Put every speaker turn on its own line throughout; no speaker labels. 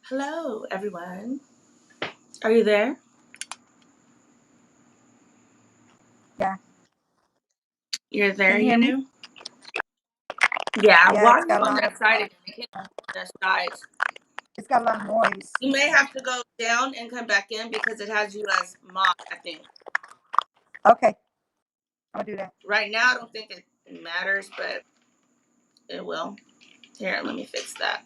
Hello, everyone. Are you there?
Yeah.
You're there,
Can you
you
hear me?
knew? Yeah,
Yeah,
why
it's
are you
got a
on
lot of
that side again? You can't be on that side.
it's got a lot of noise.
You may have to go down and come back in because it has you as mod, I think.
Okay, I'll do that.
Right now, I don't think it matters, but it will. Here, let me fix that.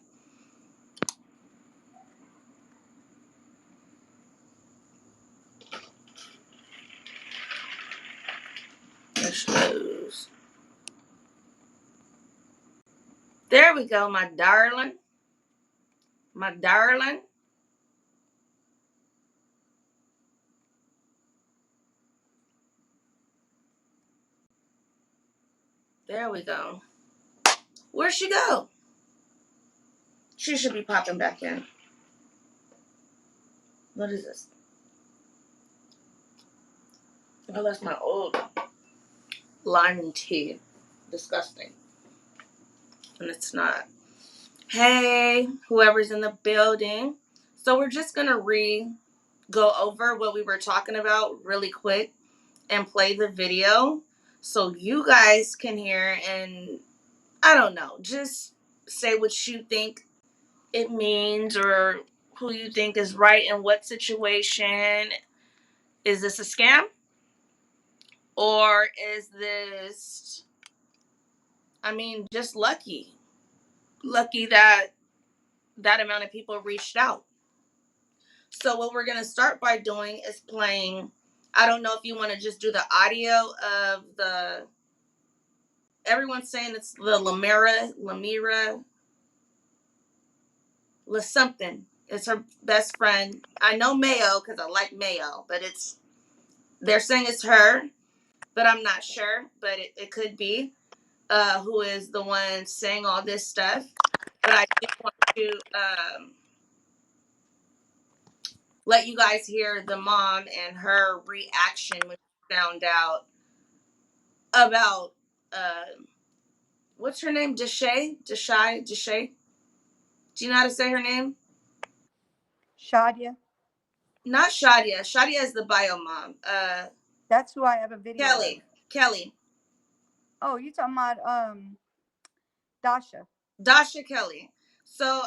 There she goes. There we go, my darling. My darling. There we go. Where'd she go? She should be popping back in. What is this? Oh, that's my old lime tea. Disgusting. And it's not. Hey, whoever's in the building. So we're just going to go over what we were talking about really quick and play the video so you guys can hear and I don't know, just say what you think it means or who you think is right in what situation. Is this a scam? Or is this, just lucky? Lucky that that amount of people reached out. So what we're gonna start by doing is playing. I don't know if you want to just do the audio of the. Everyone's saying it's the Lamira, La something. It's her best friend. I know Mayo because I like Mayo, but they're saying it's her, but I'm not sure. But it could be who is the one saying all this stuff. But I did want to let you guys hear the mom and her reaction when she found out about what's her name? Deshay. Do you know how to say her name?
Shadia,
Not Shadia. Shadia is the bio mom.
that's who I have a video of.
Kelly.
Oh, you talking about Dasha?
Dasha Kelly. So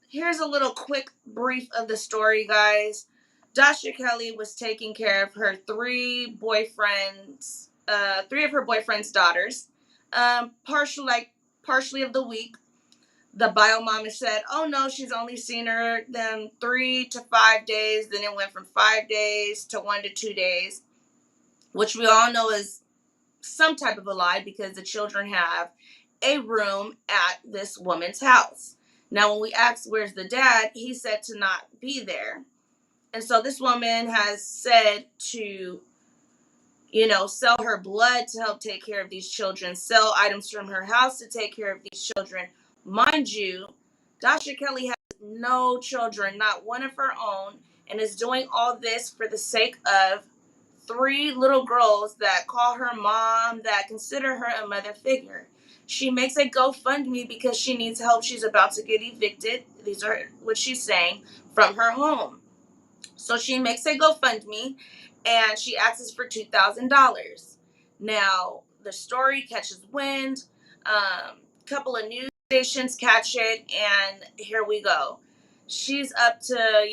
here's a little quick brief of the story, guys. Dasha Kelly was taking care of her three of her boyfriend's daughters. Partially of the week. The bio mama said, "Oh no, she's only seen them 3 to 5 days." Then it went from 5 days to 1 to 2 days, which we all know is some type of a lie because the children have a room at this woman's house. Now, when we asked where's the dad, he said to not be there. And so this woman has said to, sell her blood to help take care of these children, sell items from her house to take care of these children. Mind you, Dasha Kelly has no children, not one of her own, and is doing all this for the sake of three little girls that call her mom, that consider her a mother figure. She makes a GoFundMe because she needs help. She's about to get evicted. These are what she's saying, from her home. So she makes a GoFundMe and she asks for $2,000. Now, the story catches wind. Couple of news stations catch it, and here we go. She's up to,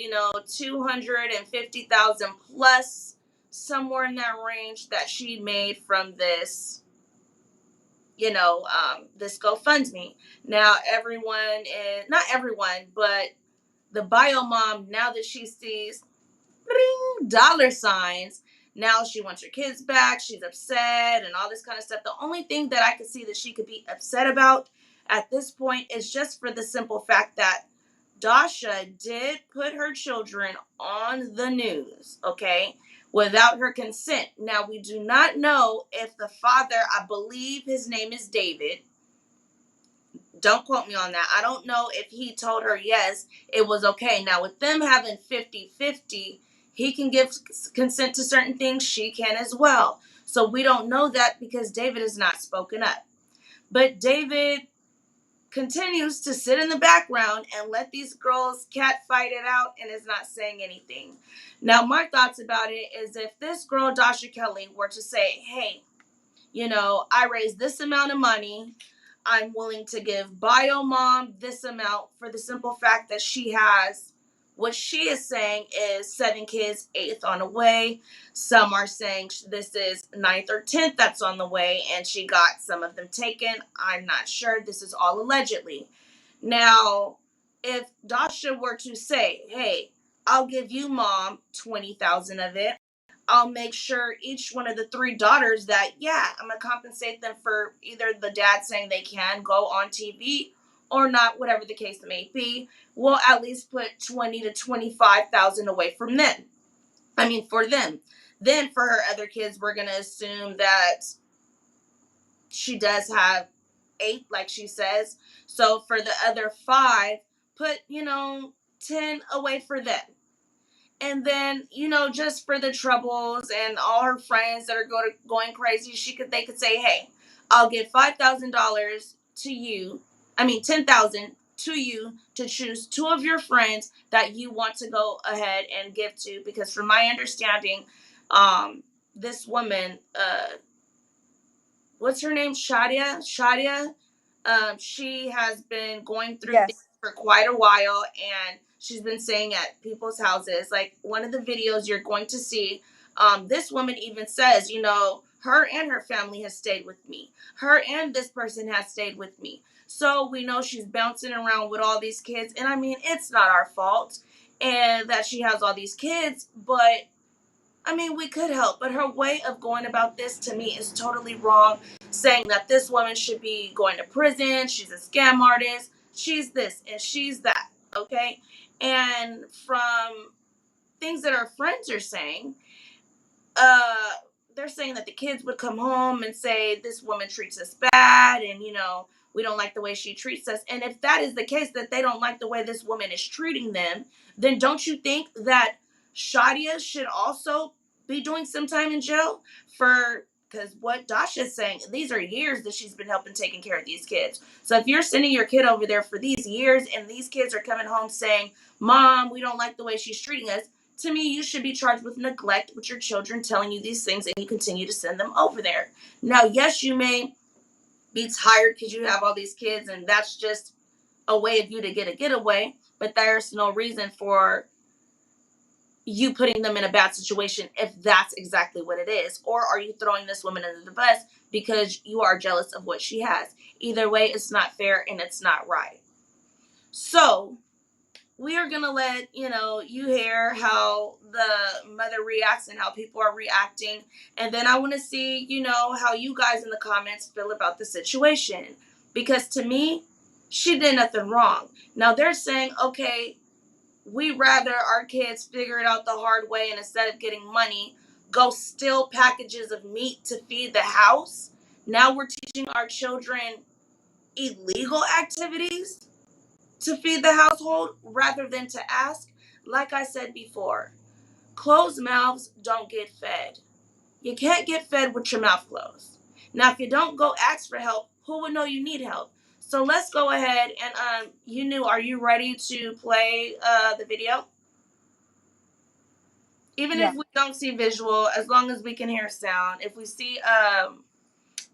250,000 plus, somewhere in that range that she made from this, this GoFundMe. Now, not everyone, but the bio mom, now that she sees dollar signs. Now she wants her kids back. She's upset and all this kind of stuff. The only thing that I could see that she could be upset about at this point is just for the simple fact that Dasha did put her children on the news, okay, without her consent. Now, we do not know if the father, I believe his name is David. Don't quote me on that. I don't know if he told her, yes, it was okay. Now, with them having 50-50, he can give consent to certain things. She can as well. So we don't know that because David has not spoken up. But David continues to sit in the background and let these girls cat fight it out and is not saying anything. Now, my thoughts about it is if this girl, Dasha Kelly, were to say, hey, I raised this amount of money. I'm willing to give Bio Mom this amount for the simple fact that she has what she is saying is 7 kids, 8th on the way. Some are saying this is 9th or 10th that's on the way, and she got some of them taken. I'm not sure. This is all allegedly. Now, if Dasha were to say, hey, I'll give you, Mom, 20,000 of it. I'll make sure each one of the 3 daughters that, yeah, I'm going to compensate them for either the dad saying they can go on TV or not, whatever the case may be. We'll at least put 20 to 25,000 away from them. For them. Then for her other kids, we're going to assume that she does have 8, like she says. So for the other 5, put, 10 away for them. And then, just for the troubles and all her friends that are going crazy, they could say, hey, I'll give $5,000 to you. 10,000 to you to choose 2 of your friends that you want to go ahead and give to. Because from my understanding, this woman, what's her name? Shadia. She has been going through things
Yes.
for quite a while, and she's been saying at people's houses, like one of the videos you're going to see, this woman even says, her and her family has stayed with me. Her and this person has stayed with me. So we know she's bouncing around with all these kids. And it's not our fault and that she has all these kids, but we could help, but her way of going about this to me is totally wrong. Saying that this woman should be going to prison, she's a scam artist, she's this and she's that, okay? And from things that our friends are saying, uh, they're saying that the kids would come home and say, this woman treats us bad, and we don't like the way she treats us. And if that is the case, that they don't like the way this woman is treating them, then don't you think that Shadia should also be doing some time in jail for, because what Dasha's saying, these are years that she's been helping taking care of these kids. So if you're sending your kid over there for these years and these kids are coming home saying, Mom, we don't like the way she's treating us, to me, you should be charged with neglect with your children telling you these things and you continue to send them over there. Now, yes, you may be tired because you have all these kids and that's just a way of you to get a getaway, but there's no reason for you putting them in a bad situation if that's exactly what it is. Or are you throwing this woman under the bus because you are jealous of what she has? Either way, it's not fair and it's not right. So we are going to let, you hear how the mother reacts and how people are reacting. And then I want to see, how you guys in the comments feel about the situation. Because to me, she did nothing wrong. Now they're saying, okay, we rather our kids figure it out the hard way and instead of getting money, go steal packages of meat to feed the house. Now we're teaching our children illegal activities to feed the household rather than to ask. Like I said before, closed mouths don't get fed. You can't get fed with your mouth closed. Now, if you don't go ask for help, who would know you need help? So let's go ahead and are you ready to play the video? Even
Yeah.
if we don't see visual, as long as we can hear sound. If we see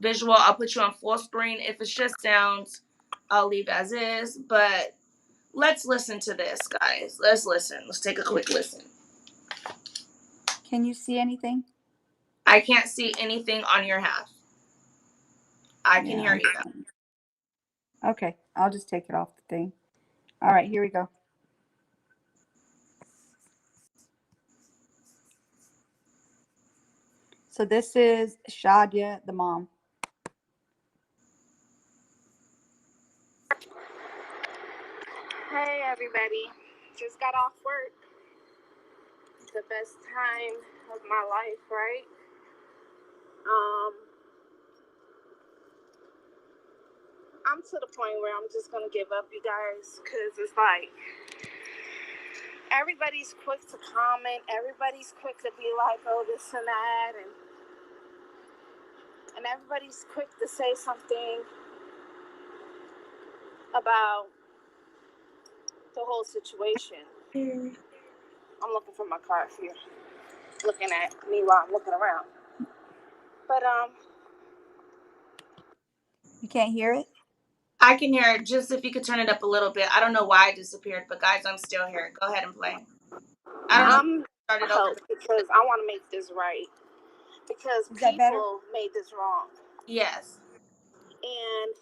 visual, I'll put you on full screen. If it's just sounds, I'll leave as is. But let's listen to this, guys. Let's listen. Let's take a quick listen.
Can you see anything?
I can't see anything on your half. I can hear you.
Okay, I'll just take it off the thing. All right, here we go. So this is Shadia, the mom.
Hey everybody, just got off work. The best time of my life, right? I'm to the point where I'm just gonna give up, you guys, because it's like everybody's quick to comment, everybody's quick to be like, oh, this and that, and everybody's quick to say something about the whole situation. I'm looking for my car here, looking at me while I'm looking around. But
You can't hear it?
I can hear it. Just if you could turn it up a little bit. I don't know why it disappeared, but guys, I'm still here. Go ahead and play. I don't know if
I'm
you started over.
help because I want to make this right. Because
Is that better?
people made this wrong.
Yes.
And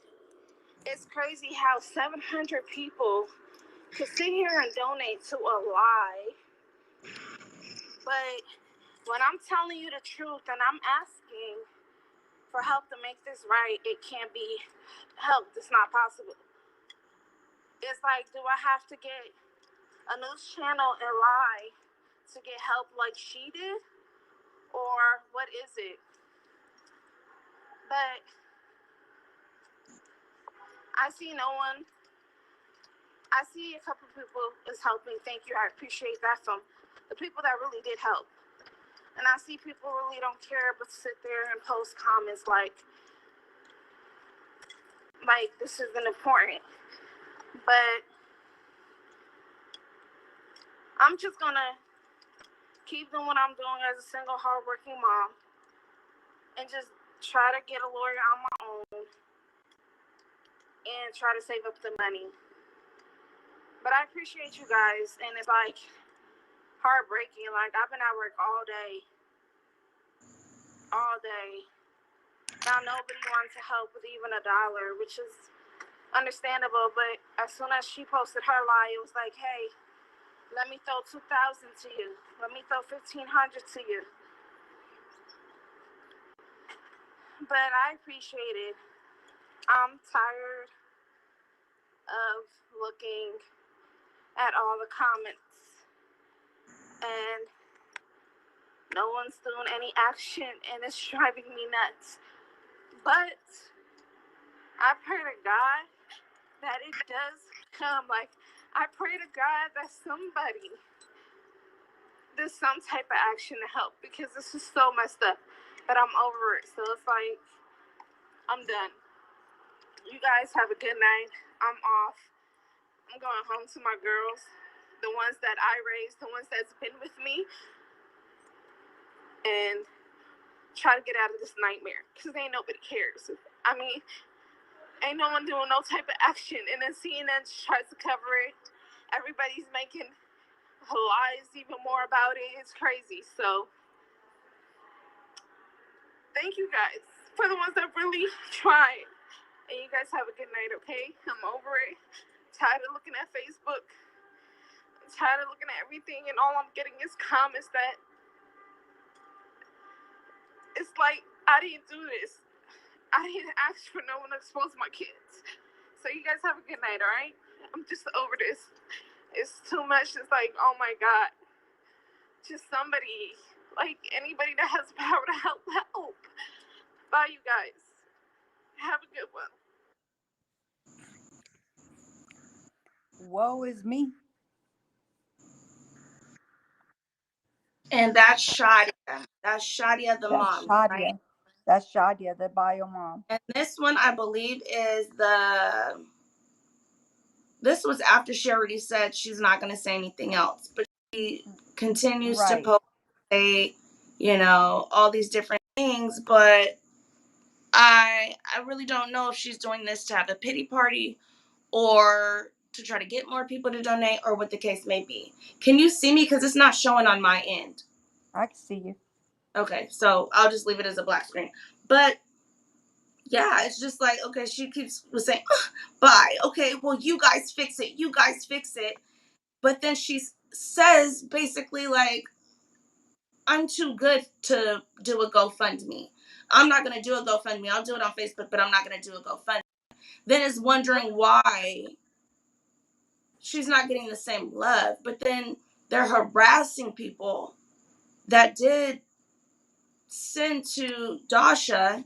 it's crazy how 700 people could sit here and donate to a lie. But when I'm telling you the truth and I'm asking for help to make this right, it can't be helped. It's not possible. It's like, do I have to get a news channel and lie to get help like she did? Or what is it? But I see no one. I see a couple people is helping. Thank you. I appreciate that from the people that really did help. And I see people really don't care but sit there and post comments like this isn't important. But I'm just gonna keep doing what I'm doing as a single hardworking mom and just try to get a lawyer on my own and try to save up the money. But I appreciate you guys, and it's like heartbreaking. Like, I've been at work all day. Now nobody wanted to help with even $1, which is understandable. But as soon as she posted her lie, it was like, hey, let me throw $2,000 to you. Let me throw $1,500 to you. But I appreciate it. I'm tired of looking at all the comments and no one's doing any action, and it's driving me nuts. But I pray to God that it does come. Like, I pray to God that somebody does some type of action to help, because this is so messed up. But I'm over it. So it's like, I'm done. You guys have a good night. I'm off. I'm going home to my girls, the ones that I raised, the ones that's been with me, and try to get out of this nightmare, because ain't nobody cares. I mean, ain't no one doing no type of action, and then CNN tries to cover it. Everybody's making lies even more about it. It's crazy. So thank you guys for the ones that really tried. And you guys have a good night, okay? I'm over it. Tired of looking at Facebook. I'm tired of looking at everything, and all I'm getting is comments that it's like, I didn't do this. I didn't ask for no one to expose my kids. So you guys have a good night, all right? I'm just over this. It's too much. It's like, oh my God. Just somebody, like anybody that has power to help. Bye, you guys. Have a good one.
Woe is me.
And that's Shadia. That's Shadia the
That's
mom, right?
Shadia. That's Shadia, the bio mom.
And this one, I believe, is this was after she already said she's not going to say anything else. But she continues to
Right.
post, say, all these different things. But I really don't know if she's doing this to have a pity party or to try to get more people to donate, or what the case may be. Can you see me? Because it's not showing on my end.
I can see you.
Okay, so I'll just leave it as a black screen. But yeah, it's just like, okay, she keeps saying, bye. Okay, well, you guys fix it. You guys fix it. But then she says basically like, I'm too good to do a GoFundMe. I'm not going to do a GoFundMe. I'll do it on Facebook, but I'm not going to do a GoFundMe. Then is wondering why she's not getting the same love. But then they're harassing people that did send to Dasha.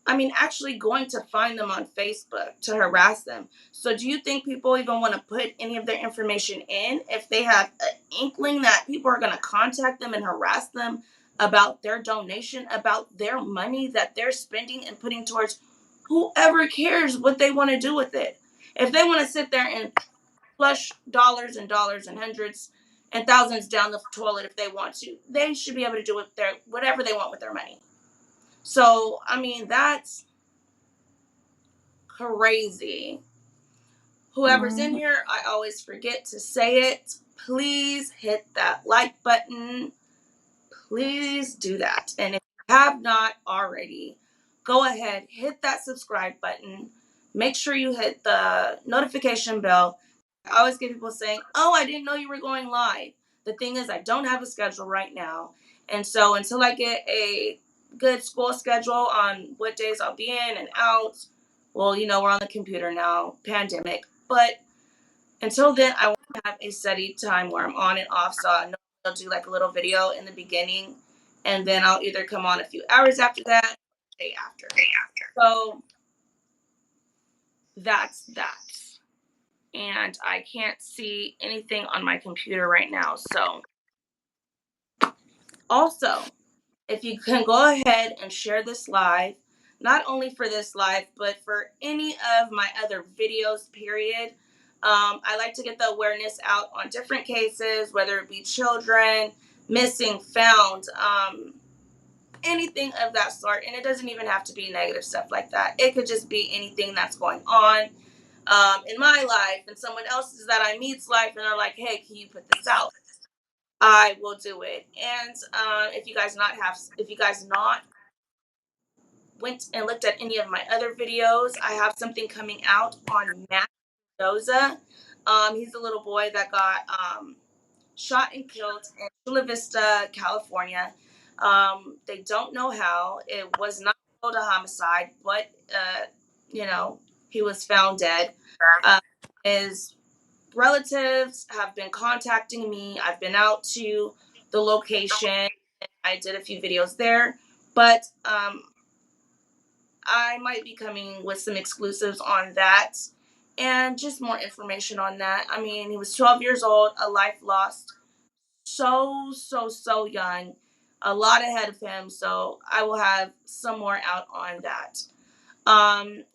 I mean, actually going to find them on Facebook to harass them. So do you think people even want to put any of their information in if they have an inkling that people are going to contact them and harass them about their donation, about their money that they're spending and putting towards whoever cares what they want to do with it? If they want to sit there and flush dollars and dollars and hundreds and thousands down the toilet if they want to, they should be able to do whatever they want with their money. So, I mean, that's crazy. Whoever's in here, I always forget to say it. Please hit that like button. Please do that. And if you have not already, go ahead, hit that subscribe button. Make sure you hit the notification bell. I always get people saying, "Oh, I didn't know you were going live." The thing is, I don't have a schedule right now. And so until I get a good school schedule on what days I'll be in and out, well, we're on the computer now, pandemic. But until then, I want to have a steady time where I'm on and off. So I know I'll do like a little video in the beginning, and then I'll either come on a few hours after that, or the day after. So that's that. And I can't see anything on my computer right now. So also, if you can go ahead and share this live, not only for this live, but for any of my other videos, period. I like to get the awareness out on different cases, whether it be children, missing, found, anything of that sort. And it doesn't even have to be negative stuff like that. It could just be anything that's going on in my life and someone else's that I meet's life, and they're like, "Hey, can you put this out?" I will do it. And if you guys not went and looked at any of my other videos, I have something coming out on Matt Mendoza. He's a little boy that got shot and killed in Chula Vista, California. They don't know how. It was not a homicide, but he was found dead. His relatives have been contacting me. I've been out to the location. I did a few videos there, but I might be coming with some exclusives on that and just more information on that. I mean, he was 12 years old, a life lost, so, so, so young, a lot ahead of him. So I will have some more out on that.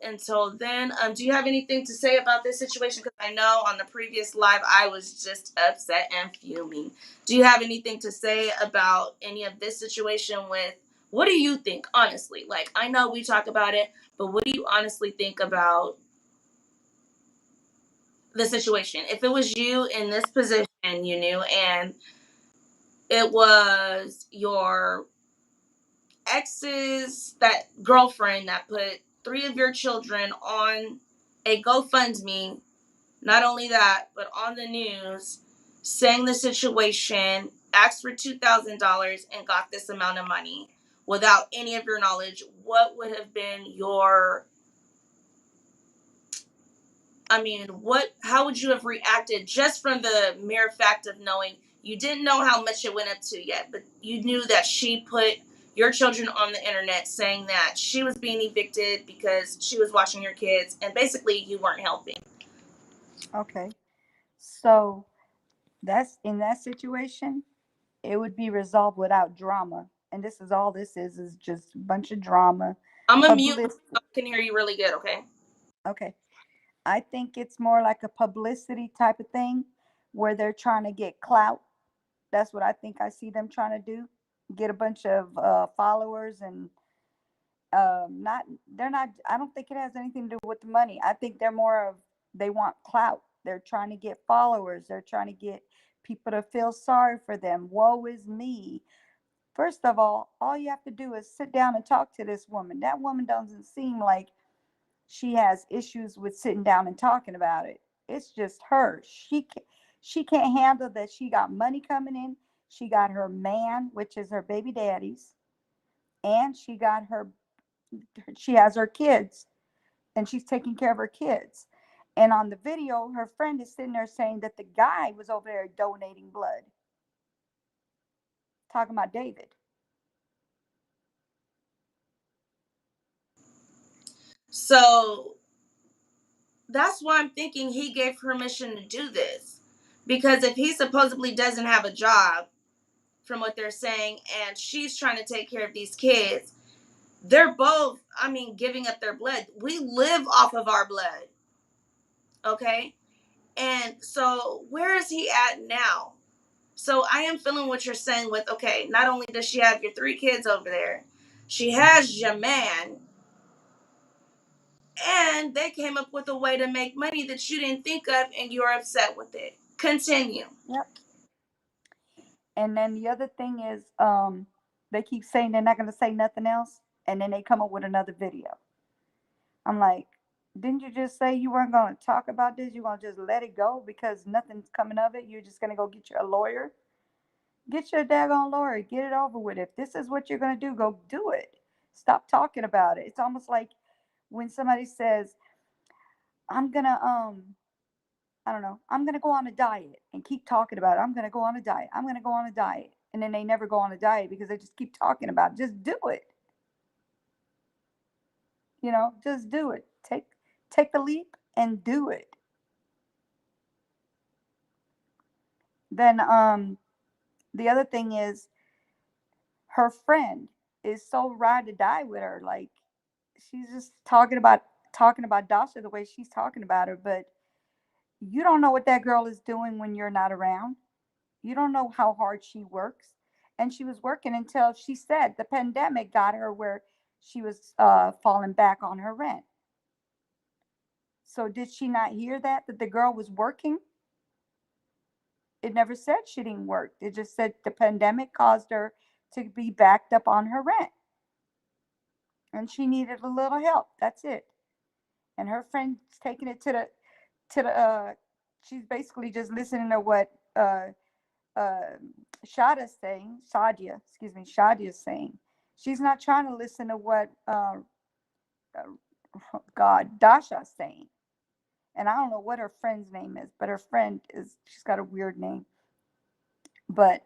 Until then, do you have anything to say about this situation? Because I know on the previous live, I was just upset and fuming. Do you have anything to say about any of this situation what do you think, honestly? Like, I know we talk about it, but what do you honestly think about the situation? If it was you in this position, and it was your that girlfriend that put 3 of your children on a GoFundMe, not only that, but on the news, saying the situation, asked for $2,000 and got this amount of money without any of your knowledge, what would have been how would you have reacted just from the mere fact of knowing you didn't know how much it went up to yet, but you knew that she put your children on the internet saying that she was being evicted because she was watching your kids and basically you weren't helping?
Okay. So that's in that situation, it would be resolved without drama. And this is all this is just a bunch of drama.
I'm gonna mute so
Publicity.
I can hear you really good, okay?
Okay. I think it's more like a publicity type of thing where they're trying to get clout. That's what I think I see them trying to do. Get a bunch of followers and not they're not I don't think it has anything to do with the money. I think they're more of they want clout. They're trying to get followers. They're trying to get people to feel sorry for them. Woe is me. First of all you have to do is sit down and talk to this woman. That woman doesn't seem like she has issues with sitting down and talking about it. It's just her. She can't handle that she got money coming in. She got her man, which is her baby daddy's, and she has her kids, and she's taking care of her kids. And on the video, her friend is sitting there saying that the guy was over there donating blood, talking about David.
So that's why I'm thinking he gave permission to do this. Because if he supposedly doesn't have a job, from what they're saying, and she's trying to take care of these kids, they're both, giving up their blood. We live off of our blood. Okay. And so where is he at now? So I am feeling what you're saying with, okay, not only does she have your 3 kids over there, she has your man, and they came up with a way to make money that you didn't think of, and you're upset with it. Continue.
Yep. And then the other thing is, they keep saying they're not going to say nothing else, and then they come up with another video. I'm like, didn't you just say you weren't going to talk about this? You're going to just let it go because nothing's coming of it? You're just going to go get your lawyer? Get your daggone lawyer. Get it over with. If this is what you're going to do, go do it. Stop talking about it. It's almost like when somebody says, I'm going to, I don't know, I'm going to go on a diet and keep talking about it. I'm going to go on a diet. I'm going to go on a diet. And then they never go on a diet because they just keep talking about it. Just do it. Just do it. Take the leap and do it. Then the other thing is her friend is so ride to die with her. Like she's just talking about Dasha the way she's talking about her, but you don't know what that girl is doing when you're not around. You don't know how hard she works. And she was working until she said the pandemic got her where she was falling back on her rent. So did she not hear that the girl was working? It never said she didn't work. It just said the pandemic caused her to be backed up on her rent. And she needed a little help. That's it. And her friend's taking it to the she's basically just listening to what uh Shada's saying, Shadia's saying. She's not trying to listen to what God, Dasha's saying. And I don't know what her friend's name is, but her friend she's got a weird name. But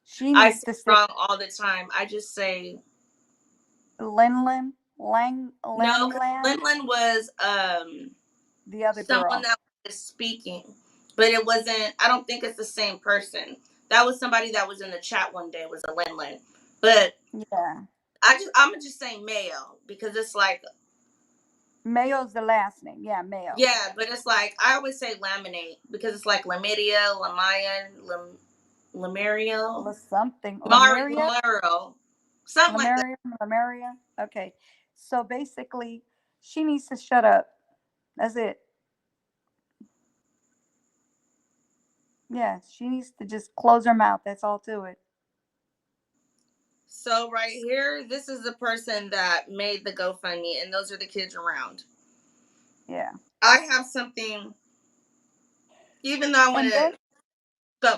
she
I
needs
say
to
it
sit.
wrong all the time. I just say
Linlin Lang
no, because
Lannyland,
Linlin was
the other
someone
girl.
that was speaking, but it wasn't. I don't think it's the same person. That was somebody that was in the chat one day. Was a Linlin, but
Yeah.
I'm gonna just say Mayo because it's like,
Mayo's the last name. Yeah, Mayo.
yeah, but it's like I always say laminate because it's like Lamidia, Lamayan, Lamario,
Something. Lemuria?
Lamaro, something like that.
Lemuria? Lemuria? Okay. So basically, she needs to shut up. That's it. Yeah, she needs to just close her mouth. That's all to it.
So right here, this is the person that made the GoFundMe, and those are the kids around.
Yeah.
I have something, even though I want
And
to go.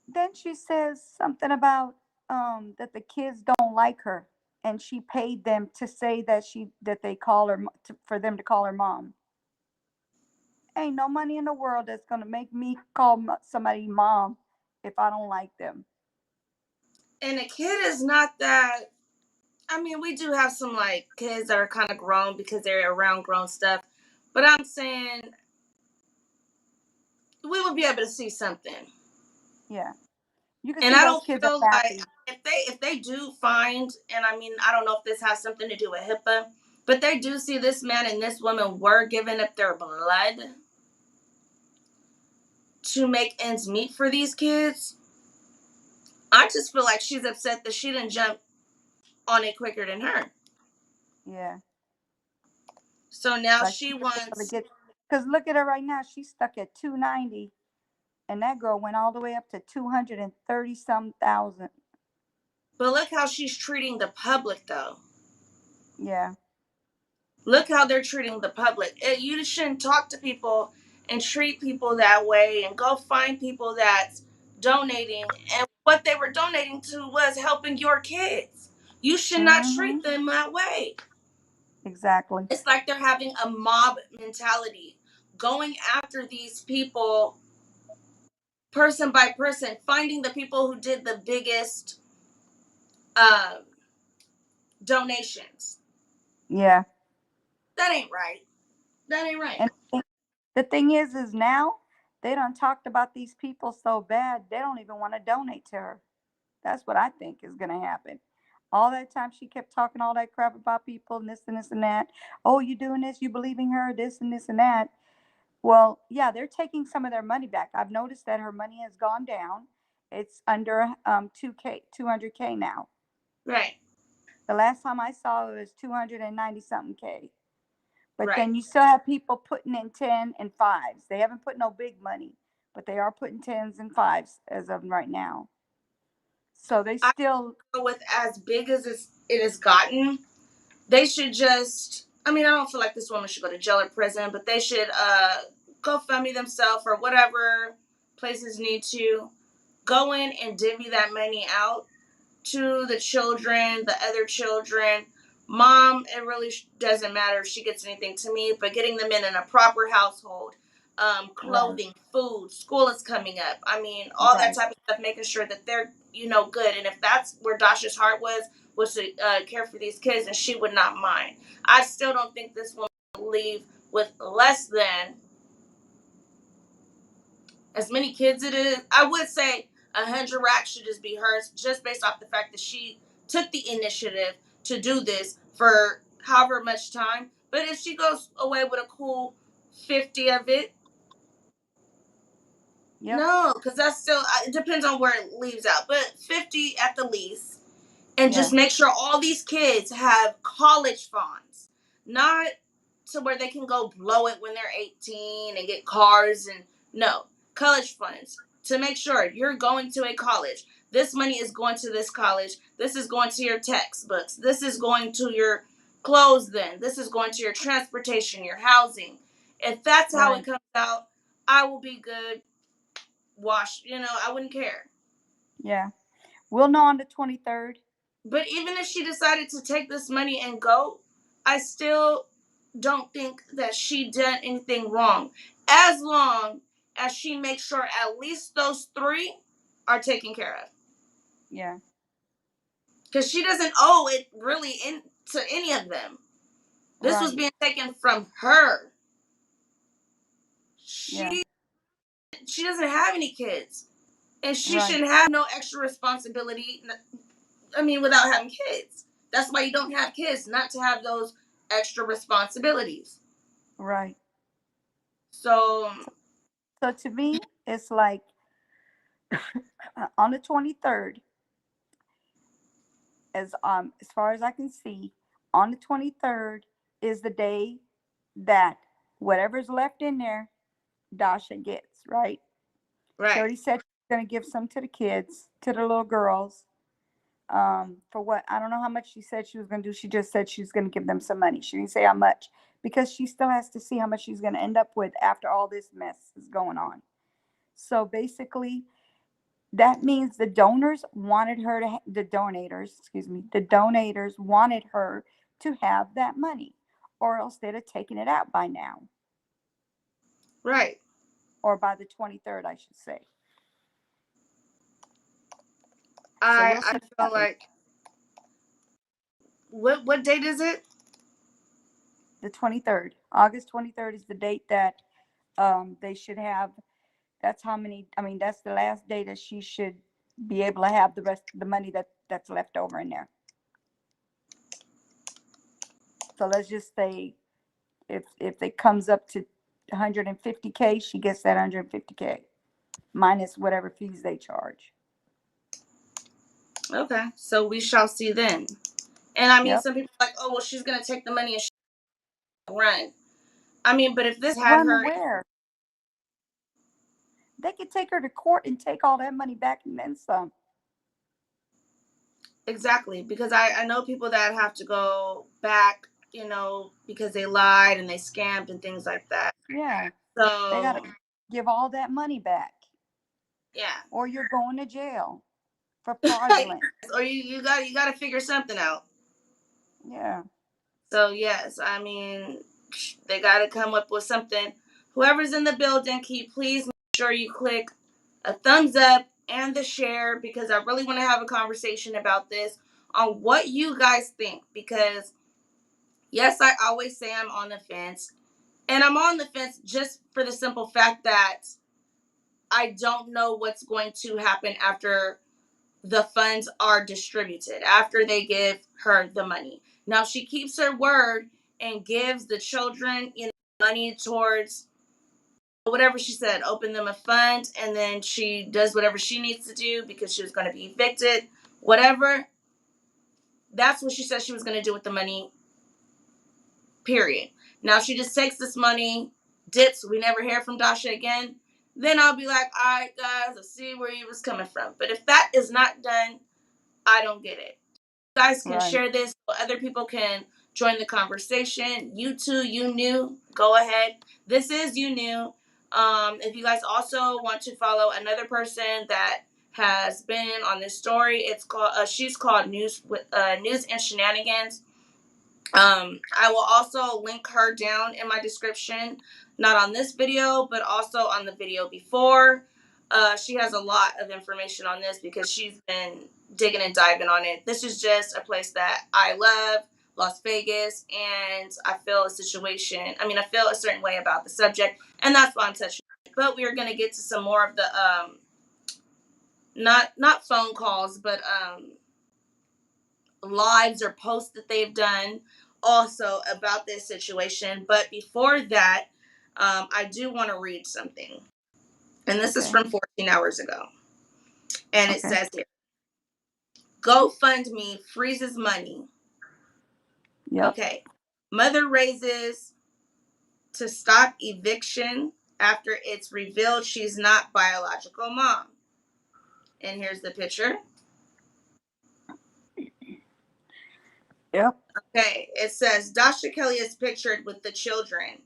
then she says something about that the kids don't like her, and she paid them to say that they call her for them to call her mom. Ain't no money in the world that's gonna make me call somebody mom if I don't like them.
And a kid is not that. I mean, we do have some like kids that are kind of grown because they're around grown stuff, but I'm saying we would be able to see something.
Yeah, you can
And
see
I
those
don't
kids are
feel like
happy.
if they do find, and I mean, I don't know if this has something to do with HIPAA, but they do see this man and this woman were giving up their blood to make ends meet for these kids. I just feel like she's upset that she didn't jump on it quicker than her.
Yeah,
So now
like
she
she was able to
wants,
get. Because look at her right now. She's stuck at 290, and that girl went all the way up to 230 some thousand.
but look how she's treating the public though.
Yeah.
Look how they're treating the public. You shouldn't talk to people and treat people that way and go find people that's donating. And what they were donating to was helping your kids. You should not
Mm-hmm.
treat them that way.
Exactly.
It's like they're having a mob mentality, going after these people person by person, finding the people who did the biggest uh, donations.
Yeah.
That ain't right. That ain't right.
And the thing is now they done talked about these people so bad they don't even want to donate to her. That's what I think is gonna happen. All that time she kept talking all that crap about people and this and that. Oh, you doing this? You believing her? This and this and that. Well, yeah, they're taking some of their money back. I've noticed that her money has gone down. It's under 2K, 200K now.
Right.
The last time I saw it was 290 something K. But
Right.
then you still have people putting in 10 and fives. They haven't put no big money, but they are putting tens and fives as of right now. So they
I
still,
go with as big as it has gotten. They should just. I mean, I don't feel like this woman should go to jail or prison, but they should go fund me themselves or whatever places need to go in and divvy that money out to the children, the other children. Mom, it really doesn't matter if she gets anything to me, but getting them in a proper household,
right,
clothing, food, school is coming up. I mean, all that
right,
type of stuff, making sure that they're, good. And if that's where Dasha's heart was to care for these kids, and she would not mind. I still don't think this woman will leave with less than as many kids it is. I would say 100 racks should just be hers, just based off the fact that she took the initiative to do this for however much time. But if she goes away with a cool 50 of it,
yep,
no, because that's still, it depends on where it leaves out, but 50 at the least. And
yeah,
just make sure all these kids have college funds, not to where they can go blow it when they're 18 and get cars. And no, college funds to make sure you're going to a college. This money is going to this college. This is going to your textbooks. This is going to your clothes. Then this is going to your transportation, your housing. If that's how it
right,
comes out, I will be good. Wash, I wouldn't care.
yeah. We'll know on the 23rd.
But even if she decided to take this money and go, I still don't think that she did anything wrong. As long as she makes sure at least those three are taken care of.
Yeah,
Because she doesn't owe it really to any of them. This was
right,
being taken from her.
yeah,
She doesn't have any kids. And she
right,
shouldn't have no extra responsibility. I mean, without having kids. That's why you don't have kids, not to have those extra responsibilities.
right.
So,
So to me, it's like on the 23rd, as far as I can see, on the 23rd is the day that whatever's left in there, Dasha gets, right? She
right,
already said she's gonna give some to the kids, to the little girls. For what, I don't know how much she said she was gonna do. She just said she's gonna give them some money. She didn't say how much because she still has to see how much she's gonna end up with after all this mess is going on. So basically, that means the donors wanted her to, the donators, excuse me, the donators wanted her to have that money, or else they'd have taken it out by now,
right.
or by the 23rd, I should say. So
I
we'll see
I
what
feel
happens.
like what date is it?
The 23rd, August 23rd is the date that they should have. That's how many, I mean, that's the last day that she should be able to have the rest of the money that's left over in there. So let's just say if it comes up to 150K, she gets that 150K minus whatever fees they charge.
Okay, so we shall see then. And I mean,
Yep.
some people are like, oh well, she's gonna take the money and run. I mean, but if this had
Run
her
where? They could take her to court and take all that money back and then some.
exactly, because I know people that have to go back, because they lied and they scammed and things like that.
Yeah. They got
So
to give all that money back,
yeah,
or you're going to jail for fraudulent.
or you got to figure something out.
Yeah.
So yes, I mean, they got to come up with something. Whoever's in the building, can you please make sure you click a thumbs up and the share, because I really want to have a conversation about this on what you guys think. Because yes, I always say I'm on the fence, and I'm on the fence just for the simple fact that I don't know what's going to happen after the funds are distributed, after they give her the money. Now, she keeps her word and gives the children, money towards whatever she said, open them a fund, and then she does whatever she needs to do because she was going to be evicted, whatever. That's what she said she was going to do with the money, period. Now, she just takes this money, dips, we never hear from Dasha again, then I'll be like, all right, guys, I see where you was coming from. But if that is not done, I don't get it. You guys can
Right.
share this so other people can join the conversation. You too, you new, go ahead. This is you new. If you guys also want to follow another person that has been on this story, it's called she's called News and Shenanigans. I will also link her down in my description, not on this video, but also on the video before. She has a lot of information on this because she's been digging and diving on it. This is just a place that I love, Las Vegas, and I feel a certain way about the subject, and that's why I'm touching it. But we are going to get to some more of the, not phone calls, but lives or posts that they've done also about this situation. But before that, I do want to read something. And this is
Okay.
from 14 hours ago. And it
Okay.
says here, GoFundMe freezes money.
Yep.
Okay. Mother raises to stop eviction after it's revealed she's not biological mom. And here's the picture.
Yep.
Okay. It says Dasha Kelly is pictured with the children.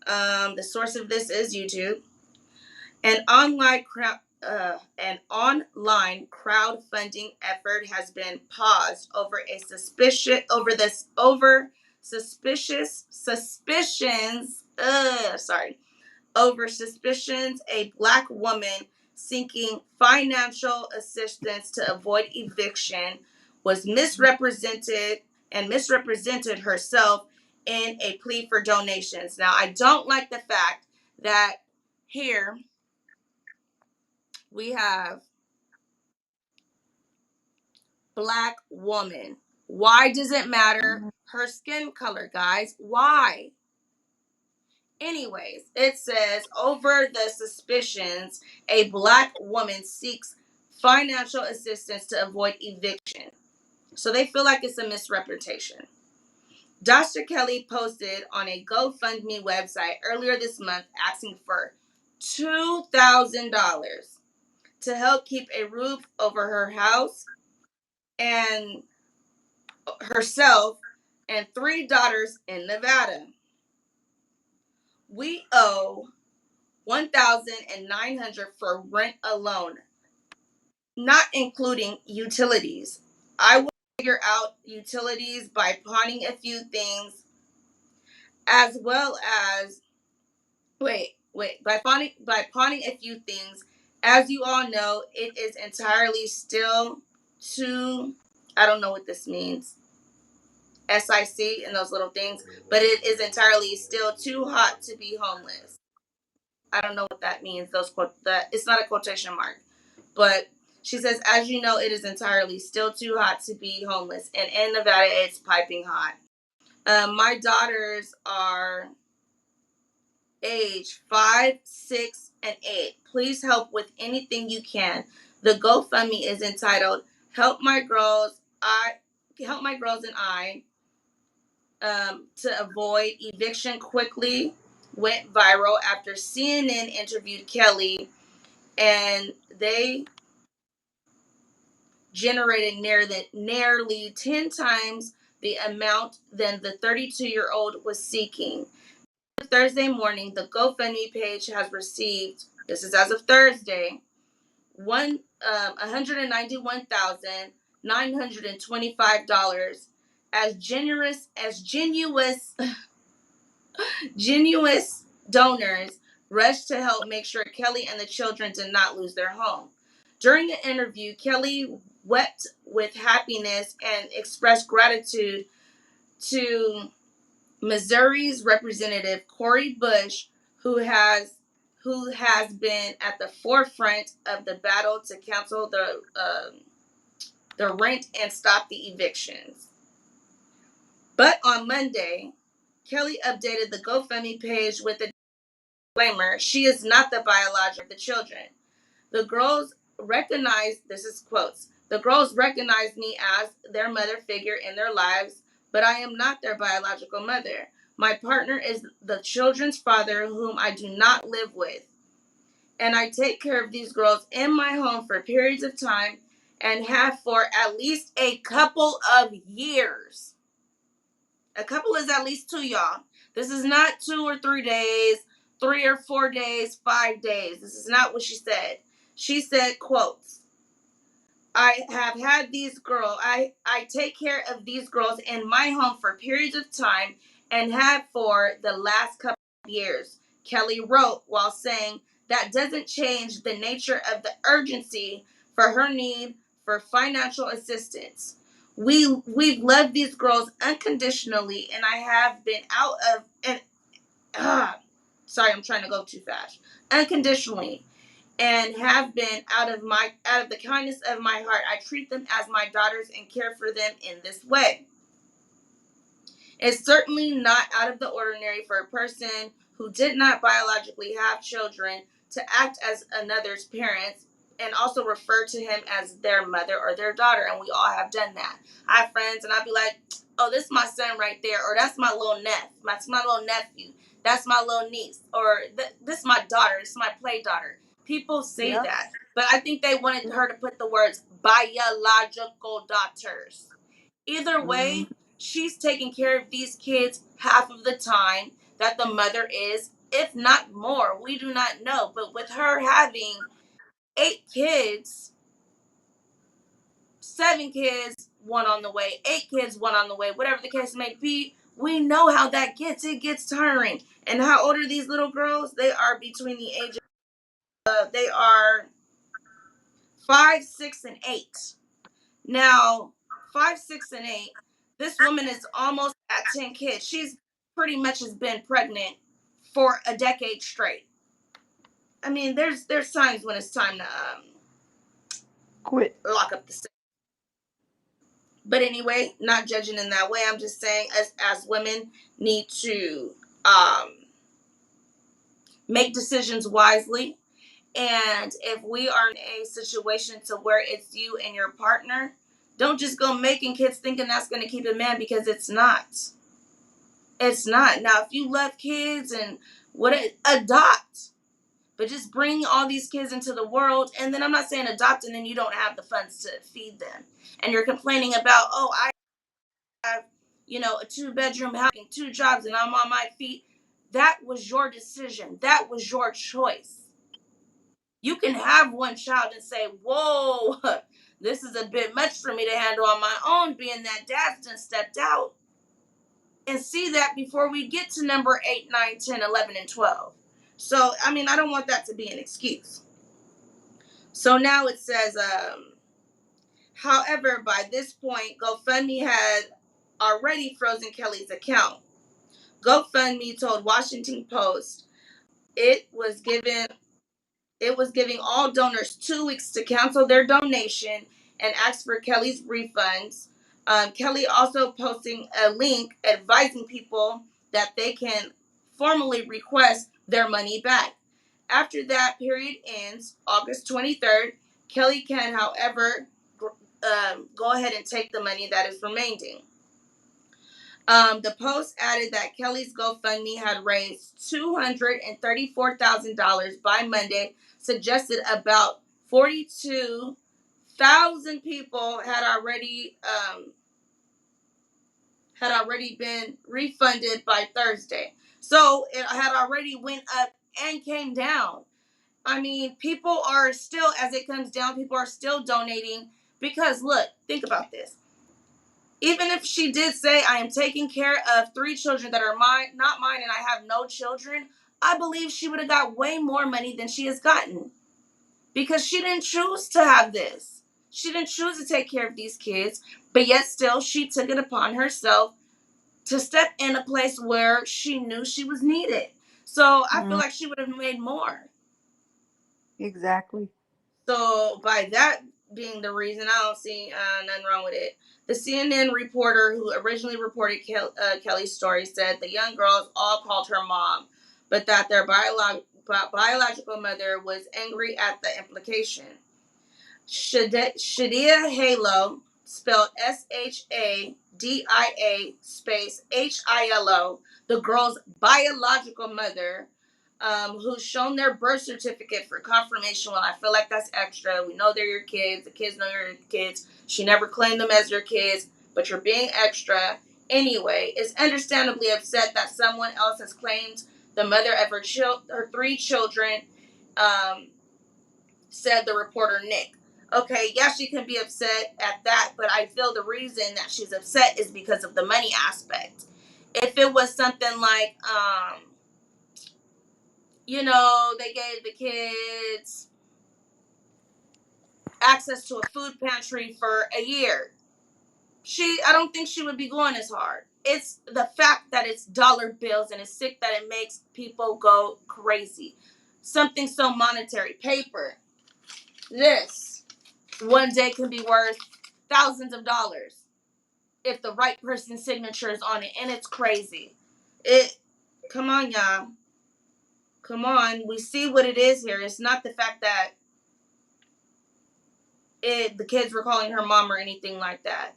The source of this is YouTube. An online crowdfunding effort has been paused over suspicions a black woman seeking financial assistance to avoid eviction was misrepresented herself in a plea for donations. Now, I don't like the fact that here we have black woman. Why does it matter her skin color, guys? Why? Anyways, it says over the suspicions, a black woman seeks financial assistance to avoid eviction. So they feel like it's a misrepresentation. Dasha Kelly posted on a GoFundMe website earlier this month asking for $2,000 to help keep a roof over her house and herself and 3 daughters in Nevada. We owe $1,900 for rent alone, not including utilities. I will figure out utilities by pawning a few things, as well as by pawning a few things. As you all know, it is entirely still too. I don't know what this means. SIC and those little things, but it is entirely still too hot to be homeless. I don't know what that means. It's not a quotation mark, but she says, as you know, it is entirely still too hot to be homeless, and in Nevada, it's piping hot. My daughters are age 5, 6, and 8. Please help with anything you can. The GoFundMe is entitled "Help My Girls." Help my girls and I to avoid eviction quickly went viral after CNN interviewed Kelly, and they generated nearly 10 times the amount than the 32-year-old was seeking. Thursday morning, the GoFundMe page has received, this is as of Thursday, $191,925 as genuine donors rushed to help make sure Kelly and the children did not lose their home. During the interview, Kelly wept with happiness and expressed gratitude to Missouri's Representative Cori Bush, who has been at the forefront of the battle to cancel the the rent and stop the evictions. But on Monday, Kelly updated the GoFundMe page with a disclaimer: she is not the biological of the children. The girls recognize, this is quotes, the girls recognize me as their mother figure in their lives, but I am not their biological mother. My partner is the children's father, whom I do not live with. And I take care of these girls in my home for periods of time and have for at least a couple of years. A couple is at least 2, y'all. This is not 2 or 3 days, 3 or 4 days, 5 days. This is not what she said. She said, quotes, I have had these girls, I take care of these girls in my home for periods of time and have for the last couple of years, Kelly wrote, while saying that doesn't change the nature of the urgency for her need for financial assistance. We've loved these girls unconditionally, and I have been out of and sorry, I'm trying to go too fast. Unconditionally, and have been out of the kindness of my heart. I treat them as my daughters and care for them in this way. It's certainly not out of the ordinary for a person who did not biologically have children to act as another's parents and also refer to him as their mother or their daughter. And we all have done that. I have friends and I'll be like, oh, this is my son right there. Or that's my little that's my little nephew. That's my little niece. Or this is my daughter. This is my play daughter. People say
Yep.
that. But I think they wanted her to put the words biological daughters. Either
Mm-hmm.
way, she's taking care of these kids half of the time that the mother is, if not more. We do not know. But with her having 8 kids, 7 kids, 1 on the way, 8 kids, 1 on the way, whatever the case may be, we know how that gets. It gets tiring. And how old are these little girls? They are between the ages they are 5, 6, and 8. Now, 5, 6, and 8, this woman is almost at 10 kids. She's pretty much has been pregnant for a decade straight. I mean, there's times when it's time to
Quit.
lock up the system. But anyway, not judging in that way. I'm just saying, as women, need to um, make decisions wisely. And if we are in a situation to where it's you and your partner, don't just go making kids thinking that's going to keep a man, because it's not. It's not. Now, if you love kids and adopt, but just bring all these kids into the world, and then I'm not saying adopt and then you don't have the funds to feed them, and you're complaining about, oh, I have, a 2-bedroom house, 2 jobs, and I'm on my feet. That was your decision. That was your choice. You can have 1 child and say, whoa, this is a bit much for me to handle on my own, being that dad's done stepped out. And see that before we get to number 8, 9, 10, 11, and 12. So, I mean, I don't want that to be an excuse. So now it says, however, by this point, GoFundMe had already frozen Kelly's account. GoFundMe told Washington Post it was giving all donors 2 weeks to cancel their donation and ask for Kelly's refunds. Kelly also posting a link advising people that they can formally request their money back. After that period ends, August 23rd, Kelly can, however, go ahead and take the money that is remaining. The post added that Kelly's GoFundMe had raised $234,000 by Monday, suggested about 42,000 people had already been refunded by Thursday. So it had already went up and came down. I mean, people are still, as it comes down, people are still donating because, look, think about this. Even if she did say, I am taking care of 3 children that are not mine, and I have no children, I believe she would have got way more money than she has gotten, because she didn't choose to have this. She didn't choose to take care of these kids, but yet still she took it upon herself to step in a place where she knew she was needed. So I feel
Mm-hmm.
like she would have made more.
Exactly.
So by that being the reason. I don't see nothing wrong with it. The CNN reporter who originally reported Kelly's story said the young girls all called her mom, but that their biological mother was angry at the implication. Shadia Halo, spelled Shadia space Hilo, the girl's biological mother, who's shown their birth certificate for confirmation. Well, I feel like that's extra. We know they're your kids. The kids know you're your kids. She never claimed them as your kids, but you're being extra. Anyway, is understandably upset that someone else has claimed the mother of her 3 children, said the reporter Nick. Okay, yeah, she can be upset at that, but I feel the reason that she's upset is because of the money aspect. If it was something like, they gave the kids access to a food pantry for a year, I don't think she would be going as hard. It's the fact that it's dollar bills and it's sick that it makes people go crazy. Something so monetary, paper, this one day can be worth thousands of dollars if the right person's signature is on it, and it's crazy. Come on, y'all. Come on. We see what it is here. It's not the fact that the kids were calling her mom or anything like that.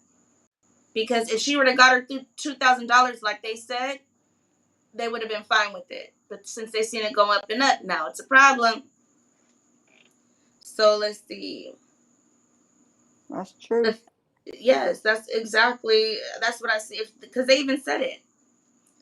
Because if she would have got her $2,000 like they said, they would have been fine with it. But since they seen it go up and up, now it's a problem. So let's see.
That's true.
Yes, that's what I see. Because they even said it.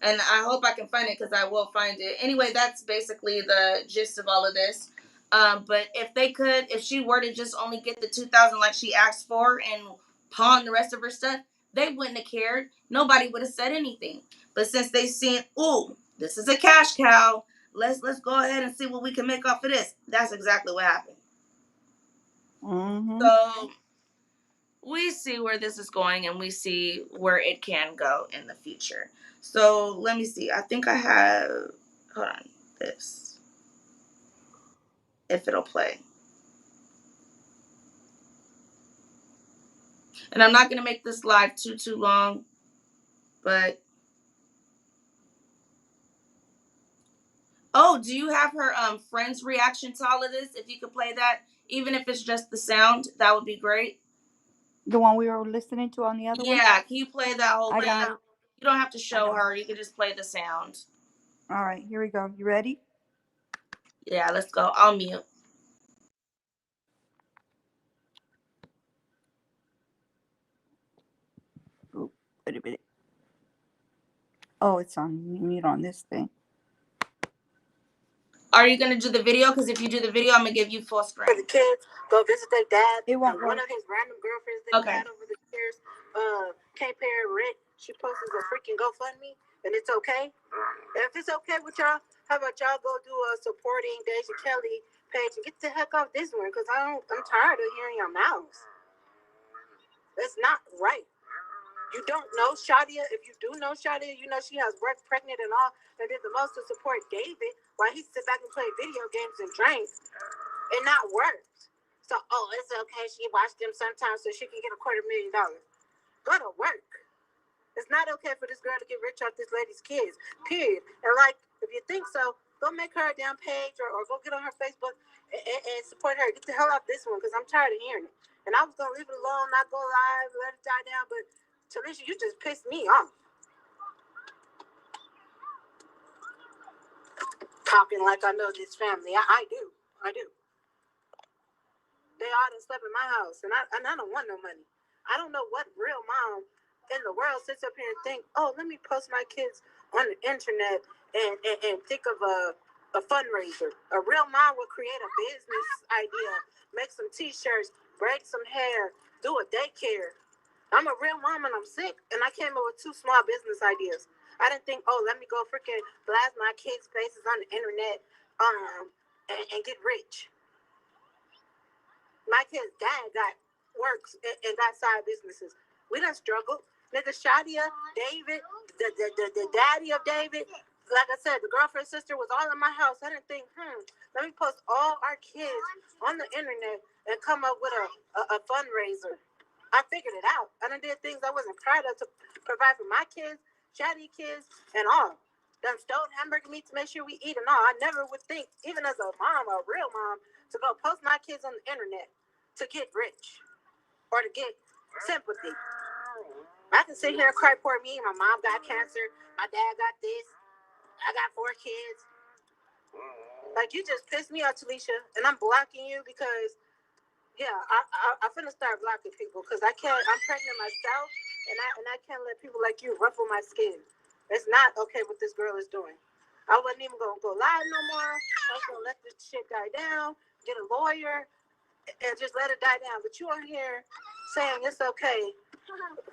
And I hope I can find it because I will find it. Anyway, that's basically the gist of all of this. But if she were to just only get the $2,000 like she asked for and pawn the rest of her stuff, they wouldn't have cared. Nobody would have said anything. But since they seen, ooh, this is a cash cow, let's go ahead and see what we can make off of this. That's exactly what happened.
Mm-hmm.
So we see where this is going and we see where it can go in the future. So let me see. I think I have, hold on, this, if it'll play. And I'm not going to make this live too long, but, oh, do you have her friend's reaction to all of this? If you could play that, even if it's just the sound, that would be great.
The one we were listening to on the other one?
Yeah, can you play that whole
I
thing?
got it.
You don't have to show her. You can just play the sound.
All right, here we go. You ready?
Yeah, let's go. I'll mute.
Ooh, wait a minute. Oh, it's on mute on this thing.
Are you going to do the video? Because if you do the video, I'm going to give you full screen.
For the kids, go visit their dad.
It won't
One
work.
of his random girlfriends that he
Okay.
had over the years can't pay her rent. She posts a freaking GoFundMe, and it's okay. If it's okay with y'all, how about y'all go do a supporting Dasha KELLY page and get the heck off this one? Because I'm tired of hearing your mouths. That's not right. You don't know Shadia. If you do know Shadia, you know she has worked pregnant and all, and did the most to support David while he sit back and play video games and drink and not work. So, it's okay. She watched them sometimes so she can get $250,000. Go to work. It's not okay for this girl to get rich off this lady's kids, period. And, if you think so, go make her a damn page or go get on her Facebook and support her. Get the hell off this one because I'm tired of hearing it. And I was going to leave it alone, not go live, let it die down. But, Talisha, you just pissed me off. Talking like I know this family. I do. They all done slept in my house, and I don't want no money. I don't know what real mom in the world sits up here and think, let me post my kids on the internet and think of a fundraiser. A real mom would create a business idea, make some T-shirts, braid some hair, do a daycare. I'm a real mom and I'm sick, and I came up with 2 small business ideas. I didn't think, let me go freaking blast my kids' faces on the internet and get rich. My kid's dad works and got side businesses. We done struggled. Nigga, Shadia, David, the daddy of David, like I said, the girlfriend sister was all in my house. I didn't think, let me post all our kids on the internet and come up with a fundraiser. I figured it out. I done did things I wasn't proud of to provide for my kids, chatty kids, and all. Done stole hamburger meat to make sure we eat and all. I never would think, even as a mom, a real mom, to go post my kids on the internet to get rich or to get sympathy. I can sit here and cry for me. My mom got cancer. My dad got this. I got 4 kids. Like, you just pissed me off, Talisha, and I'm blocking you because, yeah, I finna start blocking people because I can't. I'm pregnant myself, and I can't let people like you ruffle my skin. It's not okay what this girl is doing. I wasn't even gonna go live no more. I was gonna let this shit die down, get a lawyer, and just let it die down. But you are here saying it's okay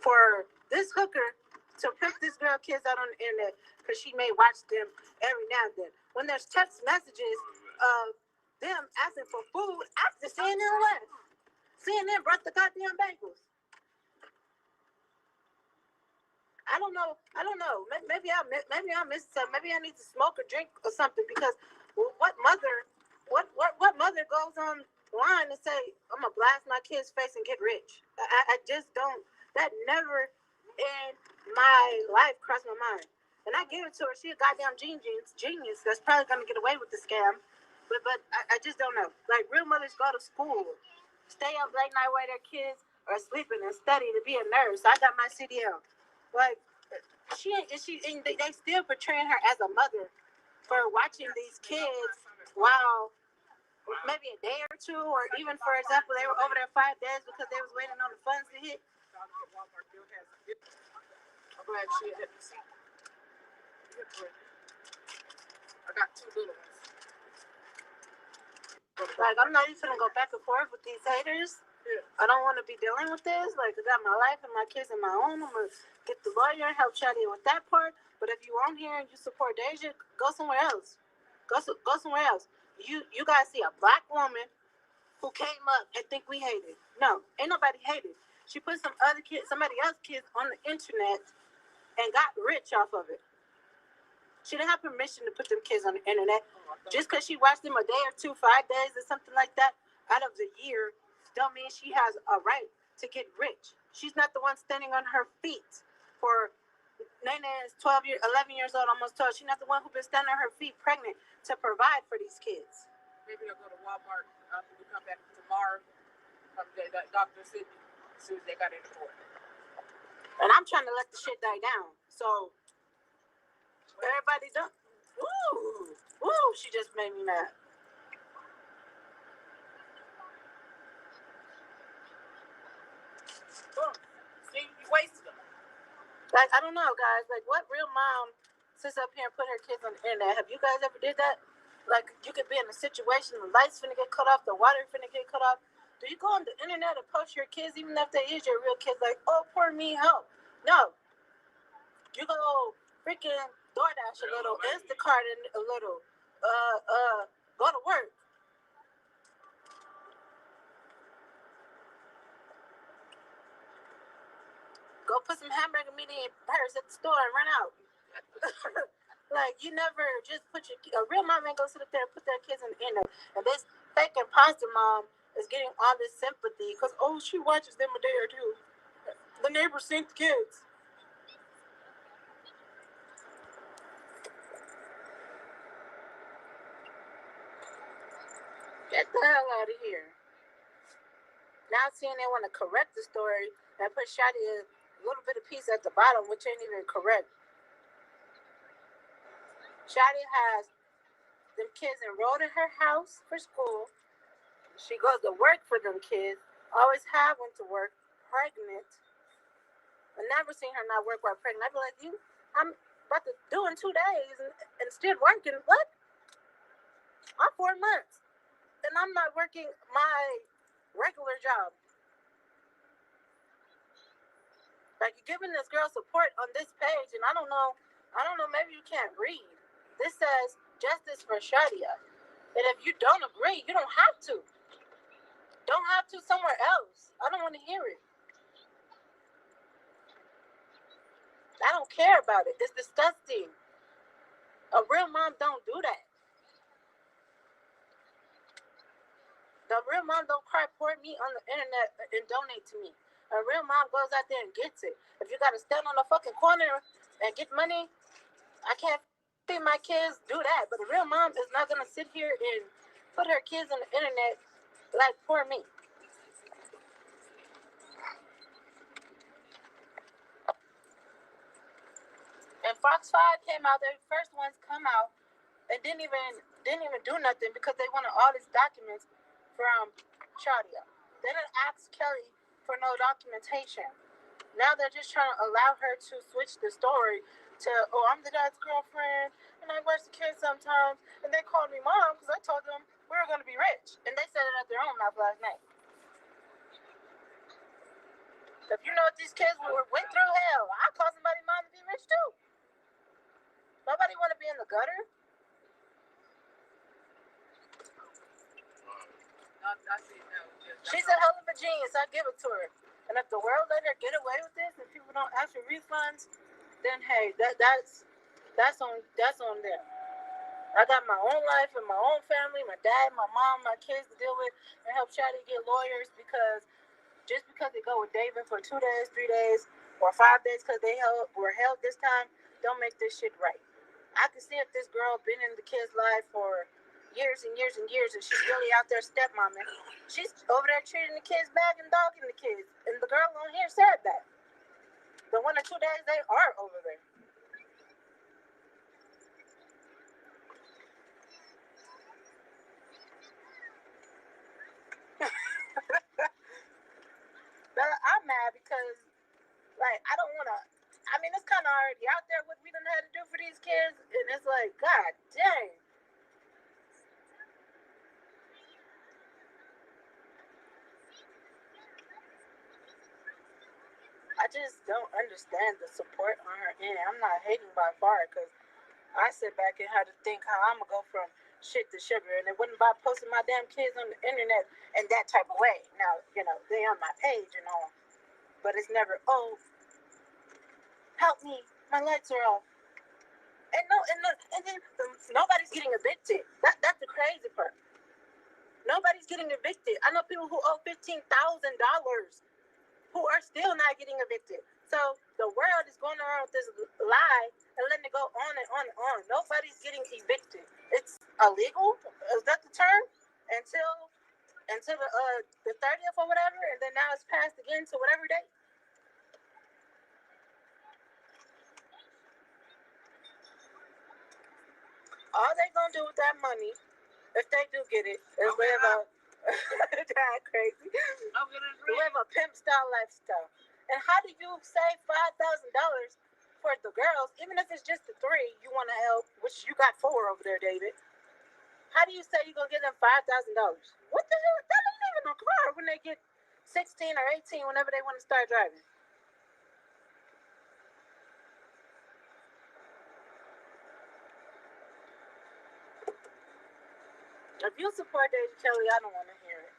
for this hooker to pimp this girl kids out on the internet because she may watch them every now and then. When there's text messages of them asking for food after CNN left. CNN brought the goddamn bagels. I don't know. Maybe I missed something. Maybe I need to smoke or drink or something because what mother goes online and say I'm gonna blast my kid's face and get rich? I just don't. That never in my life crossed my mind. And I gave it to her. She a goddamn genius. That's probably gonna get away with the scam. But I just don't know. Like, real mothers go to school, stay up late night while their kids are sleeping and study to be a nurse. I got my CDL. Like, they still portraying her as a mother for watching these kids while maybe a day or two, or even, for example, they were over there 5 days because they was waiting on the funds to hit. I'm glad she hit the seat. I got 2 little ones. Like, I'm not even gonna go back and forth with these haters. Yeah. I don't want to be dealing with this. Like, I got my life and my kids and my own. I'm gonna get the lawyer and help Chatty with that part. But if you on here and you support Deja, go somewhere else. Go somewhere else. You guys see a black woman who came up and think we hated. No, ain't nobody hated. She put somebody else's kids on the internet and got rich off of it. She didn't have permission to put them kids on the internet. Just because she watched them a day or 2, 5 days or something like that out of the year, don't mean she has a right to get rich. She's not the one standing on her feet for Nene is 11 years old, almost 12. She's not the one who's been standing on her feet pregnant to provide for these kids. Maybe they'll go to Walmart after we come back tomorrow from Dr. Sydney as soon as they got in the court. And I'm trying to let the shit die down. So everybody done. Ooh, she just made me mad. See, you wasted them. Like, I don't know, guys. Like, what real mom sits up here and put her kids on the internet? Have you guys ever did that? Like, you could be in a situation, the lights finna get cut off, the water finna get cut off. Do you go on the internet and post your kids, even if they is your real kids? Like, oh, poor me, help. No. You go freaking DoorDash a little, Instacart a little, go to work. Go put some hamburger meat in your purse at the store and run out. Like, you never just put a real mom ain't gonna sit up there and put their kids in the internet. And this fake imposter mom is getting all this sympathy because, oh, she watches them a day or 2. The neighbors seen the kids. Get the hell out of here. Now seeing they want to correct the story and put Shadi a little bit of piece at the bottom, which ain't even correct. Shadi has them kids enrolled in her house for school. She goes to work for them kids. Always have went to work, pregnant. I never seen her not work while pregnant. I'd be like, I'm about to do in 2 days and still working. What? I'm 4 months. And I'm not working my regular job. Like, you're giving this girl support on this page, and I don't know, maybe you can't read. This says justice for Shadia. And if you don't agree, you don't have to. Don't have to somewhere else. I don't want to hear it. I don't care about it. It's disgusting. A real mom don't do that. The real mom don't cry pour me on the internet and donate to me. A real mom goes out there and gets it. If you gotta stand on the fucking corner and get money, I can't see my kids do that. But a real mom is not gonna sit here and put her kids on the internet like poor me. And Fox 5 came out, their first ones come out and didn't even do nothing because they wanted all these documents from Shadia. They didn't ask Kelly for no documentation. Now they're just trying to allow her to switch the story to, oh, I'm the dad's girlfriend and I watch the kids sometimes and they called me mom because I told them we were going to be rich. And they said it at their own mouth last night. If you know what these kids went through, hell, I'll call somebody mom to be rich too. Nobody want to be in the gutter. She's a hell of a genius. I give it to her. And if the world let her get away with this and people don't ask for refunds, then hey, that's on them. I got my own life and my own family, my dad, my mom, my kids to deal with, and help try to get lawyers because just because they go with David for 2 days, 3 days, or 5 days because they were held this time, don't make this shit right. I can see if this girl been in the kid's life for years and years and years, and she's really out there stepmomming. She's over there treating the kids bad and dogging the kids, and the girl on here said that. The 1 or 2 days they are over there. But I'm mad because, like, I don't want to. I mean, it's kind of already out there what we done had to do for these kids, and it's like, God dang. I just don't understand the support on her end. I'm not hating by far because I sit back and had to think how I'm going to go from shit to sugar. And it wasn't by posting my damn kids on the internet in that type of way. Now, they on my page and all. But it's never, oh, help me. My lights are off. And then nobody's getting evicted. That's the crazy part. Nobody's getting evicted. I know people who owe $15,000 who are still not getting evicted. So the world is going around with this lie and letting it go on and on and on. Nobody's getting evicted. It's illegal. Is that the term? Until the 30th or whatever, and then now it's passed again to whatever date. All they gonna do with that money, if they do get it, is live a crazy. Live a pimp style lifestyle. And how do you save $5,000 for the girls, even if it's just the 3 you want to help, which you got 4 over there, David? How do you say you're gonna give them $5,000? What the hell? That ain't even a car when they get 16 or 18, whenever they want to start driving. If you support Dasha Kelly, I don't want to hear it.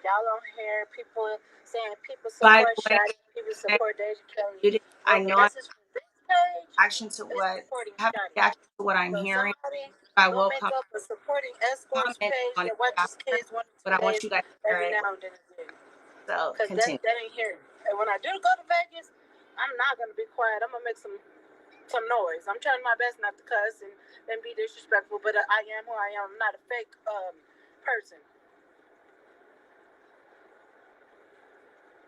Y'all don't hear people saying people support Shadi, people support Dasha Kelly.
I know
this is from this page.
Reaction to what reaction to what I'm hearing. I will
make up a supporting escorts
comment
page
on
that
it
watches
after,
kids 1
but I want you guys to hear
every
it.
now and then.
So
Because
continue.
that ain't here. And when I do go to Vegas, I'm not gonna be quiet. I'm gonna make some noise. I'm trying my best not to cuss and be disrespectful, but I am who I am. I'm not a fake person.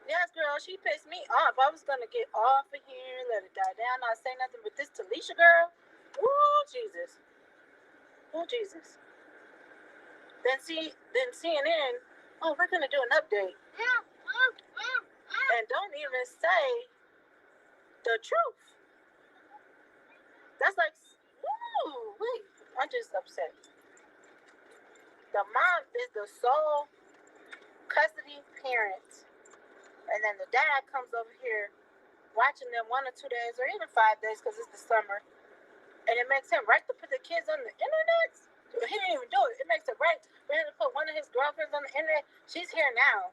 Yes, girl, she pissed me off. I was gonna get off of here, let it die down, not say nothing. But this Talisha girl, ooh Jesus, ooh Jesus. Then CNN, oh, we're gonna do an update, and don't even say the truth. That's like, ooh, wait, I'm just upset. The mom is the sole custody parent, and then the dad comes over here watching them 1 or 2 days or even 5 days because it's the summer, and it makes him right to put the kids on the internet. He didn't even do it. It makes it right for him to put one of his girlfriends on the internet. She's here now,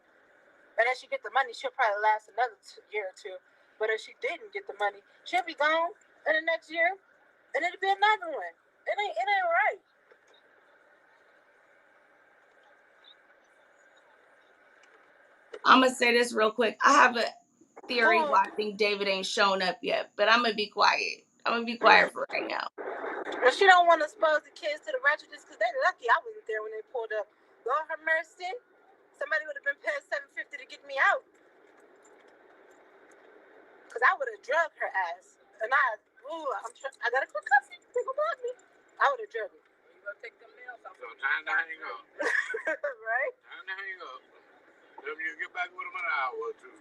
and as she get the money, she'll probably last another year or 2. But if she didn't get the money, she'll be gone in the next year. And it'd be another one. It ain't right.
I'm gonna say this real quick. I have a theory
Go on.
why I think David ain't shown up yet, but I'm gonna be quiet. I'm gonna be quiet for right now.
Well, she don't want to expose the kids to the ratchetnness because they lucky I wasn't there when they pulled up. Lord have mercy. Somebody would have been paying $750 to get me out. Because I would have drugged her ass. And I got a quick cussing. They gonna block me. I would have drugged her. You gonna take them nails off? So time to hang up. Right? Time to hang up. Then you get back with them in an hour or two.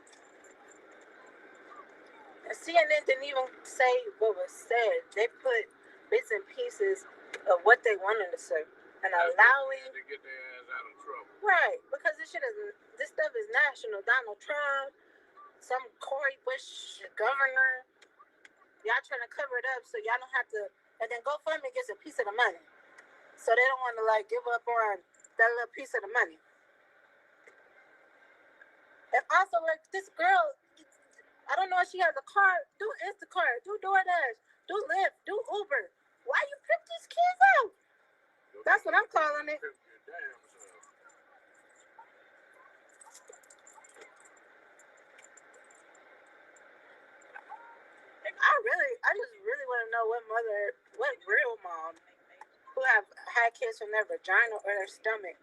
And CNN didn't even say what was said. They put bits and pieces of what they wanted to say. And allowing to get their ass out of trouble. Right. Because this stuff is national. Donald Trump, some Cory Bush governor. Y'all trying to cover it up so y'all don't have to, and then GoFundMe gets a piece of the money. So they don't want to like give up on that little piece of the money. And also like this girl, I don't know if she has a car, do Instacart, do DoorDash, do Lyft, do Uber. Why you pimp these kids out? That's what I'm calling it. I just really want to know what real mom who have had kids from their vagina or their stomach.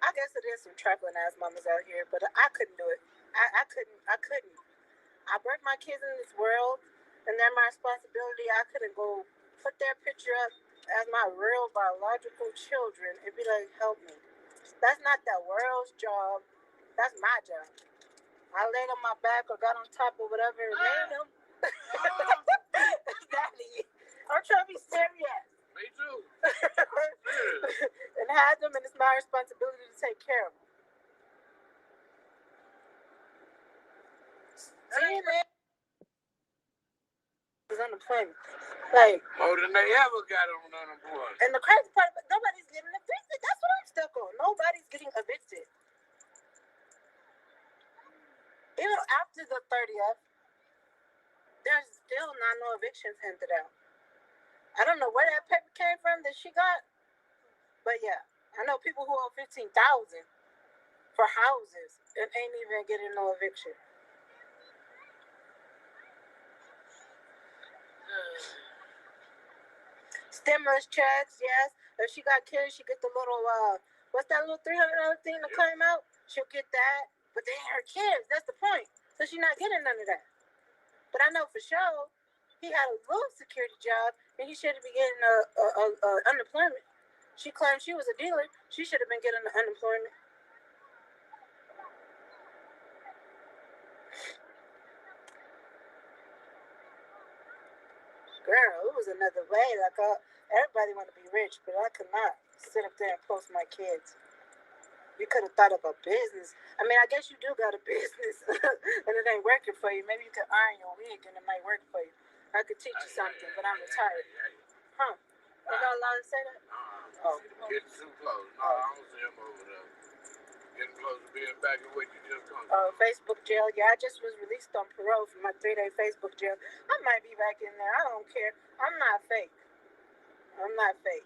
I guess it is some trifling ass mamas out here, but I couldn't do it. I couldn't. I birthed my kids in this world, and they're my responsibility. I couldn't go put their picture up as my real biological children and be like, help me. That's not that world's job. That's my job. I laid on my back or got on top of whatever and made them. Daddy, I'm trying to be serious. Me too. And had them, and it's my responsibility to take care of them. See, man. Is unemployment. Like, more than they ever got on unemployment. And the crazy part, nobody's getting evicted. That's what I'm stuck on. Nobody's getting evicted. Even after the 30th, there's still not no evictions handed out. I don't know where that paper came from that she got, but yeah, I know people who owe $15,000 for houses and ain't even getting no eviction. Stimulus checks, yes. If she got kids, she get the little what's that little $300 thing to claim out? She'll get that, but they ain't her kids. That's the point. So she's not getting none of that. But I know for sure he had a little security job, and he should be getting unemployment. She claimed she was a dealer. She should have been getting the unemployment. Girl, it was another way. Like everybody want to be rich, but I could not sit up there and post my kids. You could have thought of a business. I mean, I guess you do got a business, and it ain't working for you. Maybe you could iron your wig, and it might work for you. I could teach you something, but I'm retired. Huh? Am I allowed to say that? Oh. Getting too close. No, I don't see him over there. Getting close to being back in what you just come from. Oh, Facebook jail. Yeah, I just was released on parole from my 3-day Facebook jail. I might be back in there. I don't care. I'm not fake. I'm not fake.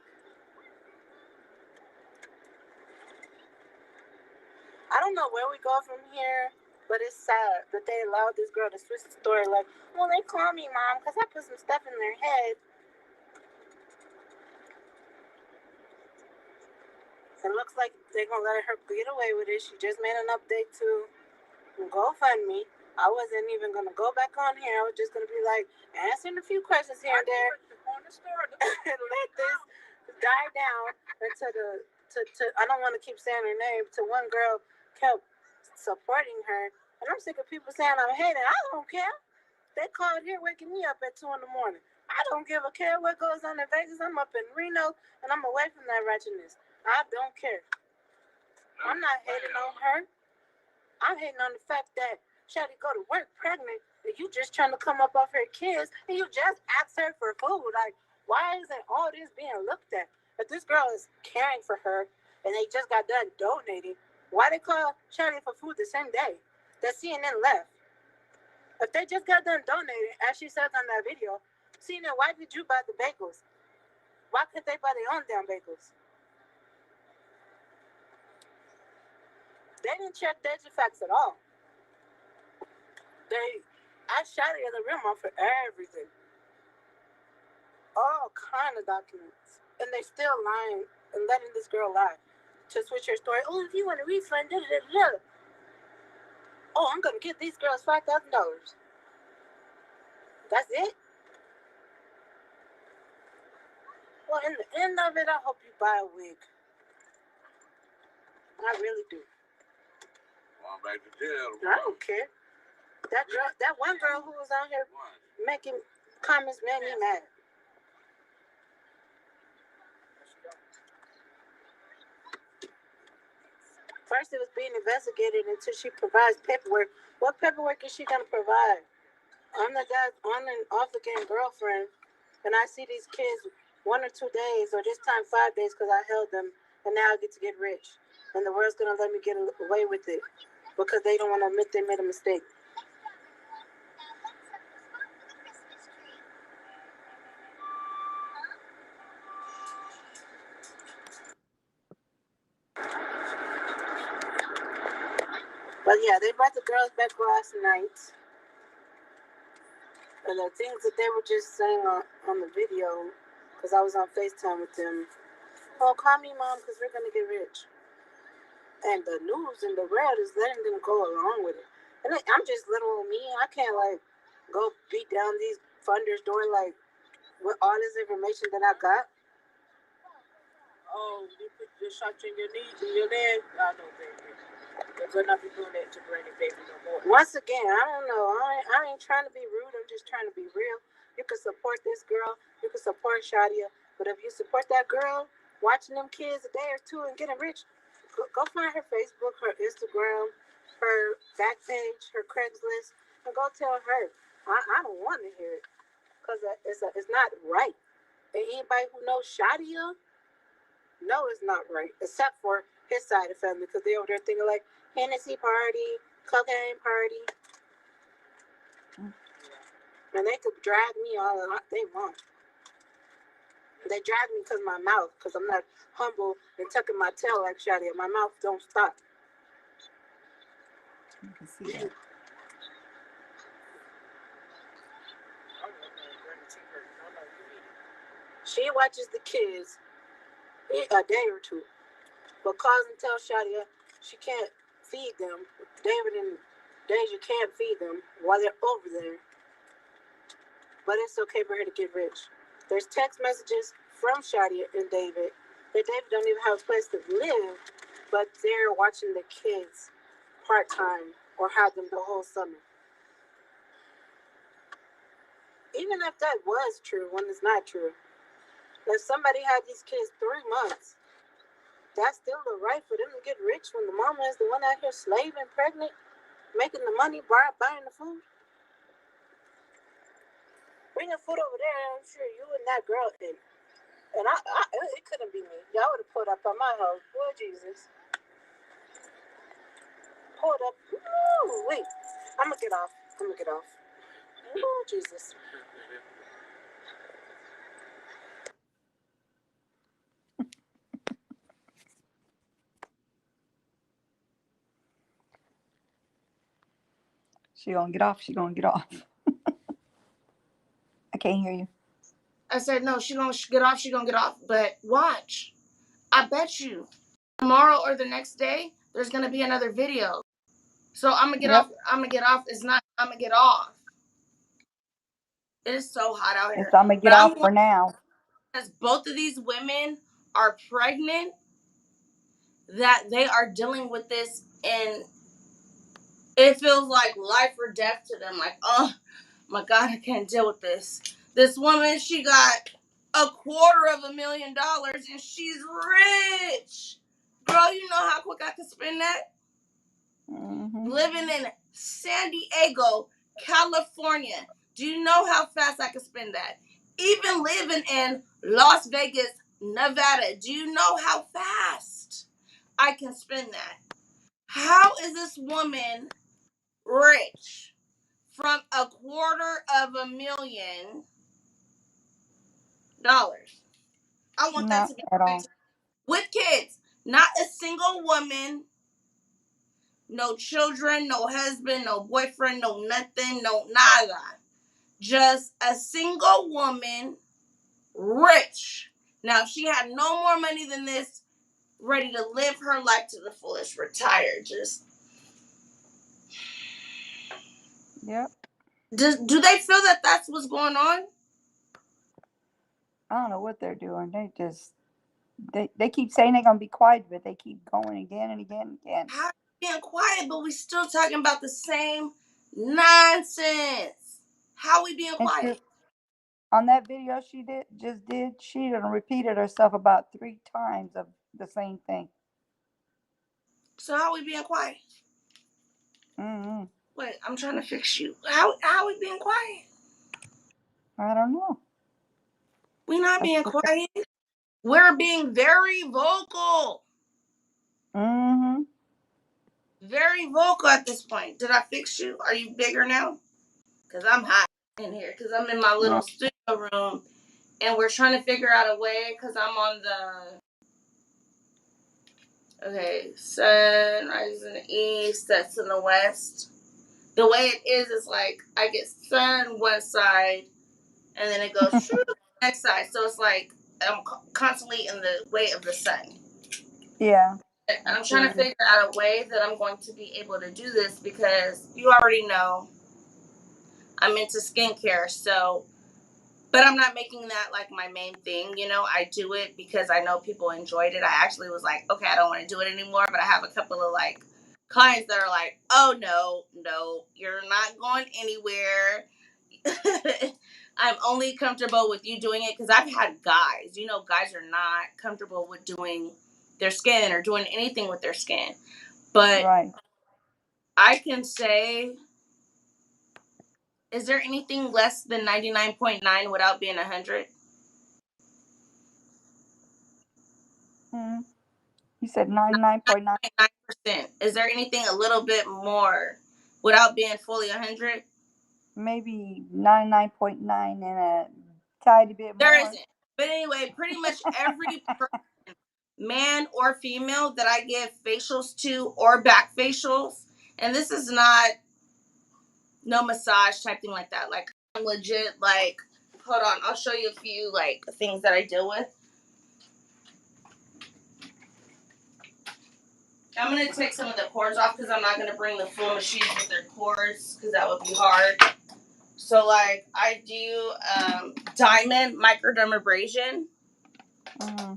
I don't know where we go from here, but it's sad that they allowed this girl to switch the story. Like, well, they call me mom because I put some stuff in their head. It looks like they're going to let her get away with it. She just made an update to GoFundMe. I wasn't even going to go back on here. I was just going to be like, answering a few questions here and there. And let this die down until I don't want to keep saying her name, to one girl kept supporting her. And I'm sick of people saying I'm hating. I don't care. They called here waking me up at 2 in the morning. I don't give a care what goes on in Vegas. I'm up in Reno, and I'm away from that wretchedness. I don't care. I'm not hating on her. I'm hating on the fact that Shelly go to work pregnant, and you just trying to come up off her kids, and you just ask her for food. Like, why isn't all this being looked at? If this girl is caring for her, and they just got done donating, why they call Shelly for food the same day that CNN left? If they just got done donating, as she says on that video, See, now, why did you buy the bagels? Why couldn't they buy their own damn bagels? They didn't check Digifacts at all. I shot it in the room for everything. All kind of documents. And they still lying and letting this girl lie to switch her story. Oh, if you want a refund, da da da da. Oh, I'm going to give these girls $5,000. That's it? Well, in the end of it, I hope you buy a wig. I really do.
Well, I'm back to jail.
I don't care. That one girl who was out here making comments made me mad. First, it was being investigated until she provides paperwork. What paperwork is she going to provide? I'm the guy's on and off again girlfriend, and I see these kids 1 or 2 days, or this time 5 days, because I held them, and now I get to get rich. And the world's going to let me get away with it because they don't want to admit they made a mistake. But yeah, they brought the girls back last night. And the things that they were just saying on the video, because I was on FaceTime with them. Oh, call me mom, because we're going to get rich. And the news and the world is letting them go along with it. And I'm just little old me. I can't, go beat down these funders' door, with all this information that I got. Oh, you put the shots in your knees and your leg? I know, baby. We're not be doing that to Granny Baby no more. Once again, I don't know. I ain't trying to be rude. I'm just trying to be real. You can support this girl. You can support Shadia. But if you support that girl, watching them kids a day or two and getting rich, go find her Facebook, her Instagram, her back page, her Craigslist, and go tell her. I don't want to hear it because it's not right. And anybody who knows Shadia, no, it's not right, except for his side of the family, because they over there thinking like Hennessy party, cocaine party, and they could drag me all they want. They drag me because my mouth, because I'm not humble and tucking my tail like Shadia. My mouth don't stop.
You can see that.
She watches the kids a day or two, but calls and tells Shadia she can't feed them. David and Deja can't feed them while they're over there. But it's okay for her to get rich. There's text messages from Shadia and David that David don't even have a place to live, but they're watching the kids part-time or have them the whole summer. Even if that was true, when it's not true, if somebody had these kids 3 months, that's still the right for them to get rich when the mama is the one out here slaving, pregnant, making the money, buying the food. Bring the food over there, I'm sure you and that girl ate. And it couldn't be me. Y'all would have pulled up on my house. Lord Jesus. Pulled up. Ooh, wait. I'm going to get off. Lord Jesus.
She gonna get off. She gonna get off. I can't hear you.
I said, no, she gonna get off. She gonna get off. But watch. I bet you tomorrow or the next day, there's gonna be another video. So I'm gonna get off. I'm gonna get off. It's not. I'm gonna get off. It is so hot out here.
So I'm gonna get off for now.
Because both of these women are pregnant, that they are dealing with this, and it feels like life or death to them. Like, oh my God, I can't deal with this. This woman, she got $250,000 and she's rich. Girl, you know how quick I can spend that?
Mm-hmm.
Living in San Diego, California. Do you know how fast I can spend that? Even living in Las Vegas, Nevada. Do you know how fast I can spend that? How is this woman rich from $250,000 I want that
Not
to be
at
my
all.
time. With kids. Not a single woman, no children, no husband, no boyfriend, no nothing, no nada. Just a single woman, rich. Now, if she had no more money than this, ready to live her life to the fullest, retired. Just
Yep.
do they feel that that's what's going on?
I don't know what they're doing. They keep saying they're gonna be quiet, but they keep going again and again and again.
How being quiet, but we still talking about the same nonsense? How we being
And she,
quiet?
on that video she done repeated herself about 3 times of the same thing.
So how we being quiet?
Mm-hmm.
Wait, I'm trying to fix you. How we being quiet?
I don't know.
We not
I
being
think.
quiet. We're being very vocal.
Mm-hmm.
Very vocal at this point. Did I fix you? Are you bigger now? Because I'm hot in here. Because I'm in my
Yeah.
little studio room. And we're trying to figure out a way. Because I'm on the... Okay. Sun rises in the east. Sets in the west. The way it is like I get sun one side. And then it goes to the next side. So it's like I'm constantly in the way of the sun.
Yeah.
And
I
I'm trying
feel
to
you.
figure out a way that I'm going to be able to do this because you already know I'm into skincare. So, but I'm not making that like my main thing. You know, I do it because I know people enjoyed it. I actually was like, okay, I don't want to do it anymore. But I have a couple of like clients that are like, oh, no, you're not going anywhere. I'm only comfortable with you doing it because I've had guys, guys are not comfortable with doing their skin or doing anything with their skin. But
Right.
I can say, is there anything less than 99.9 without being 100?
Mm. You said 99.9,
99.9%. Is there anything a little bit more without being fully 100?
maybe 99.9 and a tiny bit
There
more.
isn't. But anyway, pretty much every man or female that I give facials to or back facials, and this is not no massage type thing like that. Like I'm legit like, hold on, I'll show you a few like things that I deal with. I'm gonna take some of the cords off because I'm not gonna bring the full machines with their cords because that would be hard. So like I do diamond microdermabrasion.
Mm-hmm.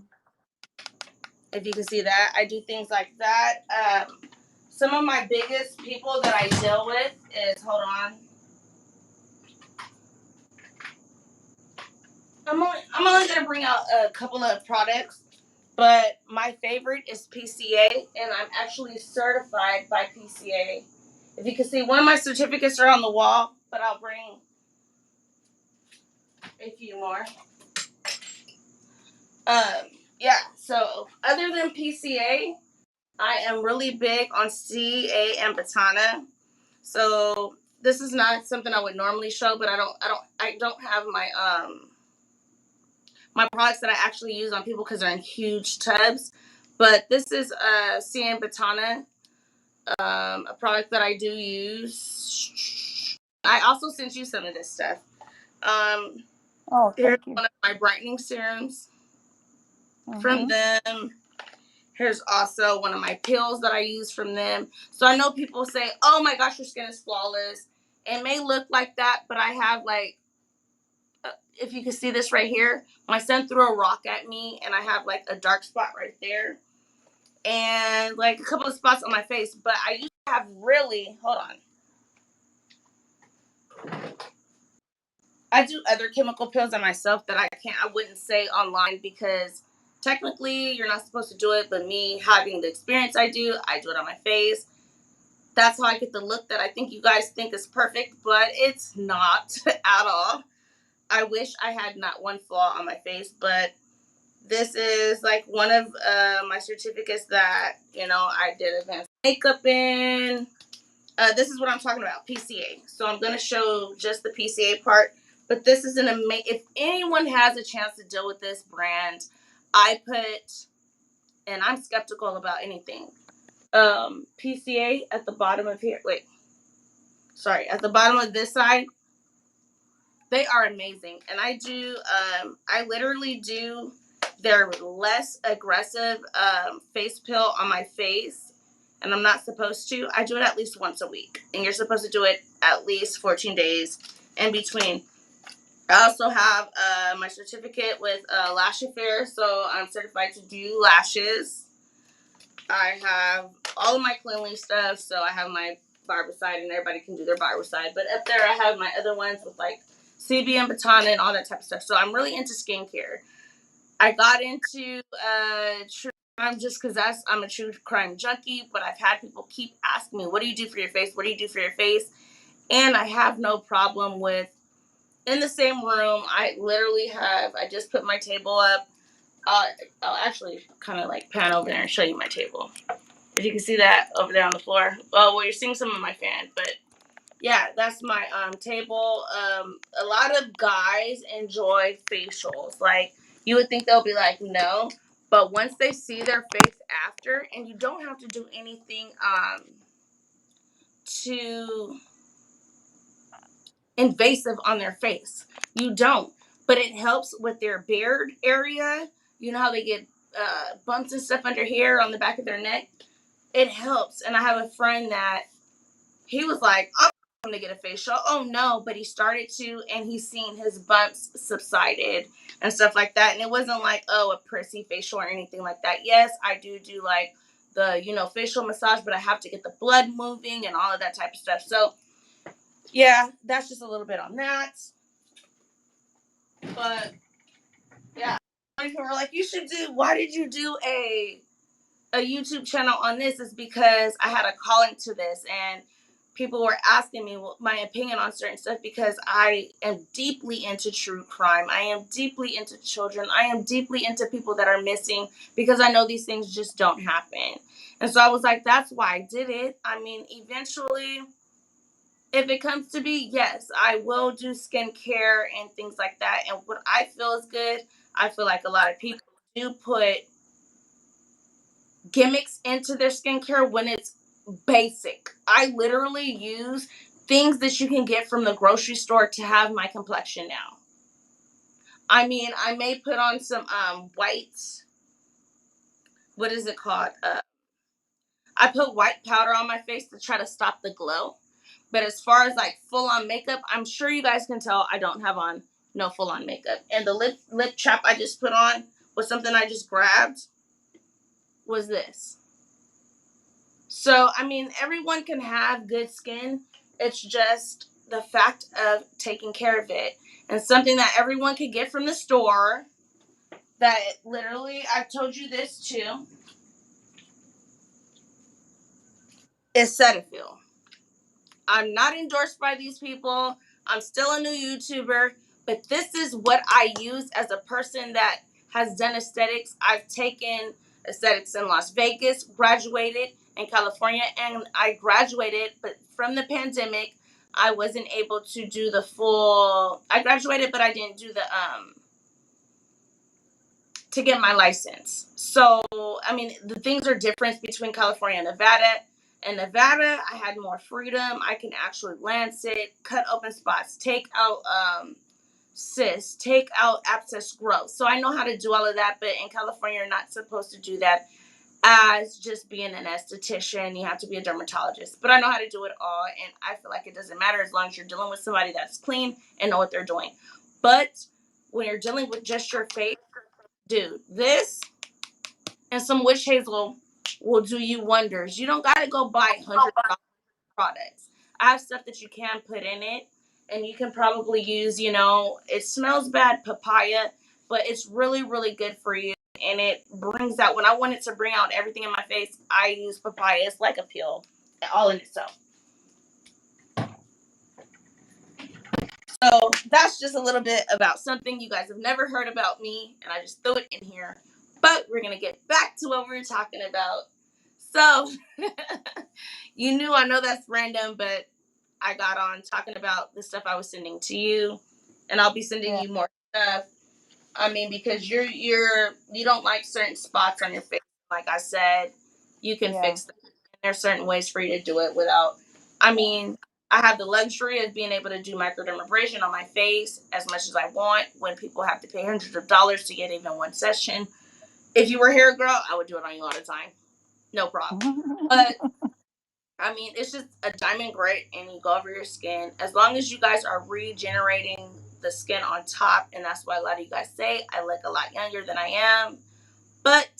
If you can see that, I do things like that. Some of my biggest people that I deal with is, hold on, I'm only gonna bring out a couple of products, but my favorite is PCA, and I'm actually certified by PCA. If you can see, one of my certificates are on the wall, but I'll bring a few more. Yeah. So other than PCA, I am really big on CA and Batana. So this is not something I would normally show, but I don't have my products that I actually use on people because they're in huge tubs. But this is CA and Batana, a product that I do use. I also sent you some of this stuff. Um,
Oh,
Here's
thank you.
one of my brightening serums from
Mm-hmm.
them. Here's also one of my pills that I use from them. So I know people say, oh my gosh, your skin is flawless. It may look like that, but I have like, if you can see this right here, my son threw a rock at me and I have like a dark spot right there. And like a couple of spots on my face. But I used to have really, hold on. I do other chemical pills on myself that I wouldn't say online because technically you're not supposed to do it, but me having the experience I do it on my face. That's how I get the look that I think you guys think is perfect, but it's not at all. I wish I had not one flaw on my face, but this is like one of my certificates that, I did advanced makeup in. This is what I'm talking about, PCA. So I'm going to show just the PCA part. But this is an amazing. If anyone has a chance to deal with this brand, I put, and I'm skeptical about anything. PCA at the bottom of here. Wait, sorry, at the bottom of this side. They are amazing, and I do. I literally do their less aggressive face pill on my face, and I'm not supposed to. I do it at least once a week, and you're supposed to do it at least 14 days in between. I also have my certificate with Lash Affair, so I'm certified to do lashes. I have all of my cleanly stuff, so I have my barbicide, and everybody can do their barbicide. But up there, I have my other ones with like CB and Baton and all that type of stuff. So I'm really into skincare. I got into true crime just because I'm a true crime junkie, but I've had people keep asking me, what do you do for your face? What do you do for your face? And I have no problem with, in the same room, I just put my table up. I'll actually kind of like pan over there and show you my table. If you can see that over there on the floor. Well, you're seeing some of my fan, but yeah, that's my table. A lot of guys enjoy facials. Like, you would think they'll be like, no, but once they see their face after, and you don't have to do anything too invasive on their face. You don't, but it helps with their beard area. You know how they get bumps and stuff under here on the back of their neck. It helps, and I have a friend that he was like, I'm going to get a facial. Oh no, but he started to, and he's seen his bumps subsided and stuff like that. And it wasn't like, oh, a prissy facial or anything like that. Yes, I do like the, facial massage, but I have to get the blood moving and all of that type of stuff. So yeah, that's just a little bit on that. But yeah, people were like, why did you do a YouTube channel on this? Is because I had a calling to this, and people were asking me my opinion on certain stuff because I am deeply into true crime. I am deeply into children. I am deeply into people that are missing because I know these things just don't happen. And so I was like, that's why I did it. I mean, eventually, if it comes to be, yes, I will do skincare and things like that. And what I feel is good, I feel like a lot of people do put gimmicks into their skincare when it's basic. I literally use things that you can get from the grocery store to have my complexion now. I mean, I may put on some white, what is it called? I put white powder on my face to try to stop the glow. But as far as like full on makeup, I'm sure you guys can tell I don't have on no full on makeup. And the lip chap I just put on was something I just grabbed. Was this. So, I mean, everyone can have good skin. It's just the fact of taking care of it. And something that everyone could get from the store that literally, I've told you this too, is Cetaphil. I'm not endorsed by these people. I'm still a new YouTuber, but this is what I use as a person that has done aesthetics. I've taken aesthetics in Las Vegas, graduated in California, and I graduated, but from the pandemic, I wasn't able to do the full. I graduated, but I didn't do the to get my license. So, I mean, the things are different between California and Nevada. In Nevada, I had more freedom. I can actually lance it, cut open spots, take out cysts, take out abscess growth. So I know how to do all of that, but in California, you're not supposed to do that as just being an esthetician. You have to be a dermatologist. But I know how to do it all, and I feel like it doesn't matter as long as you're dealing with somebody that's clean and know what they're doing. But when you're dealing with just your face, dude, this and some witch hazel will do you wonders. You don't gotta go buy $100 products. I have stuff that you can put in it, and you can probably use. It smells bad, papaya, but it's really, really good for you. And it brings out, when I want it to bring out everything in my face, I use papaya. It's like a pill, all in itself. So that's just a little bit about something you guys have never heard about me, and I just threw it in here. But we're gonna get back to what we were talking about. So, I know that's random, but I got on talking about the stuff I was sending to you. and I'll be sending you more stuff. I mean, because you don't like certain spots on your face. Like I said, you can
Yeah.
fix them. There's certain ways for you to do it without. I mean, I have the luxury of being able to do microdermabrasion on my face as much as I want. When people have to pay hundreds of dollars to get even one session, if you were here, girl, I would do it on you all the time, no problem. But I mean, it's just a diamond grit, and you go over your skin. As long as you guys are regenerating the skin on top, and that's why a lot of you guys say I look a lot younger than I am. But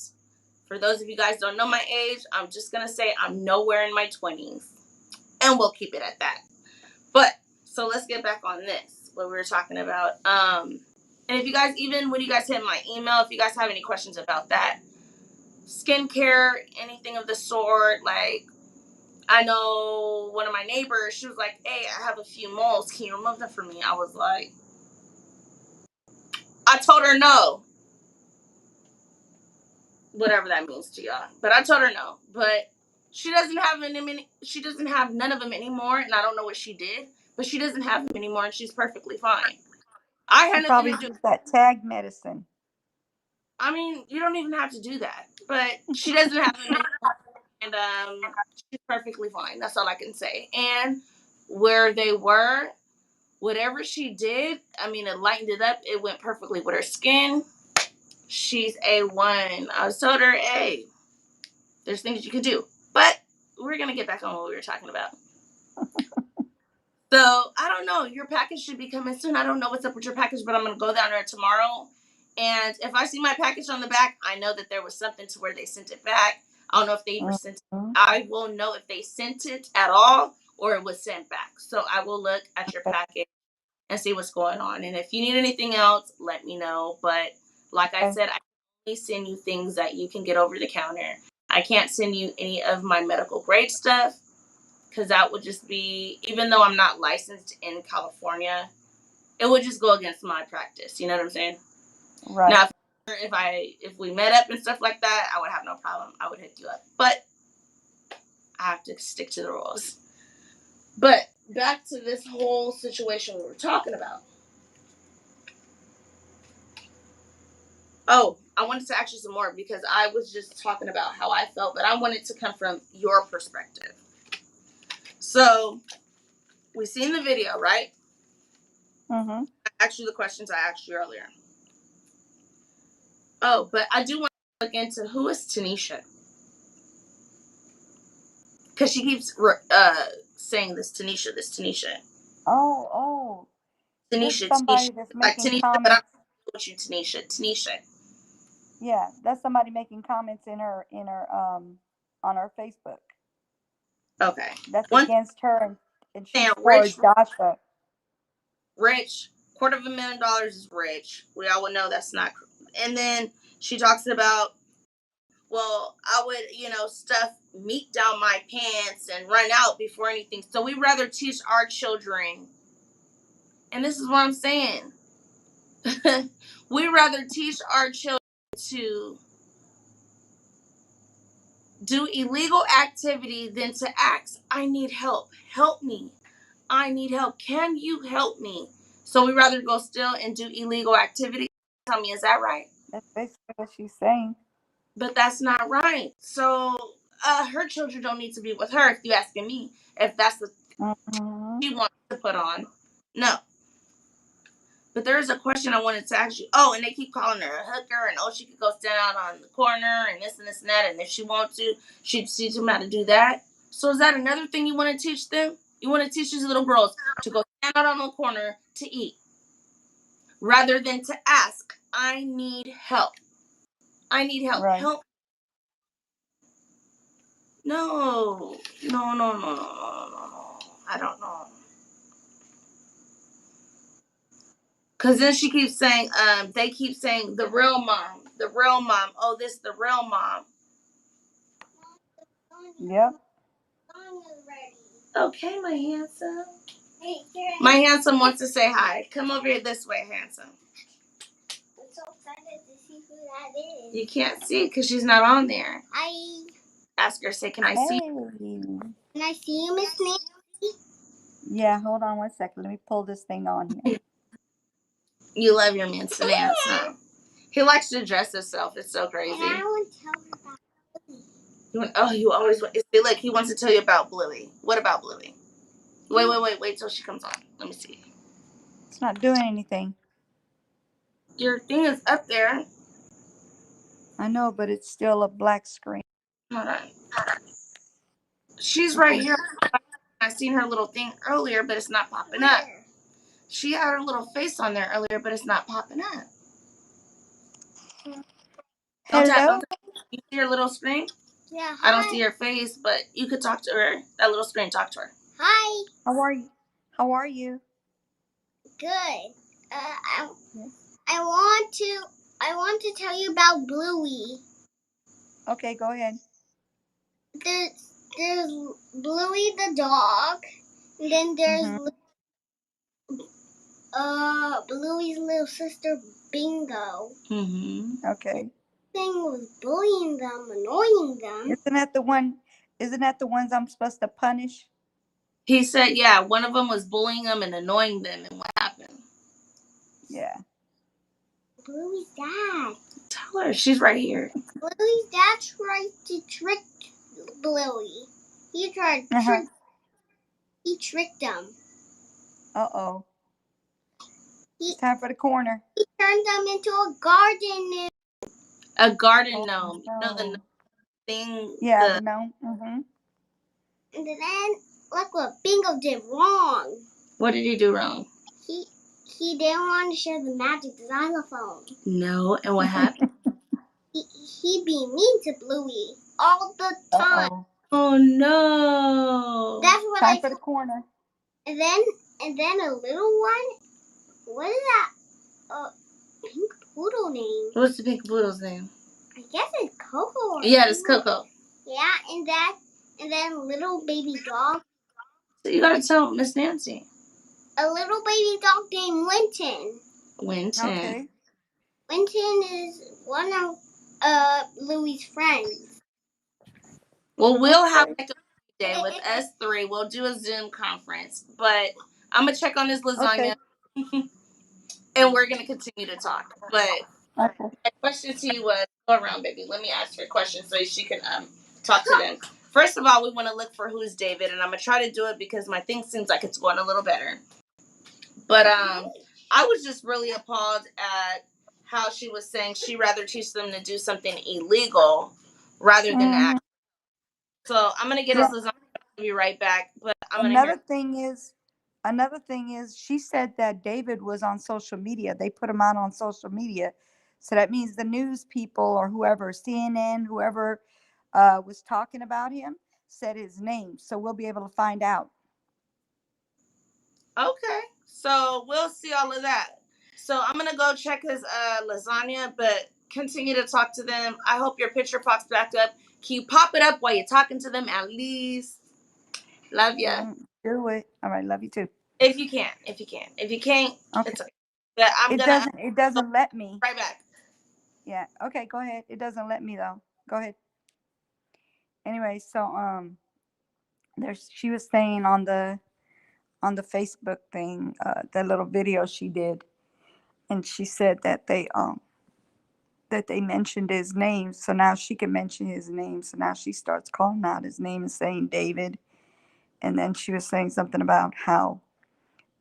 for those of you guys don't know my age, I'm just gonna say I'm nowhere in my 20s, and we'll keep it at that. But so let's get back on this, what we were talking about. And if you guys, even when you guys hit my email, if you guys have any questions about that, skincare, anything of the sort, like I know one of my neighbors, she was like, hey, I have a few moles. Can you remove them for me? I was like, I told her no. Whatever that means to y'all. But I told her no. But she doesn't have she doesn't have none of them anymore, and I don't know what she did, but she doesn't have them anymore, and she's perfectly fine. I
She
had nothing
probably
to do.
used that tag medicine.
I mean, you don't even have to do that. But she doesn't have them anymore, and she's perfectly fine. That's all I can say. And where they were, whatever she did, I mean, it lightened it up. It went perfectly with her skin. She's A1. I was told her, hey, there's things you can do. But we're going to get back on what we were talking about. So, I don't know. Your package should be coming soon. I don't know what's up with your package, but I'm going to go down there tomorrow. And if I see my package on the back, I know that there was something to where they sent it back. I don't know if they even sent it. I will know if they sent it at all or it was sent back. So, I will look at your package and see what's going on. And if you need anything else, let me know. But like I said, I can only send you things that you can get over the counter. I can't send you any of my medical grade stuff because that would just be, even though I'm not licensed in California, it would just go against my practice. You know what I'm saying?
Right.
Now, if we met up and stuff like that, I would have no problem. I would hit you up. But I have to stick to the rules. But back to this whole situation we were talking about. Oh, I wanted to ask you some more because I was just talking about how I felt, but I wanted to come from your perspective. So, we seen the video, right?
Mm-hmm.
I asked you the questions I asked you earlier. Oh, but I do want to look into who is Tanisha. Because she keeps saying this Tanisha, this Tanisha.
Oh, this
Tanisha,
somebody
Tanisha.
that's
Like
making
Tanisha, but I'm
comments.
with you, Tanisha. Tanisha.
Yeah, that's somebody making comments in her on her Facebook.
Okay.
That's
One
against her, and
thing,
she's for Dasha.
rich, $250,000 is rich. We all would know that's not. And then she talks about, well, I would, stuff meat down my pants and run out before anything. So we rather teach our children, and this is what I'm saying. We rather teach our children to do illegal activity than to ask, I need help. Help me. I need help. Can you help me? So we rather go steal and do illegal activity. Tell me, is that right?
That's basically what she's saying.
But that's not right. So her children don't need to be with her, if you asking me. If that's the
Mm-hmm.
she wants to put on. No. But there is a question I wanted to ask you. Oh, and they keep calling her a hooker, and she could go stand out on the corner, and this and that, and if she wants to, she'd teach them how to do that. So is that another thing you want to teach them? You want to teach these little girls to go stand out on the corner to eat, rather than to ask, I need help. I need help.
Right.
Help. No. No. I don't know. Because then she keeps saying, they keep saying the real mom. Oh, this the real mom.
Yep.
Okay, my handsome. My handsome wants to say hi. Come over here this way, handsome. I'm so excited to see who that is. You can't see because she's not on there. Ask her, say, can I see you?
Hey.
Can I see you, Miss Nancy?
Yeah, hold on one second. Let me pull this thing on here.
You love your man Finance, huh? He likes to dress himself. It's so crazy. And I want to tell her about Bluey. You always want. See, like he wants to tell you about Bluey. What about Bluey? Wait till she comes on. Let me see.
It's not doing anything.
Your thing is up there.
I know, but it's still a black screen.
Hold on. She's right
Okay.
here. I seen her little thing earlier, but it's not popping up. She had her little face on there earlier, but it's not popping up. Don't tap.
Hello.
You see her little screen?
Yeah.
Hi. I don't see her face, but you could talk to her. That little screen, talk to her.
Hi.
How are you? How are you?
Good. I want to tell you about Bluey.
Okay, go ahead.
There's Bluey the dog, and then there's Bluey's little sister Bingo.
Okay.
Thing was bullying them, annoying them.
Isn't that the ones I'm supposed to punish?
He said, yeah, one of them was bullying them and annoying them, and what happened?
Yeah.
Bluey's dad.
Tell her, she's right here.
Bluey's dad tried to trick Bluey. He tried to trick. He tricked him.
Uh-oh. It's time for the corner.
He turned them into a garden gnome.
A garden gnome.
No.
You know the thing?
Yeah, the gnome.
And then, look what Bingo did wrong.
What did he do wrong?
He didn't want to share the magic xylophone.
No, and what happened?
he be mean to Bluey all the time.
Uh-oh.
Oh no.
That's what
time for the corner.
And then a little one. What is that? Pink poodle name.
What's the pink poodle's name?
I guess it's Coco.
Yeah, it's Coco.
Yeah, and then little baby dog.
So you gotta tell Miss Nancy.
A little baby dog named Winton.
Winton.
Okay.
Winton is one of Louie's friends.
Well, we'll have like a day with us three. We'll do a Zoom conference, but I'm gonna check on this lasagna, and we're gonna continue to talk. But my question to you was, go around, baby. Let me ask her a question so she can talk to them. First of all, we want to look for who's David, and I'm gonna try to do it because my thing seems like it's going a little better. But I was just really appalled at how she was saying she'd rather teach them to do something illegal rather than to act. So I'm gonna get his lasagna. I'll be right back. But I'm gonna hear.
Another thing is she said that David was on social media. They put him out on social media. So that means the news people or whoever, CNN, whoever was talking about him said his name. So we'll be able to find out.
Okay. So we'll see all of that. So I'm gonna go check his lasagna, but continue to talk to them. I hope your picture pops back up. Can you pop it up while you're talking to them at least? Love ya.
Do it. All right, love you too.
If you can. If you can't,
Okay.
it's okay. But
It doesn't let me.
Right back.
Yeah. Okay, go ahead. It doesn't let me though. Go ahead. Anyway, so she was saying on the Facebook thing, that little video she did, and she said that they mentioned his name, so now she can mention his name. So now she starts calling out his name and saying David, and then she was saying something about how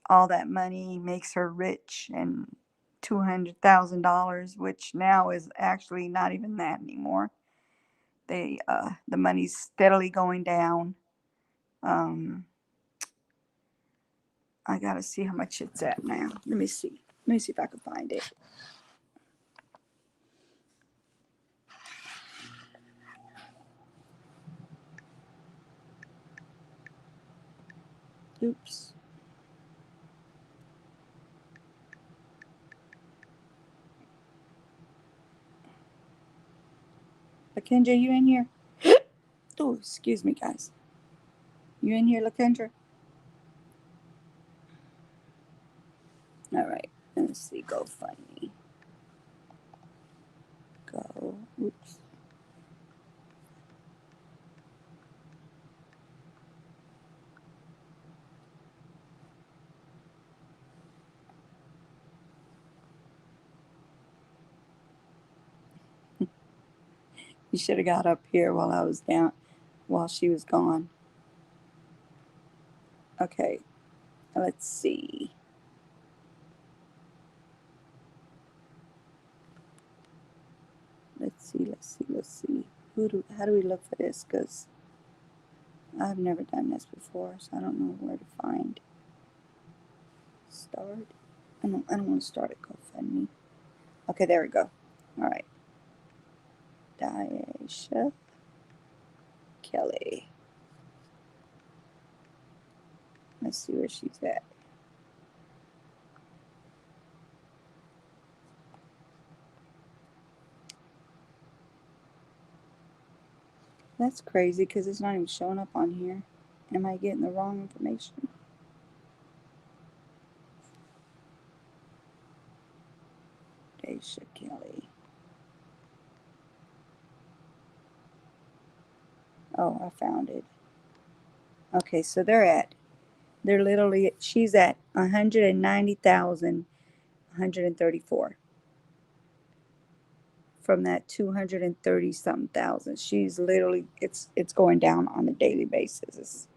all that money makes her rich and $200,000, which now is actually not even that anymore. The money's steadily going down. I gotta see how much it's at now. Let me see if I can find it. Oops. Lakendra, you in here? Oh, excuse me, guys. You in here, Lakendra? All right. Let's see. GoFundMe. Go. Oops. You should have got up here while I was down, while she was gone. Okay, let's see. Let's see. How do we look for this? Because I've never done this before, so I don't know where to find. Start. I don't want to start at GoFundMe. Okay, there we go. All right. Dasha Kelly. Let's see where she's at. That's crazy because it's not even showing up on here. Am I getting the wrong information? Dasha Kelly. Oh, I found it. Okay, so she's at 190,134 from that 230 something thousand. She's literally, it's going down on a daily basis.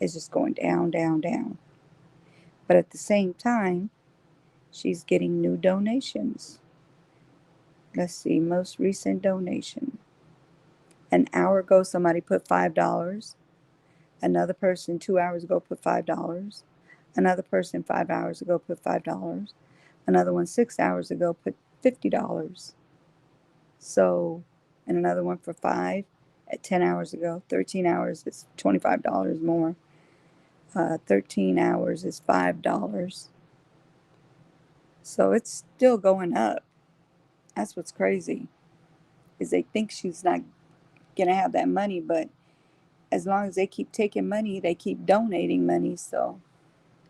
It's just going down, down, down. But at the same time, she's getting new donations. Let's see, most recent donation. An hour ago, somebody put $5. Another person 2 hours ago put $5. Another person 5 hours ago put $5. Another one 6 hours ago put $50. So, and another one for 5 at 10 hours ago. 13 hours is $25 more. 13 hours is $5. So it's still going up. That's what's crazy. Is they think she's not gonna have that money, but as long as they keep taking money, they keep donating money. So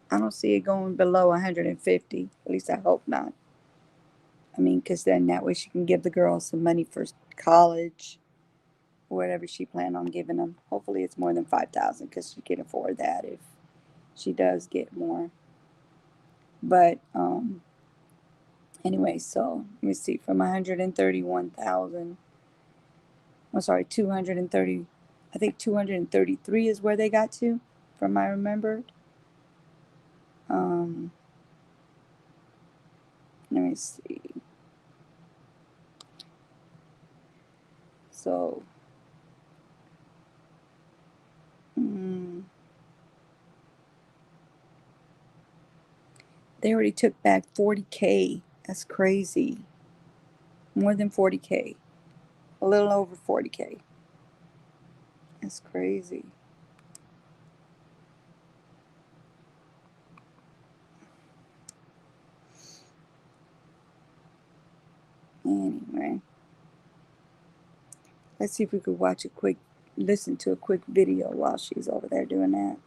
I don't see it going below 150. At least I hope not. I mean, because then that way she can give the girls some money for college, or whatever she planned on giving them. Hopefully, it's more than 5,000 because she can afford that if she does get more. But anyway, so let me see. From 131,000, I'm sorry, 230. I think 233 is where they got to, from I remembered. Um, Let me see. So, they already took back 40K. That's crazy. More than 40K. A little over 40K. That's crazy. Anyway, let's see if we could listen to a quick video while she's over there doing that.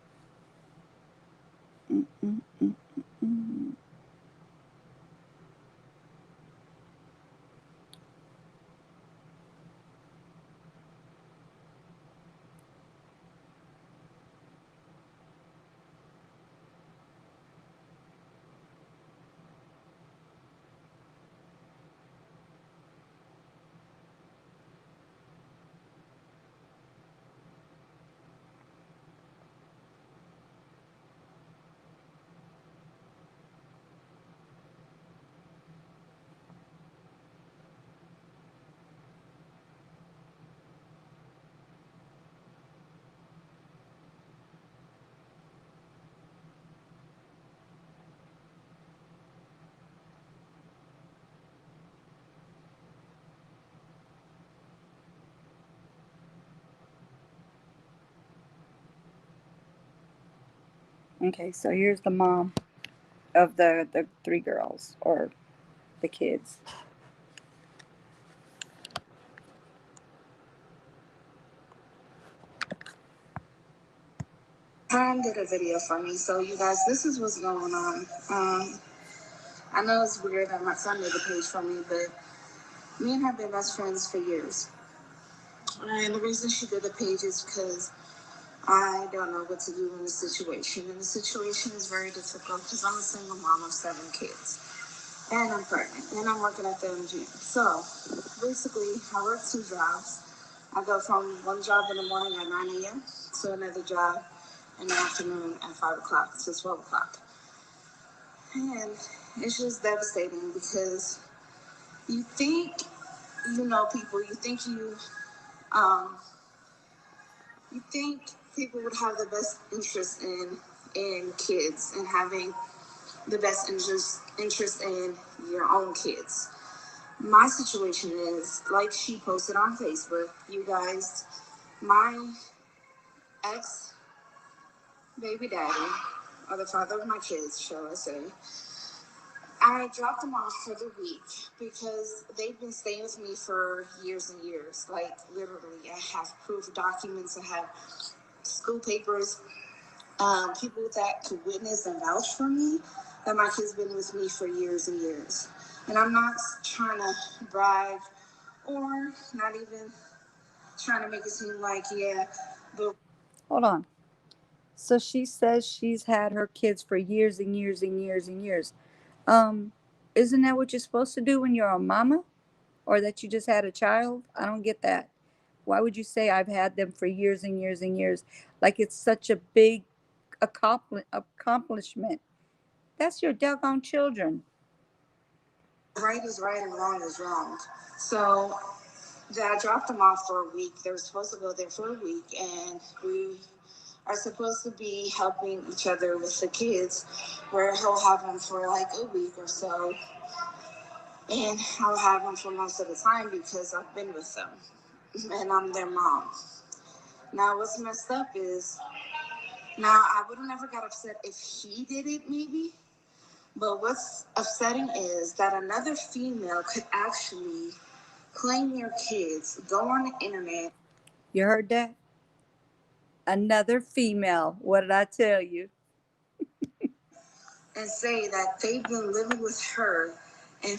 Okay, so here's the mom of the three girls, or the kids.
Did a video for me. So you guys, this is what's going on. I know it's weird that my son made a page for me, but me and her have been best friends for years. And the reason she did the page is because I don't know what to do in the situation. And the situation is very difficult because I'm a single mom of 7 kids. and I'm pregnant, and I'm working at the gym. So basically, I work 2 jobs. I go from one job in the morning at 9 a.m. to another job in the afternoon at 5 o'clock to 12 o'clock. And it's just devastating because you think you know people, um, you think people would have the best interest in kids and having the best interest in your own kids. My situation is like she posted on Facebook, you guys, my ex baby daddy, or the father of my kids, shall I say, I dropped them off for the week because they've been staying with me for years and years. Like, literally, I have proof documents, I have school papers, people that could witness and vouch for me that my kid's been with me for years and years. And I'm not trying to brag or not even trying to make it seem like, yeah, but.
Hold on. So she says she's had her kids for years and years and years and years. Um, isn't that what you're supposed to do when you're a mama? Or that you just had a child? I don't get that. Why would you say I've had them for years and years and years? Like it's such a big accomplishment. That's your doggone children.
Right is right and wrong is wrong. So I dropped them off for a week. They were supposed to go there for a week, and we are supposed to be helping each other with the kids, where he'll have them for like a week or so, and I'll have them for most of the time because I've been with them, and I'm their mom. Now, what's messed up is, now I would have never got upset if he did it, maybe, but what's upsetting is that another female could actually claim your kids, go on the internet.
You heard that? Another female. What did I tell you?
And say that they've been living with her and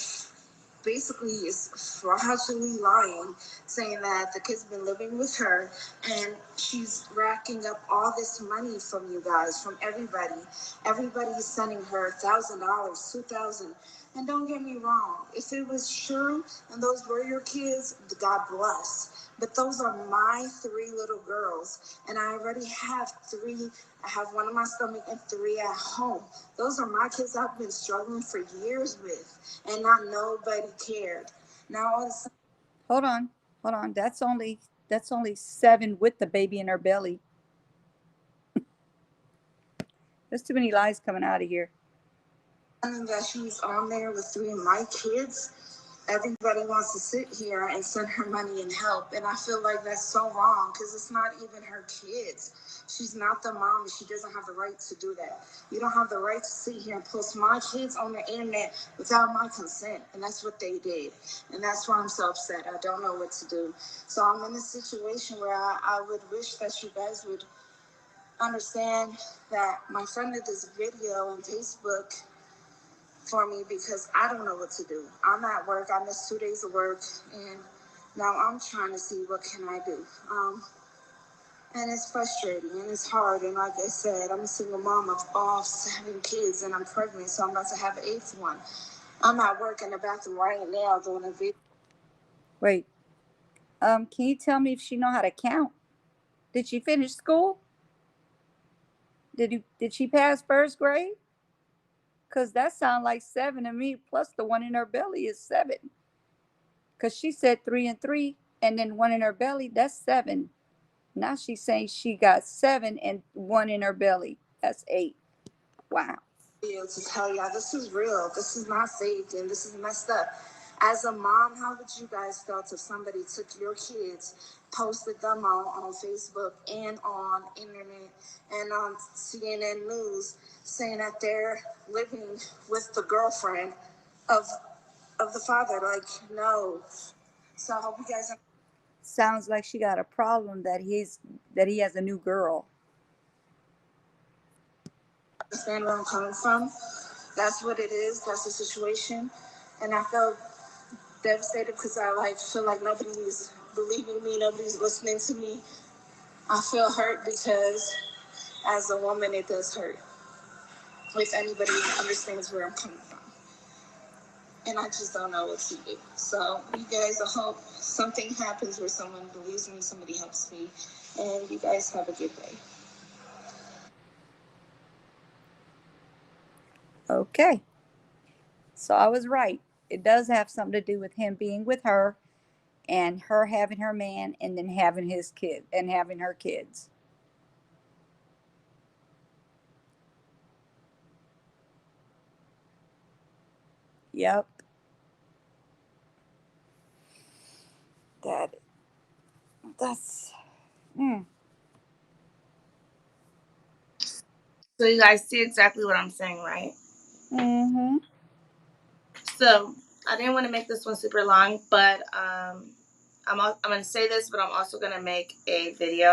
basically is fraudulently lying, saying that the kid's been living with her and she's racking up all this money from you guys, from everybody. Everybody's sending her $1,000, 2,000. And don't get me wrong, if it was true and those were your kids, God bless. But those are my 3 little girls, and I already have 3. I have 1 in my stomach and 3 at home. Those are my kids I've been struggling for years with, and not nobody cared. Now all of a sudden,
Hold on. Hold on. That's only 7 with the baby in her belly. There's too many lies coming out of here.
that she's on there with 3 of my kids, everybody wants to sit here and send her money and help. And I feel like that's so wrong because it's not even her kids. She's not the mom. She doesn't have the right to do that. You don't have the right to sit here and post my kids on the internet without my consent. And that's what they did. And that's why I'm so upset. I don't know what to do. So I'm in a situation where I would wish that you guys would understand that my friend did this video on Facebook for me because I don't know what to do. I'm at work. I missed 2 days of work, and now I'm trying to see what can I do. And it's frustrating and it's hard. And like I said, I'm a single mom of all 7 kids, and I'm pregnant, so I'm about to have an 8th one. I'm at work in the bathroom right now doing a video.
Wait. Can you tell me if she know how to count? Did she finish school? Did she pass first grade? Cause that sounds like 7 to me. Plus the one in her belly is 7. Cause she said 3 and 3, and then 1 in her belly. That's 7. Now she's saying she got 7 and 1 in her belly. That's 8. Wow.
To tell y'all this is real. This is not saved, and this is messed up. As a mom, how would you guys felt if somebody took your kids, posted them on Facebook and on internet and on CNN News, saying that they're living with the girlfriend of the father? Like, no. So I hope you guys
Sounds like she got a problem that he has a new girl.
understand where I'm coming from. That's what it is. That's the situation, and I felt devastated because I feel like nobody's believing me, nobody's listening to me. I feel hurt because as a woman, it does hurt. If anybody understands where I'm coming from. and I just don't know what to do. So you guys, I hope something happens where someone believes me, somebody helps me, and you guys have a good day.
Okay. So I was right. It does have something to do with him being with her and her having her man and then having his kid and having her kids. Yep. That that's mm,
So you guys see exactly what I'm saying, right?
mm-hmm.
So I didn't want to make this one super long, but I'm going to say this, but I'm also going to make a video.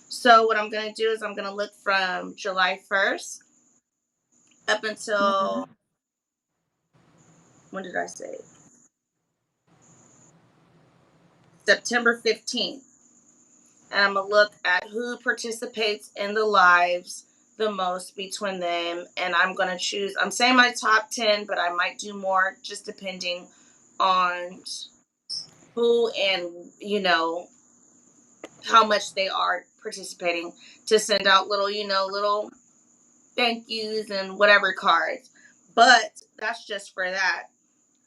So what I'm going to do is I'm going to look from July 1st up
Mm-hmm.
until, when did I say? September 15th. And I'm going to look at who participates in the lives the most between them. And I'm going to choose, I'm saying my top 10, but I might do more just depending on who and, how much they are participating, to send out little, little thank yous and whatever cards. But that's just for that.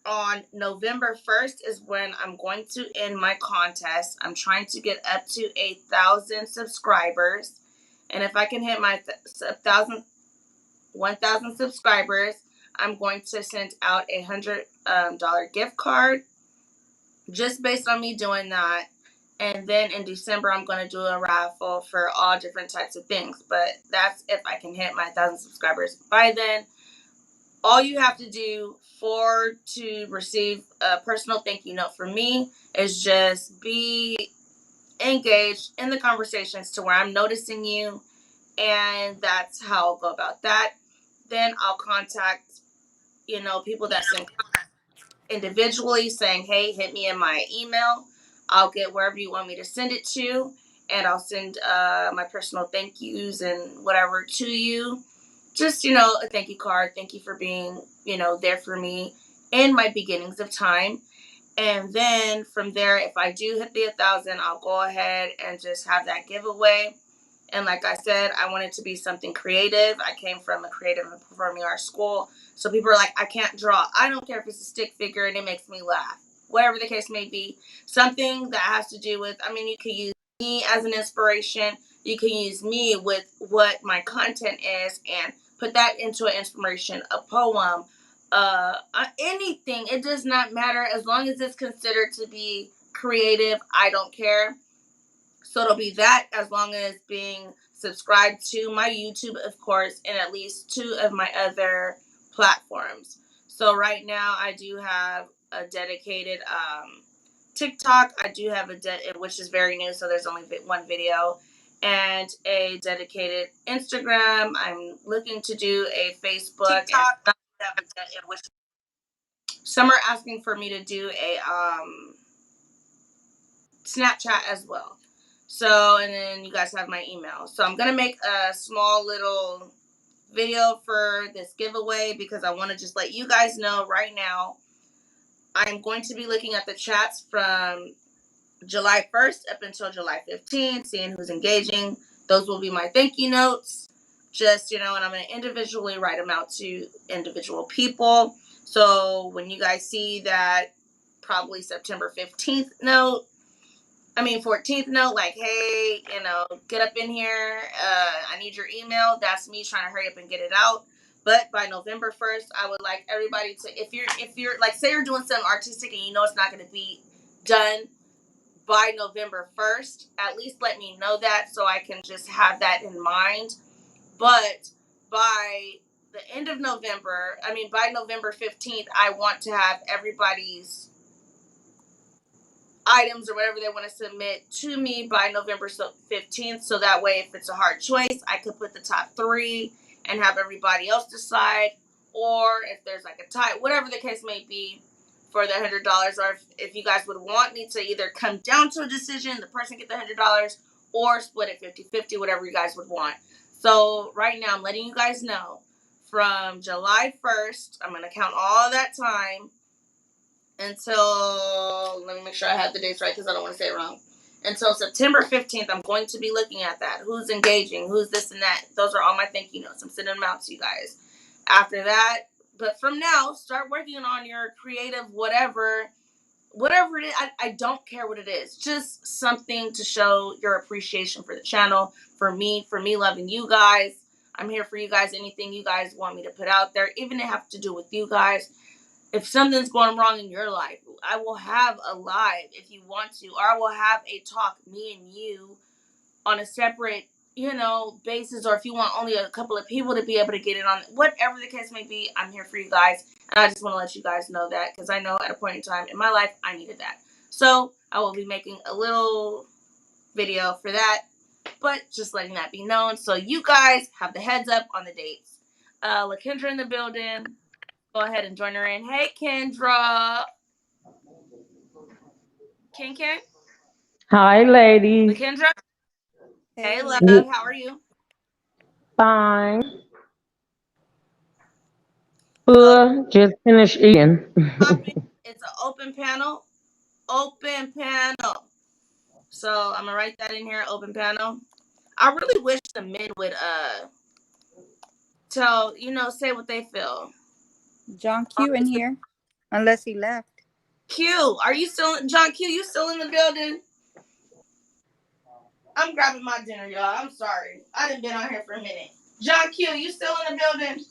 On November 1st is when I'm going to end my contest. I'm trying to get up to 1,000 subscribers. And if I can hit my 1,000 subscribers, I'm going to send out $100 gift card just based on me doing that. And then in December, I'm going to do a raffle for all different types of things. But that's if I can hit my 1,000 subscribers by then. All you have to do to receive a personal thank you note from me is just be engaged in the conversations to where I'm noticing you. And that's how I'll go about that. Then I'll contact, people that send individually saying, hey, hit me in my email. I'll get wherever you want me to send it to, and I'll send my personal thank yous and whatever to you. Just, a thank you card. Thank you for being, there for me in my beginnings of time. And then from there, if I do hit the 1,000, I'll go ahead and just have that giveaway. And like I said, I want it to be something creative. I came from a creative and performing arts school. So people are like, I can't draw. I don't care if it's a stick figure and it makes me laugh. Whatever the case may be. Something that has to do with, you can use me as an inspiration. You can use me with what my content is and put that into an inspiration, a poem, anything. It does not matter as long as it's considered to be creative. I don't care. So it'll be that, as long as being subscribed to my YouTube, of course, and at least 2 of my other platforms. So right now I do have a dedicated TikTok. I do have which is very new, so there's only one video, and a dedicated Instagram. I'm looking to do a Facebook. TikTok. Which some are asking for me to do a Snapchat as well. So, and then you guys have my email. So I'm going to make a small little video for this giveaway because I want to just let you guys know right now. I'm going to be looking at the chats from July 1st up until July 15th, seeing who's engaging. Those will be my thank you notes. Just, and I'm going to individually write them out to individual people. So when you guys see that probably September 15th note, 14th note, like, hey, get up in here. I need your email. That's me trying to hurry up and get it out. But by November 1st, I would like everybody to, if you're like, say you're doing something artistic and it's not going to be done by November 1st, at least let me know that so I can just have that in mind. But by the end of November, by November 15th, I want to have everybody's items or whatever they want to submit to me by November 15th. So that way, if it's a hard choice, I could put the top 3 and have everybody else decide. Or if there's like a tie, whatever the case may be, for the $100. Or if you guys would want me to either come down to a decision, the person get the $100, or split it 50-50, whatever you guys would want. So right now, I'm letting you guys know from July 1st, I'm going to count all that time until, let me make sure I have the dates right because I don't want to say it wrong. Until September 15th, I'm going to be looking at that. Who's engaging? Who's this and that? Those are all my thank you notes. I'm sending them out to you guys. After that, but from now, start working on your creative whatever it is. I don't care what it is. Just something to show your appreciation for the channel, for me loving you guys. I'm here for you guys. Anything you guys want me to put out there, even if it have to do with you guys. If something's going wrong in your life, I will have a live if you want to, or I will have a talk, me and you, on a separate, basis, or if you want only a couple of people to be able to get it on, whatever the case may be, I'm here for you guys. And I just want to let you guys know that because I know at a point in time in my life, I needed that. So I will be making a little video for that, but just letting that be known. So you guys have the heads up on the dates. LaKendra in the building. Go ahead and join her in. Hey, Kendra. Ken?
Hi, ladies.
LaKendra? Hey, love.
Hey.
How are you?
Fine.
So,
Just finished eating.
topic, it's an open panel. Open panel. So, I'm going to write that in here, open panel. I really wish the men would say what they feel.
John Q in here, unless he left.
Q, are you still, John Q, you still in the building? I'm grabbing my dinner, y'all. I'm sorry. I done been on here for a minute. John Q, you still in the building?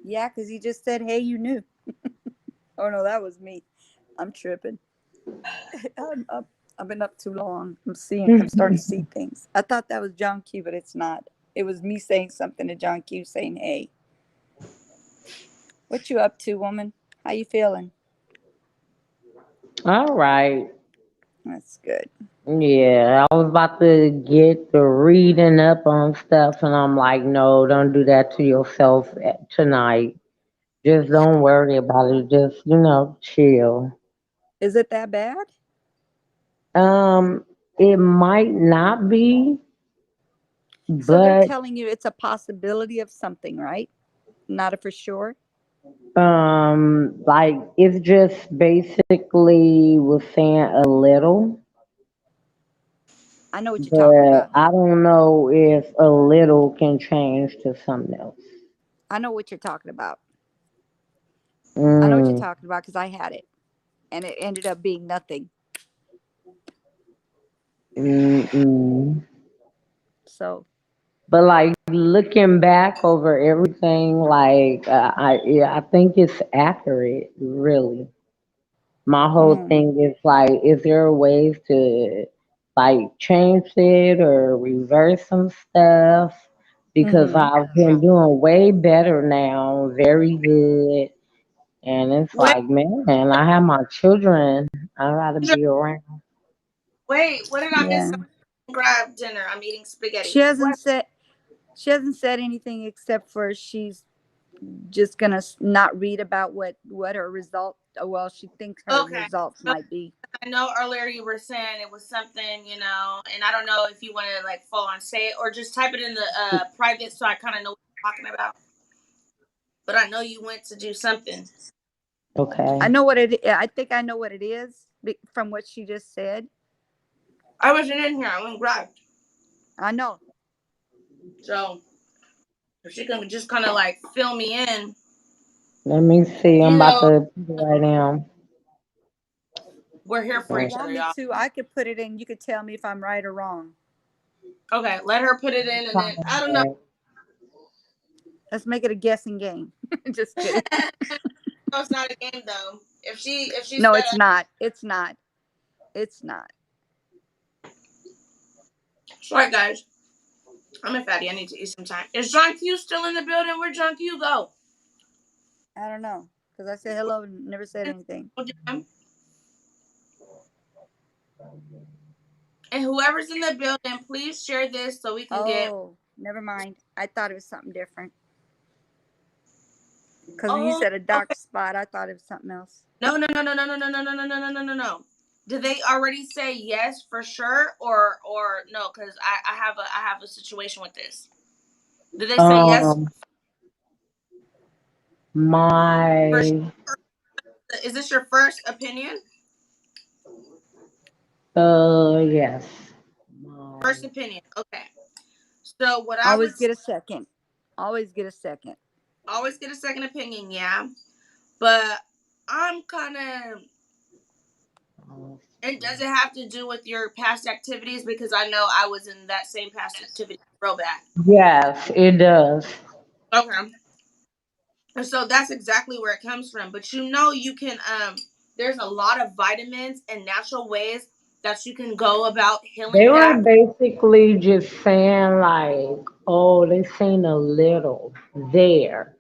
Yeah, because he just said, hey, you knew. Oh, no, that was me. I'm tripping. I've been up too long. I'm starting to see things. I thought that was John Q, but it's not. It was me saying something to John Q saying, hey. What you up to, woman? How you feeling?
All right.
That's good.
Yeah, I was about to get the reading up on stuff, and I'm like, no, don't do that to yourself tonight. Just don't worry about it. Just, chill.
Is it that bad?
Um, it might not be,
So they're
but
telling you it's a possibility of something, right? Not a for sure.
like it's just basically was saying a little.
I know what you're talking
But
about.
I don't know if a little can change to something else.
I know what you're talking about. I know what you're
Mm,
talking about because I had it and it ended up being nothing.
mm.
So,
But like looking back over everything, like I think it's accurate. Really, my whole
mm,
thing is like, is there ways to like change it or reverse some stuff? Because
mm-hmm.
I've been doing way better now, very good. And it's
Wait,
like, man, I have my children. I gotta be around.
what did I miss?
Yeah.
Grab dinner. I'm eating
She
spaghetti.
hasn't
What?
said she hasn't said anything except for she's just gonna not read about what her result. Well, she thinks her
Okay.
results
So
might be.
I know earlier you were saying it was something, and I don't know if you want to like full on say it or just type it in the private so I kind of know what you're talking about. But I know you went to do something.
I
Okay.
know what it. I think I know what it is from what she just said.
I wasn't in here. I went and grabbed.
I know.
So if she can just kind of like fill me in,
Let me see. I'm
you
about
know,
to put it right now.
we're here
If
for
you
each
Okay.
other,
want me
y'all.
to, I could put it in. You could tell me if I'm right or wrong.
Okay, let her put it in, and then I don't know.
Let's make it a guessing game. Just kidding.
No, it's not a game though. If she
No,
said
it's not. It's not. It's not.
sorry guys, I'm a fatty. I need to eat some time. Is John Q still in the building? Where'd John Q go?
I don't know because I said hello and never said anything.
And whoever's in the building, please share this so we can get.
Oh, never mind. I thought it was something different. Because when you
Oh,
said a dark
okay.
spot, I thought it was something else.
No. Did they already say yes for sure or no? Because I have a situation with this. Did they say yes?
Um,
For,
my
is this your first opinion?
yes. My
First opinion. Okay. So what I would
Always get a second. Always get a second.
always get a second opinion, yeah. But I'm kind of. And does it have to do with your past activities? Because I know I was in that same past activity real bad.
yes, it does.
Okay. And so that's exactly where it comes from. But you can there's a lot of vitamins and natural ways that you can go about
They
healing
were
that.
basically just saying like, oh, they seen a little there.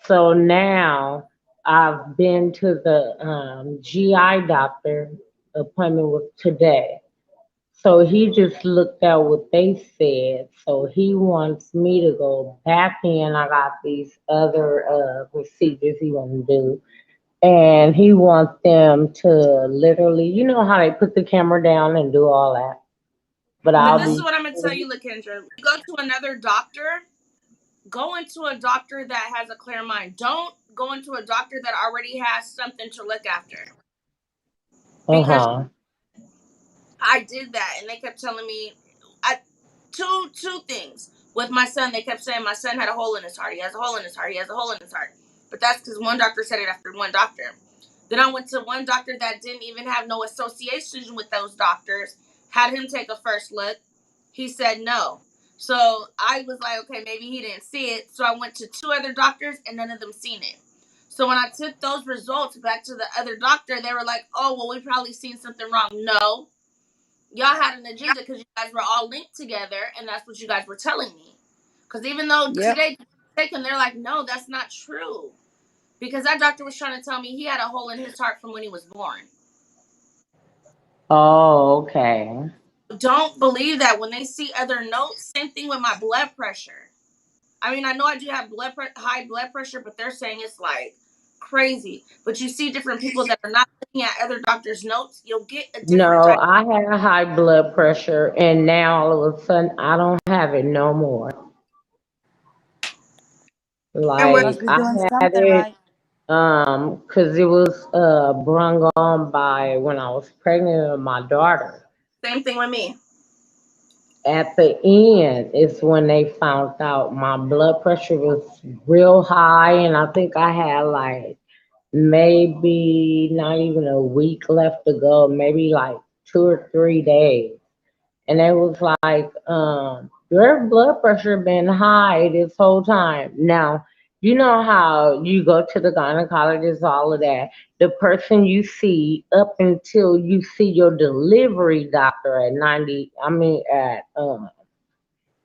So now I've been to the GI doctor appointment with today. So he just looked at what they said. So he wants me to go back in. I got these other procedures he wants to do. And he wants them to literally, you know how they put the camera down and do all that. But
But
I'll
this is
be
what I'm gonna tell you, Lakendra. You go to another doctor, go into a doctor that has a clear mind. Don't go into a doctor that already has something to look after. Because
uh-huh.
I did that, and they kept telling me, I two things with my son. They kept saying my son had a hole in his heart. He has a hole in his heart. He has a hole in his heart. But that's because one doctor said it after one doctor. Then I went to one doctor that didn't even have no association with those doctors. Had him take a first look. He said no. So I was like, okay, maybe he didn't see it. So I went to two other doctors, and none of them seen it. So when I took those results back to the other doctor, they were like, "Oh, well, we probably seen something wrong." No, y'all had an agenda because you guys were all linked together, and that's what you guys were telling me. Because even though
Yep.
today taken, they're like, no, that's not true. Because that doctor was trying to tell me he had a hole in his heart from when he was born.
Oh, okay.
Don't believe that when they see other notes. Same thing with my blood pressure. I mean, I know I do have high blood pressure, but they're saying it's like crazy. But you see different people that are not looking at other doctors' notes, you'll get a different
No,
diagnosis.
I had high blood pressure and now all of a sudden I don't have it no more.
And we're
Must
Like
be
I
doing
had
something
it
right.
'cause it was brung on by when I was pregnant with my daughter.
same thing with me.
At the end is when they found out my blood pressure was real high and I think I had like maybe not even a week left to go, maybe like 2 or 3 days. And it was like, your blood pressure been high this whole time. Now, you know how you go to the gynecologist, all of that. The person you see up until you see your delivery doctor at 90, I mean at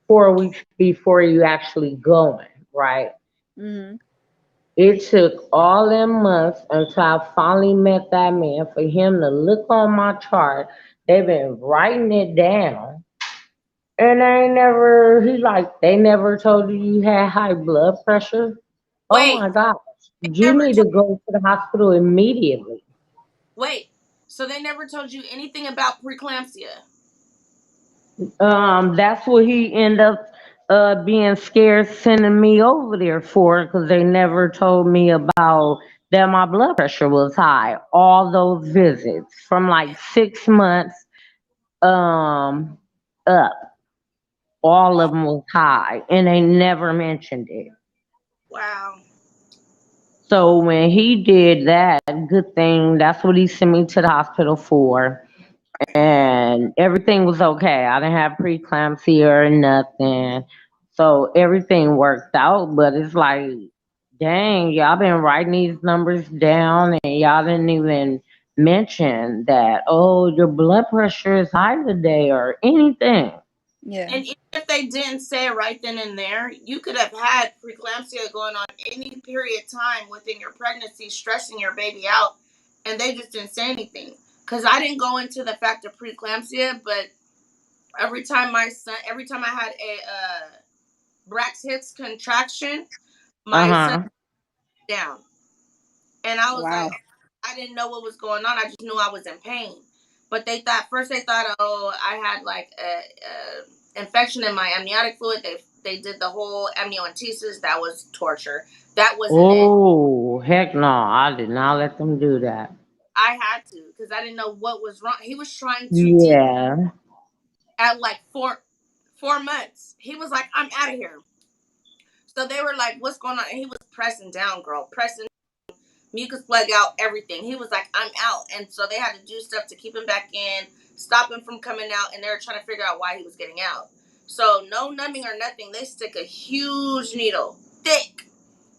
4 weeks before you actually going, right?
Hmm.
It took all them months until I finally met that man for him to look on my chart. They've been writing it down. And he like, they never told you you had high blood pressure? Oh
Wait,
my gosh.
they
You
never
need to
told.
go to the hospital immediately.
Wait, so they never told you anything about preeclampsia?
That's what he ended up being scared sending me over there for because they never told me about that my blood pressure was high. All those visits from like 6 months um up, all of them was high and they never mentioned it.
Wow.
So when he did that, good thing, that's what he sent me to the hospital for. And everything was okay. I didn't have preeclampsia or nothing. So everything worked out, but it's like, dang, y'all been writing these numbers down and y'all didn't even mention that, oh, your blood pressure is high today or anything.
Yeah.
And even if they didn't say it right then and there, you could have had preeclampsia going on any period of time within your pregnancy, stressing your baby out, and they just didn't say anything. Because I didn't go into the fact of preeclampsia, but every time I had a Brax Hicks contraction, my son
Uh-huh.
down, and I was like,
Wow.
I didn't know what was going on. I just knew I was in pain. But they thought, oh, I had like a infection in my amniotic fluid. They did the whole amniocentesis. That was torture. That wasn't it.
Oh, heck no. I did not let them do that.
I had to because I didn't know what was wrong. He was trying to teach
Yeah.
at like 4 months. He was like, I'm out of here. So they were like, what's going on? And he was pressing down, girl, pressing mucus plug out, everything. He was like, I'm out. And so they had to do stuff to keep him back in, stop him from coming out, and they were trying to figure out why he was getting out. So no numbing or nothing. They stick a huge needle, thick,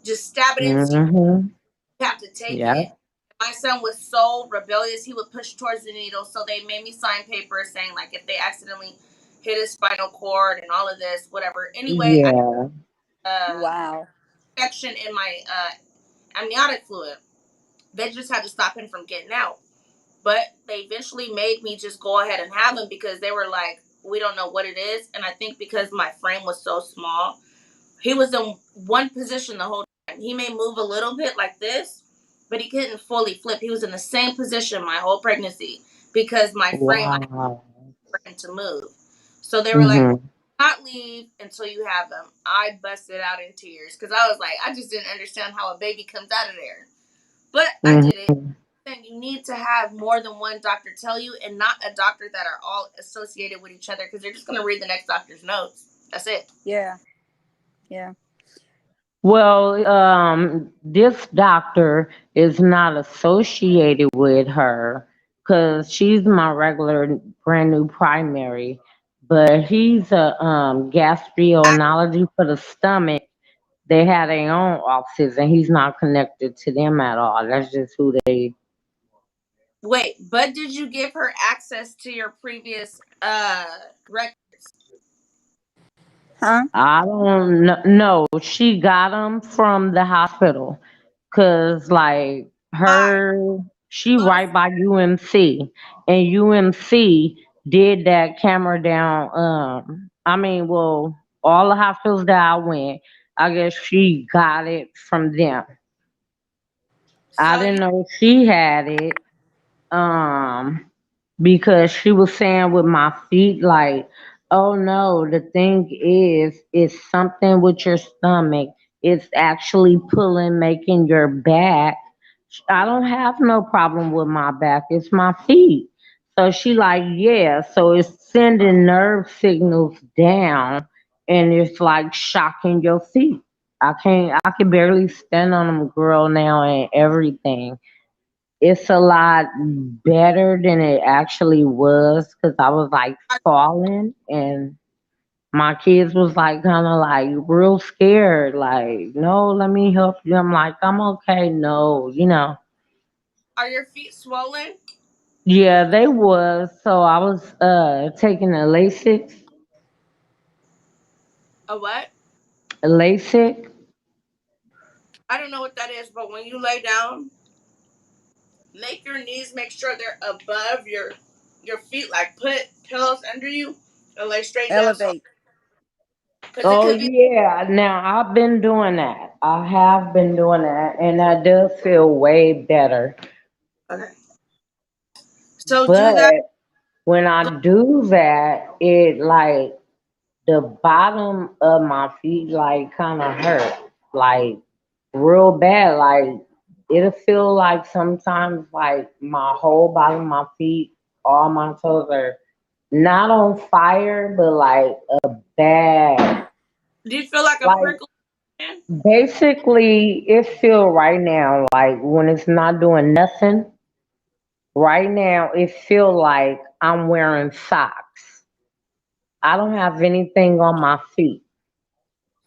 just stab it into you.
Mm-hmm.
You have to take it.
Yep.
My son was so rebellious, he would push towards the needle. So they made me sign papers saying like if they accidentally hit his spinal cord and all of this, whatever. Anyway,
Yeah.
I
Wow.
infection in my amniotic fluid. They just had to stop him from getting out. But they eventually made me just go ahead and have him because they were like, we don't know what it is. And I think because my frame was so small, he was in one position the whole time. He may move a little bit like this, but he couldn't fully flip. He was in the same position my whole pregnancy because my frame, I
Wow.
for him to move. So they were like,
Mm-hmm.
not leave until you have him. I busted out in tears because I was like, I just didn't understand how a baby comes out of there. But I did it.
Mm-hmm.
And you need to have more than one doctor tell you and not a doctor that are all associated with each other because they're just going to read the next doctor's notes. That's it.
Yeah. Yeah.
Well, this doctor is not associated with her because she's my regular brand new primary, but he's a gastroenterology for the stomach. They have their own offices, and he's not connected to them at all. That's just who they.
Wait, but did you give her access to your previous records?
Huh?
I don't know. No, she got them from the hospital, cause like
Why?
she
Go to
right by UMC, and UMC did that camera down. I mean, well, all the hospitals that I went, I guess she got it from them. I
so
didn't
you
know she had it. Um, because she was saying with my feet, like, oh no, the thing is, it's something with your stomach. It's actually pulling, making your back. I don't have no problem with my back. It's my feet. So she like, yeah. So it's sending nerve signals down, and it's like shocking your feet. I can barely stand on them, girl, now and everything. It's a lot better than it actually was because I was like
are,
falling, and my kids was like kind of like real scared, like, no, let me help you. I'm like, I'm okay. No,
are your feet swollen?
yeah, they was. So I was taking a LASIK,
A what?
a LASIK.
I don't know what that is, but when you lay down, make your knees make sure they're above your feet. Like put pillows under you and lay straight down. So
Elevate.
because it
Oh
could be
yeah, now I've been doing that. I have been doing that, and that does feel way better.
okay. So do that.
But when I do that, it like the bottom of my feet like kind of hurt, like real bad. Like it'll feel like sometimes like my whole bottom of my feet, all my toes are not on fire, but like a bad,
Do you feel like a
like
prickle? Man?
basically it feel right now like when it's not doing nothing. Right now it feel like I'm wearing socks. I don't have anything on my feet.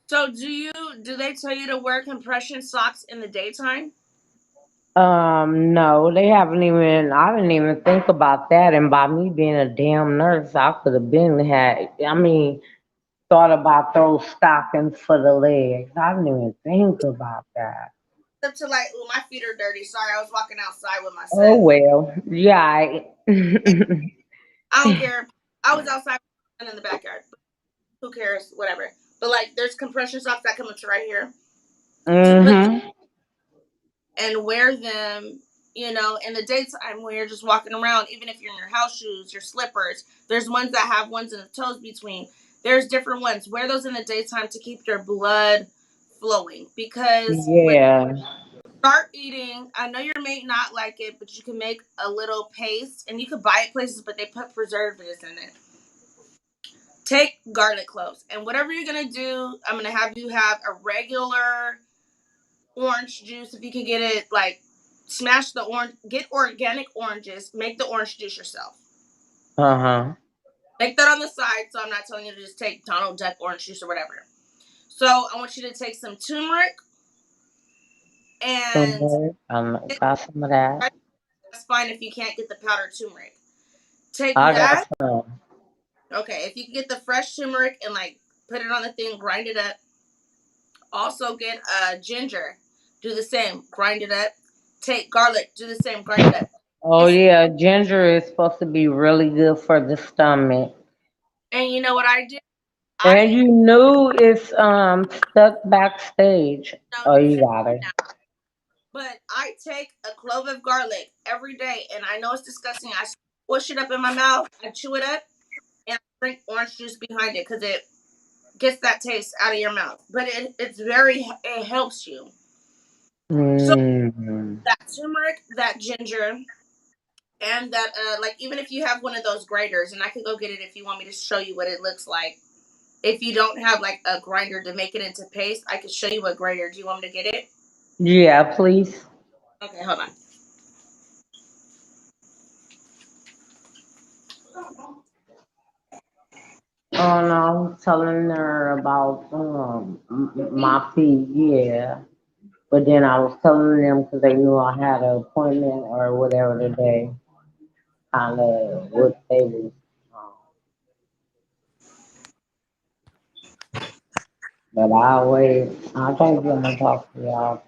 So do they tell you to wear compression socks in the daytime?
No, they haven't even. I didn't even think about that. And by me being a damn nurse, I could have been had. I mean, thought about those stockings for the legs. I didn't even think about that.
Up to like, ooh, my feet are dirty. Sorry, I was walking outside with my
Oh
son.
well, yeah.
I don't care. I was outside in the backyard. Who cares? Whatever. But like, there's compression socks that come up to right here. To put them
Mhm.
and wear them. In the daytime when you're just walking around, even if you're in your house shoes, your slippers, there's ones that have ones in the toes between. There's different ones. Wear those in the daytime to keep your blood flowing. Because when
Yeah.
you start eating, I know your mate not like it, but you can make a little paste and you can buy it places, but they put preservatives in it. Take garlic cloves. And whatever you're going to do, I'm going to have you have a regular orange juice if you can get it, like smash the orange, get organic oranges, make the orange juice yourself.
Uh-huh.
Make that on the side, so I'm not telling you to just take Donald Duck orange juice or whatever. So I want you to take some turmeric and
Turmeric. Got some of that.
that's fine if you can't get the powdered turmeric. Take
I got
that.
some.
Okay, if you can get the fresh turmeric and like put it on the thing, grind it up. Also get ginger, do the same, grind it up. Take garlic, do the same, grind it up.
Oh
It's
yeah, ginger is supposed to be really good for the stomach.
and you know what I did?
And
I
you knew it's stuck backstage.
know
Oh,
you
you
can't
got it.
now, but I take a clove of garlic every day, and I know it's disgusting. I squish it up in my mouth, I chew it up, and I drink orange juice behind it because it gets that taste out of your mouth. But it helps you. So
Mm.
that turmeric, that ginger, and that like even if you have one of those graters, and I could go get it if you want me to show you what it looks like. If you don't have like a grinder to make it into paste, I could show you a grater. Do you want me to get it?
Yeah, please.
Okay, hold on.
Oh no, I was telling her about my feet. Yeah, but then I was telling them because they knew I had an appointment or whatever today. Kind of what they was. Um, but I wait. I can't get to talk to y'all.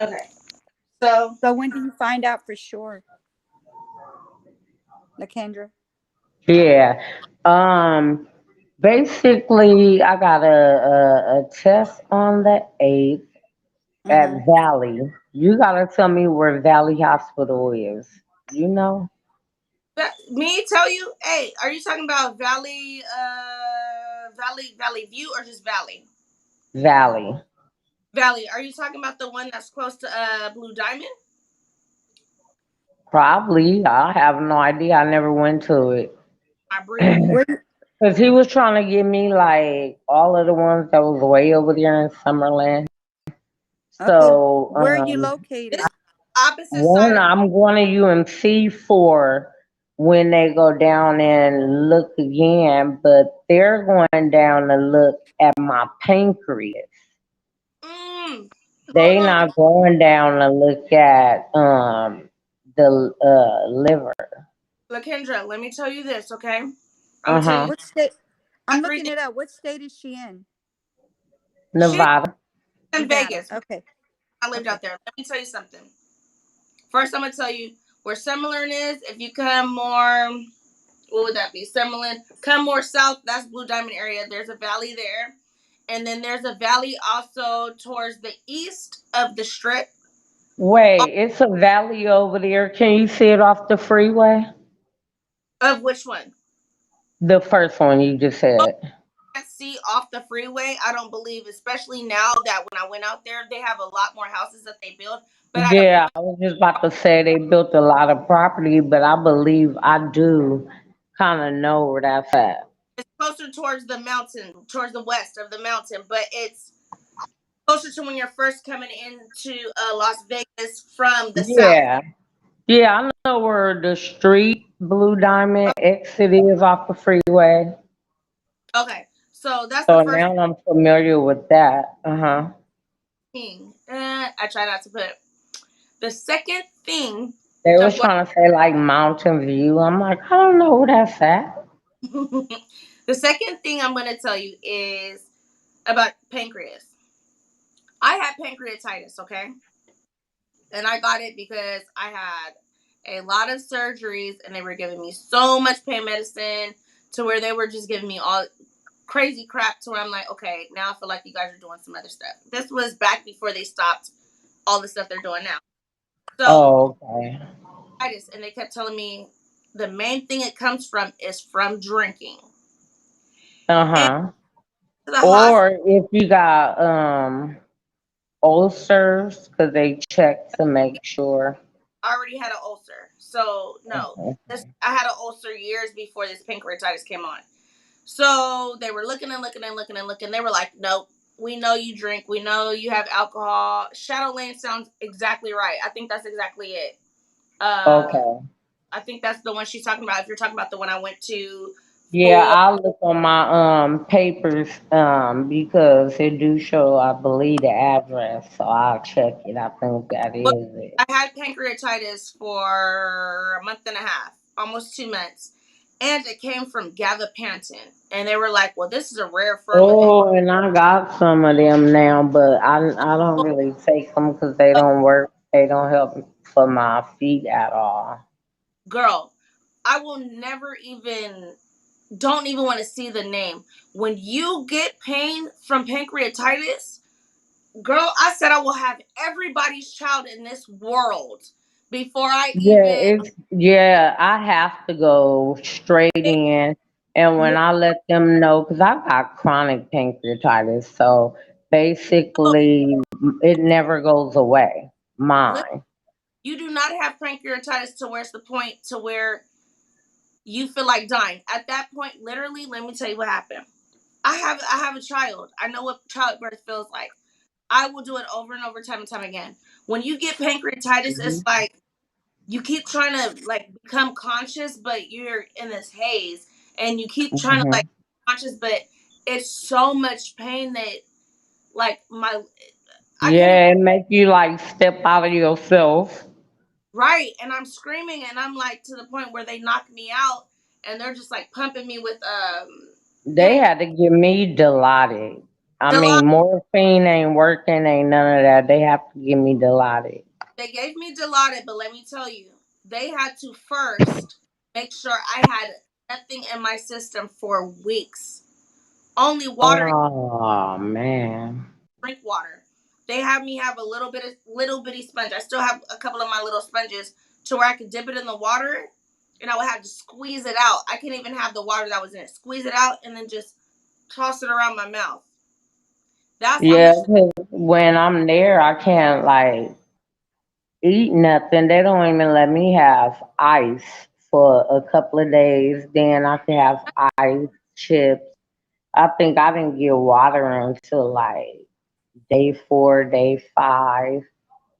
Okay, so
So when do you find out for sure, Lakendra?
Yeah. Um. Basically, I got a test on the 8th at
Mm-hmm.
Valley. You gotta tell me where Valley Hospital is. You know?
me tell you, hey, are you talking about Valley View or just Valley?
Valley.
Valley. Are you talking about the one that's close to Blue Diamond?
Probably. I have no idea. I never went to it.
I breathe.
Where? You-
Cause he was trying to give me like all of the ones that was way over there in Summerland.
Okay.
So
Where are you
This
located?
is opposite side
one,
of
I'm going to UMC for when they go down and look again, but they're going down to look at my pancreas. They
hold on,
not going down to look at the liver.
Lakendra, let me tell you this, okay? I'm
Uh
gonna tell you
huh.
this.
What state? I'm
Got three
looking
things.
it up. What state is she in?
She
Nevada.
in
Nevada.
Vegas.
Okay.
I lived
Okay.
out there. Let me tell you something. First, I'm gonna tell you where Summerlin is. If you come more, what would that be? Summerlin. Come more south. That's Blue Diamond area. There's a valley there, and then there's a valley also towards the east of the strip.
Wait, it's a valley over there. Can you see it off the freeway?
Of which one?
The first one you just said.
Can't see off the freeway. I don't believe, especially now that when I went out there, they have a lot more houses that they build. But at a
Yeah,
point,
I was just about to say they built a lot of property, but I believe I do kind of know where that's at.
it's closer towards the mountain, towards the west of the mountain. But it's closer to when you're first coming into Las Vegas from the south.
Yeah, yeah, I know where the street Blue Diamond exit is off the freeway.
Okay, so that's the
So
first
now I'm familiar with that. Uh huh.
thing. I try not to put. The second thing
They
I'm
was
going.
trying to say like Mountain View. I'm like, I don't know where that's at.
The second thing I'm going to tell you is about pancreas. I had pancreatitis, okay, and I got it because I had a lot of surgeries, and they were giving me so much pain medicine to where they were just giving me all crazy crap to where I'm like, okay, now I feel like you guys are doing some other stuff. This was back before they stopped all the stuff they're doing now. So,
Oh, okay.
and they kept telling me the main thing it comes from is from drinking. And
Uh-huh.
to the hospital,
Or if you got ulcers, because they check to make sure.
I already had an ulcer. So, no. I had an ulcer years before this pancreatitis came on. So they were looking and looking and looking and looking. They were like, nope, we know you drink. We know you have alcohol. Shadow Lane sounds exactly right. I think that's exactly it.
Okay.
I think that's the one she's talking about. If you're talking about the one I went to
Yeah,
for,
I'll look on my papers because it do show I believe the address, so I'll check it. I think that
well,
is it.
I had pancreatitis for a month and a half, almost 2 months. And it came from gabapentin. And they were like, well, this is a rare form of
Oh, and I got some of them now, but I don't really take them because they don't work. They don't help for my feet at all.
girl. I will never even don't even want to see the name. When you get pain from pancreatitis, girl, I said I will have everybody's child in this world before I
Yeah,
even.
yeah. I have to go straight in, and when I let them know, because I got chronic pancreatitis, so basically it never goes away. Mine.
You do not have pancreatitis to where it's the point to where you feel like dying. At that point, literally, let me tell you what happened. I have a child. I know what childbirth feels like. I will do it over and over, time and time again. When you get pancreatitis, it's
Hmm.
like you keep trying to like become conscious, but you're in this haze, and you keep trying to like conscious, but it's so much pain that like I can't even,
Yeah, it make you like step out of yourself.
right, and I'm screaming, and I'm like to the point where they knock me out, and they're just like pumping me with
They
pain.
had to give me Dilaudid. I
Dilaudid.
mean, morphine ain't working, ain't none of that. They have to give me Dilaudid.
They gave me Dilaudid, but let me tell you, they had to first make sure I had nothing in my system for weeks. Only water,
Oh man.
drink water. They have me have a little bitty sponge. I still have a couple of my little sponges to where I could dip it in the water, and I would have to squeeze it out. I can't even have the water that was in it. Squeeze it out and then just toss it around my mouth. That's how
Yeah,
much.
'cause when I'm there, I can't like eat nothing. They don't even let me have ice for a couple of days. Then I can have ice, chips. I think I didn't get water until like day 4, day 5.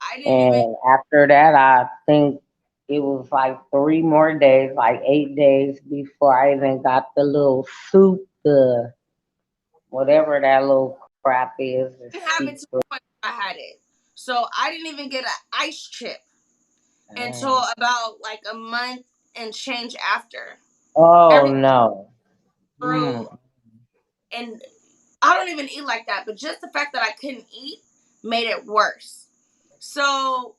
I didn't even
And after that, I think it was like 3 more days, like 8 days before I even got the little soup, the whatever that little crap is, the
have it to
secret.
the point where I had it. So I didn't even get an ice chip until
Dang.
about like a month and change after.
Oh
Everything
no.
through,
Mm.
and I don't even eat like that, but just the fact that I couldn't eat made it worse. So,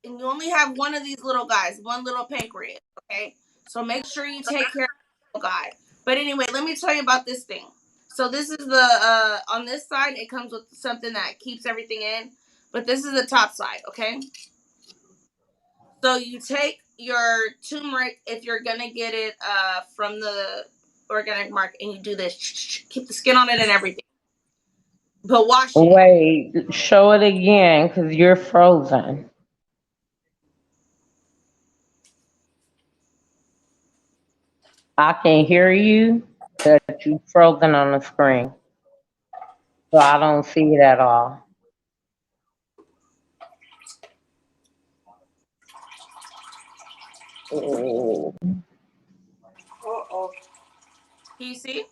and you only have one of these little guys, one little pancreas, okay? So make sure you take care of the little guy. But anyway, let me tell you about this thing. So this is the on this side it comes with something that keeps everything in, but this is the top side, okay? So you take your turmeric if you're gonna get it from the organic market, and you do this, keep the skin on it and everything, but wash it.
Wait, show it again, cause you're frozen. I can hear you, but you frozen on the screen, so I don't see it at all. Oh.
Can you see?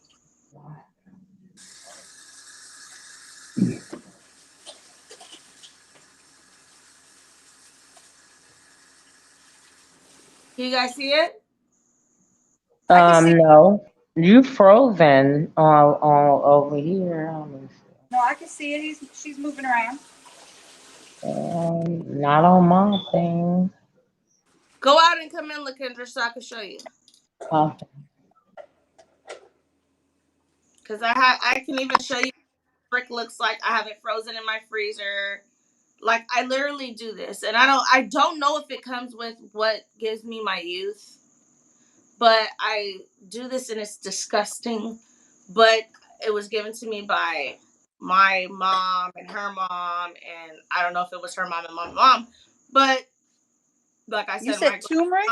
Can you guys see it? I can see.
No, you frozen on over here. Let me see.
No, I can see it. She's moving around.
Not on my thing.
Go out and come in, Lakendra, so I can show you.
Okay.
Because I can even show you what brick looks like. I have it frozen in my freezer. Like I literally do this, and I don't know if it comes with what gives me my youth, but I do this and it's disgusting. But it was given to me by my mom and her mom, and I don't know if it was her mom and my mom, but like I
You
said,
said turmeric?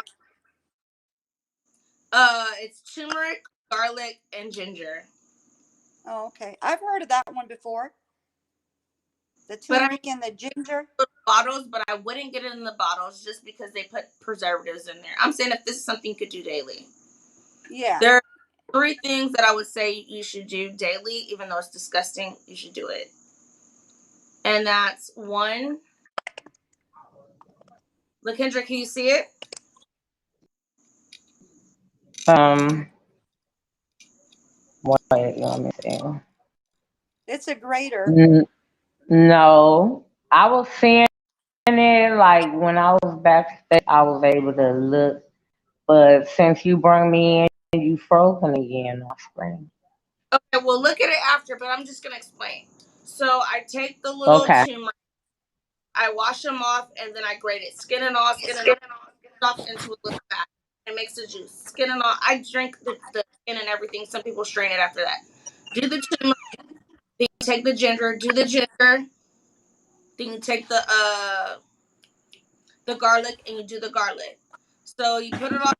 it's turmeric, garlic, and ginger.
Oh, okay. I've heard of that one before. The
But I
turmeric and the ginger.
bottles, but I wouldn't get it in the bottles just because they put preservatives in there. I'm saying if this is something you could do daily.
Yeah.
There are three things that I would say you should do daily, even though it's disgusting, you should do it. And that's one, LaKendra, can you see it?
Um, wait, let me see.
It's a grater.
N- no, I was seeing it like when I was backstage, I was able to look, but since you brought me in, you frozen again on screen.
Okay, we'll look at it after, but I'm just gonna explain. So I take the little
Okay.
turmeric, I wash them off, and then I grate it, skin and all, stuff into a little bag. It makes the juice, skin and all. I drink the skin and everything. Some people strain it after that. Do the turmeric, then you take the ginger, do the ginger, then you take the garlic, and you do the garlic. So you put it all.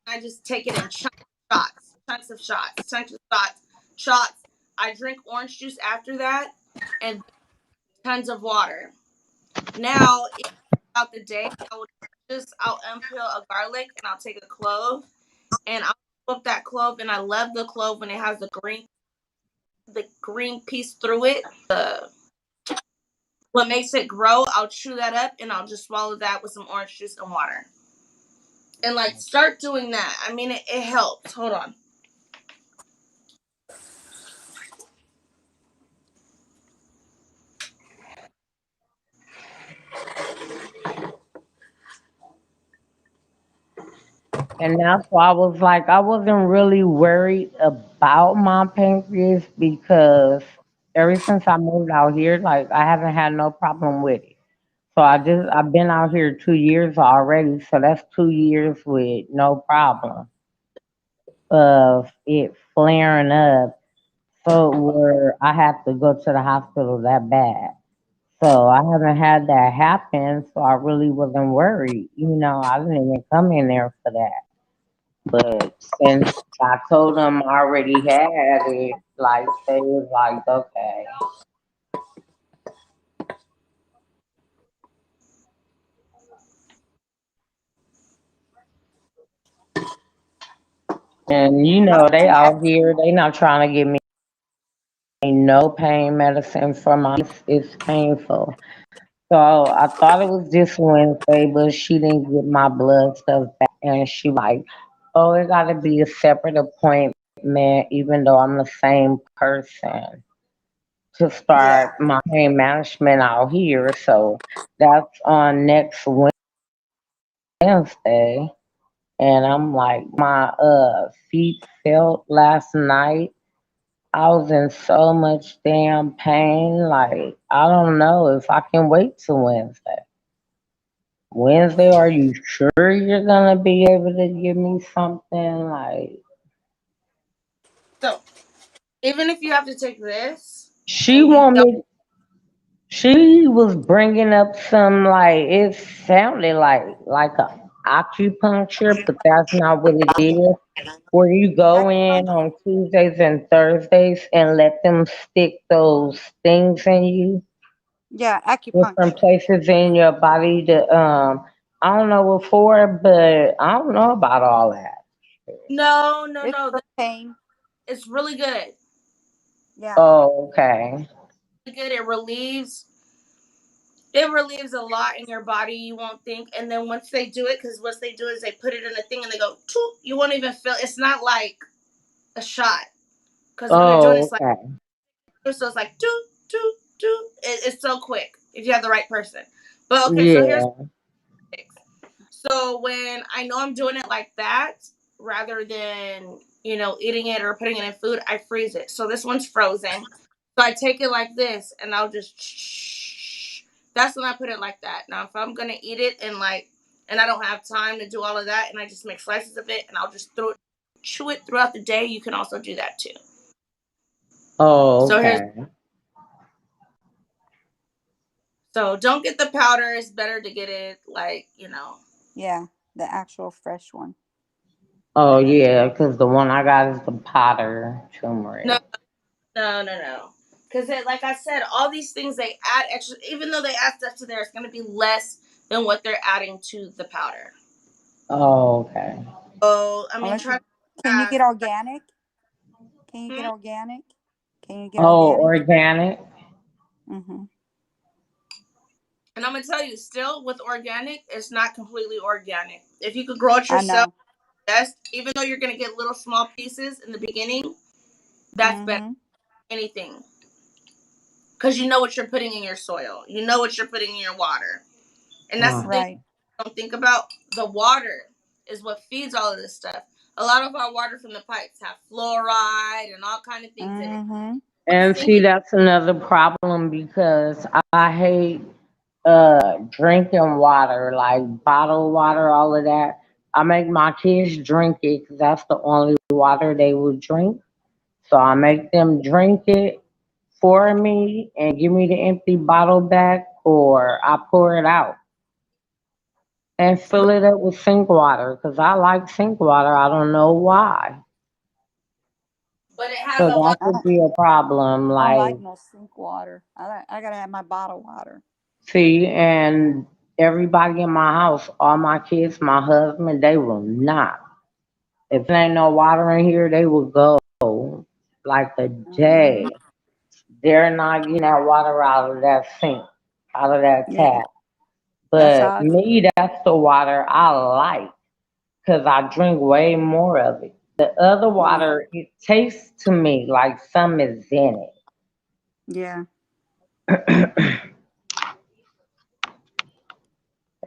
I just take it in chunks of shots, chunks of shots. I drink orange juice after that, and tons of water. Now, throughout the day, I'll unpeel a garlic and I'll take a clove and I'll flip that clove, and I love the clove when it has the green piece through it. What makes it grow, I'll chew that up and I'll just swallow that with some orange juice and water. And like start doing that. I mean, it helps. Hold on.
And that's why I was like, I wasn't really worried about my pancreas because ever since I moved out here, like I haven't had no problem with it. So I've been out here 2 years already, so that's 2 years with no problem of it flaring up. So where I had to go to the hospital that bad. So I haven't had that happen, so I really wasn't worried. I didn't even come in there for that. But since I told them I already had it, like they was like, okay. And they
Nothing
out
happened.
here, they not trying to give me no pain medicine for my it's painful. So I thought it was this Wednesday, but she didn't get my blood stuff back and she like, oh, it gotta be a separate appointment, even though I'm the same person to
Yeah.
start my pain management out here. So that's on next Wednesday. And I'm like, my feet felt last night. I was in so much damn pain. Like, I don't know if I can wait till Wednesday. Wednesday, are you sure you're gonna be able to give me something? Like,
So even if you have to take this
she
and you
want
don't,
me. She was bringing up some like it sounded like a acupuncture, but that's not what it is. Where you go in
Acupuncture?
on Tuesdays and Thursdays and let them stick those things in you,
Yeah,
different
acupuncture.
places in your body to I don't know what for, but I don't know about all that.
no, no,
It's
no.
for pain.
It's really good.
Yeah.
Oh, okay.
Good. It relieves a lot in your body you won't think, and then once they do it, because what they do is they put it in a thing and they go toot, you won't even feel it's not like a shot, because when they're doing it,
Oh,
it's like
okay.
so it's like toot toot toot. It's so quick if you have the right person. But okay, so here's
Yeah.
so when I know I'm doing it like that, rather than, eating it or putting it in food, I freeze it. So this one's frozen. So I take it like this and I'll just, that's when I put it like that. Now, if I'm going to eat it and I don't have time to do all of that and I just make slices of it and I'll just chew it throughout the day, you can also do that too.
Oh,
So here's,
okay.
so don't get the powder. It's better to get it
Yeah, the actual fresh one.
Oh yeah, because the one I got is the powder
no,
turmeric.
no. Because like I said, all these things they add extra, even though they add stuff to there, it's going to be less than what they're adding to the powder.
Oh, okay.
So, I mean,
Unless
try
you
to
can you
have,
get organic? Can you get
hmm?
organic? Can you get
Oh,
organic?
organic.
Mm-hmm.
And I'm going to tell you, still with organic, it's not completely organic. If you could grow it
I
yourself,
know.
best, even though you're going to get little small pieces in the beginning, that's better
Mm-hmm.
than anything. Because you know what you're putting in your soil, you know what you're putting in your water. And that's the thing
Right.
you don't think about. The water is what feeds all of this stuff. A lot of our water from the pipes have fluoride and all kind of things in it.
Mm-hmm.
We
And
think
see,
it,
that's another problem because I hate drinking water, like bottled water, all of that. I make my kids drink it because that's the only water they will drink. So I make them drink it for me and give me the empty bottle back, or I pour it out and fill it up with sink water because I like sink water. I don't know why.
but it has
So
a lot.
that could be a problem.
I don't
Like,
like no sink water. I gotta have my bottled water.
see, and everybody in my house, all my kids, my husband, they will not. If there ain't no water in here, they will go like a
Mm-hmm.
day. They're not getting that water out of that sink, out of that
Yeah,
tap.
that's
But
how I
me,
feel.
that's the water I like because I drink way more of it. The other
Mm.
water, it tastes to me like some is in
Yeah.
it.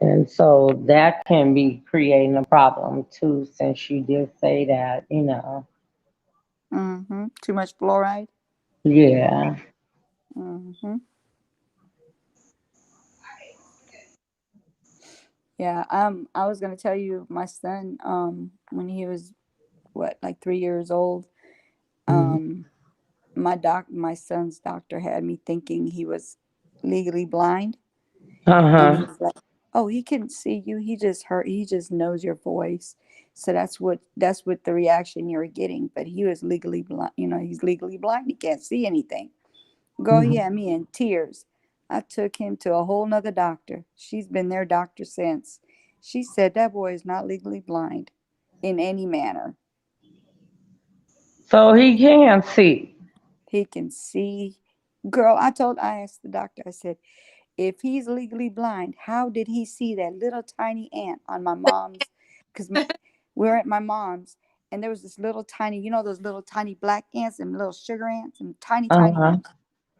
And so that can be creating a problem too, since you did say that.
Mm-hmm. Too much fluoride.
Yeah.
Mm-hmm. Yeah. I was gonna tell you, my son, when he was what, like 3 years old,
Mhm.
um, my son's doctor had me thinking he was legally blind, and he
Uh-huh.
was like, "Oh, he can see you. He just heard. He just knows your voice." So that's what the reaction you were getting. But he was legally blind. He's legally blind. He can't see anything. Girl, he
Mhm.
had me in tears. I took him to a whole nother doctor. She's been their doctor since. She said that boy is not legally blind in any manner.
So he can see.
He can see. Girl, I asked the doctor, I said, if he's legally blind, how did he see that little tiny ant on my mom's? Because we're at my mom's, and there was this little tiny, those little tiny black ants and little sugar ants and tiny, tiny
Uh-huh.
ones.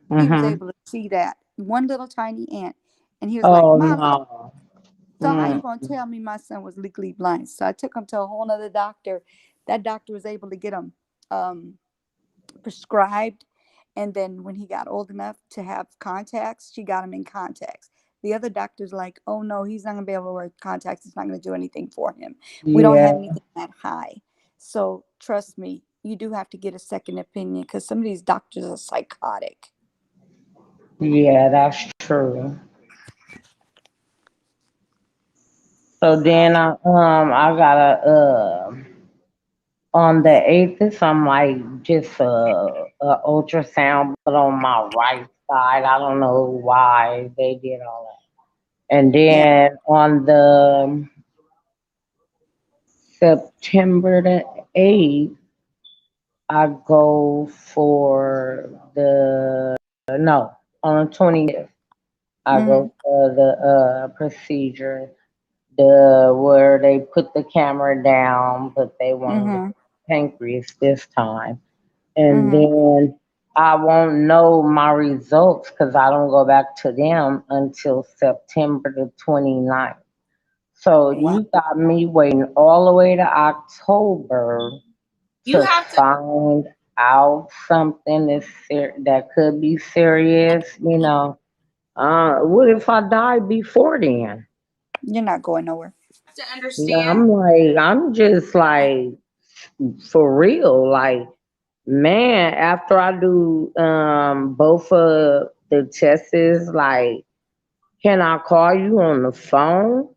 He was
Mhm.
able to see that one little tiny ant. And he was like,
Oh
"Mom,
no.
so how you
Mm.
gonna tell me my son was legally blind?" So I took him to a whole nother doctor. That doctor was able to get him um, prescribed. And then when he got old enough to have contacts, she got him in contacts. The other doctor's like, "Oh no, he's not gonna be able to wear contacts. It's not gonna do anything for him. We don't have
Yeah.
anything that high." So trust me, you do have to get a second opinion because some of these doctors are psychotic.
Yeah, that's true. So then I got on the 8th, I'm like just a ultrasound, but on my right side. I don't know why they did all that. And
Yeah.
then on the September the 8th, I go for the no, on the 20th, I
Mm-hmm.
go for the procedure, the where they put the camera down, but they want to look
Mm-hmm.
at the pancreas this time. And
Mm-hmm.
then I won't know my results because I don't go back to them until September the 29th. So
Wow.
you got me waiting all the way to October
You
to
have to
find out something that could be serious. What if I die before then?
You're not going nowhere.
Yeah,
understand.
I'm just like, for real. Like, man, after I do both of the tests, like, can I call you on the phone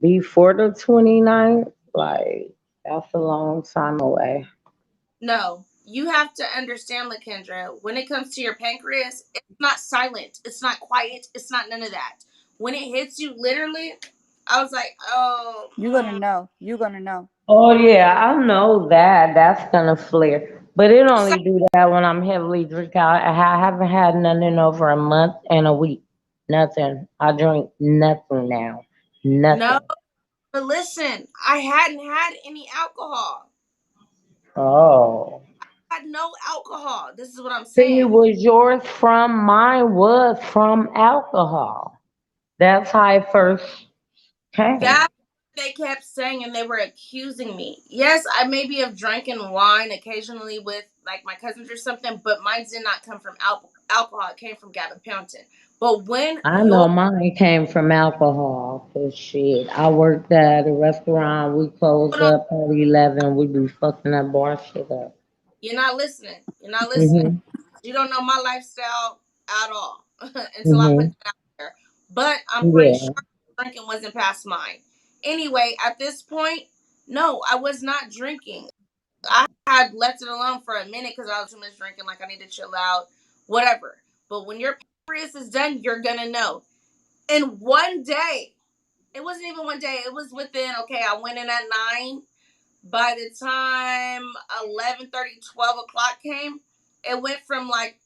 before the 29th? Like, that's a long time away.
No, you have to understand, Lakendra. When it comes to your pancreas, it's not silent. It's not quiet. It's not none of that. When it hits you, literally, I was like, oh,
You're gonna know. You're gonna know.
Oh yeah, I know that. That's gonna flare. But it
so,
only do that when I'm heavily drinking. I haven't had nothing in over a month and a week. Nothing. I drink nothing now.
no.
Nothing.
But listen, I hadn't had any alcohol.
Oh.
I had no alcohol. This is what I'm
See,
saying.
was yours from? Mine was from alcohol. That's how I first came.
That they kept saying, and they were accusing me. Yes, I maybe have drinking wine occasionally with like my cousins or something, but mine did not come from alcohol. It came from gabapentin. But when
I know
you're
mine came from alcohol. Cause shit, I worked at a restaurant. We closed up at 11. We be fucking that bar shit up.
you're not listening. You're not listening.
Mhm.
You don't know my lifestyle at all until I put
Mhm.
that out there. But I'm pretty sure
Yeah.
drinking wasn't past mine. Anyway, at this point, no, I was not drinking. I had left it alone for a minute because I was too much drinking. Like I need to chill out, whatever. But when your pancreas is done, you're gonna know. In one day, it wasn't even one day. It was within. Okay, I went in at 9. By the time 11:30, 12 o'clock came, it went from like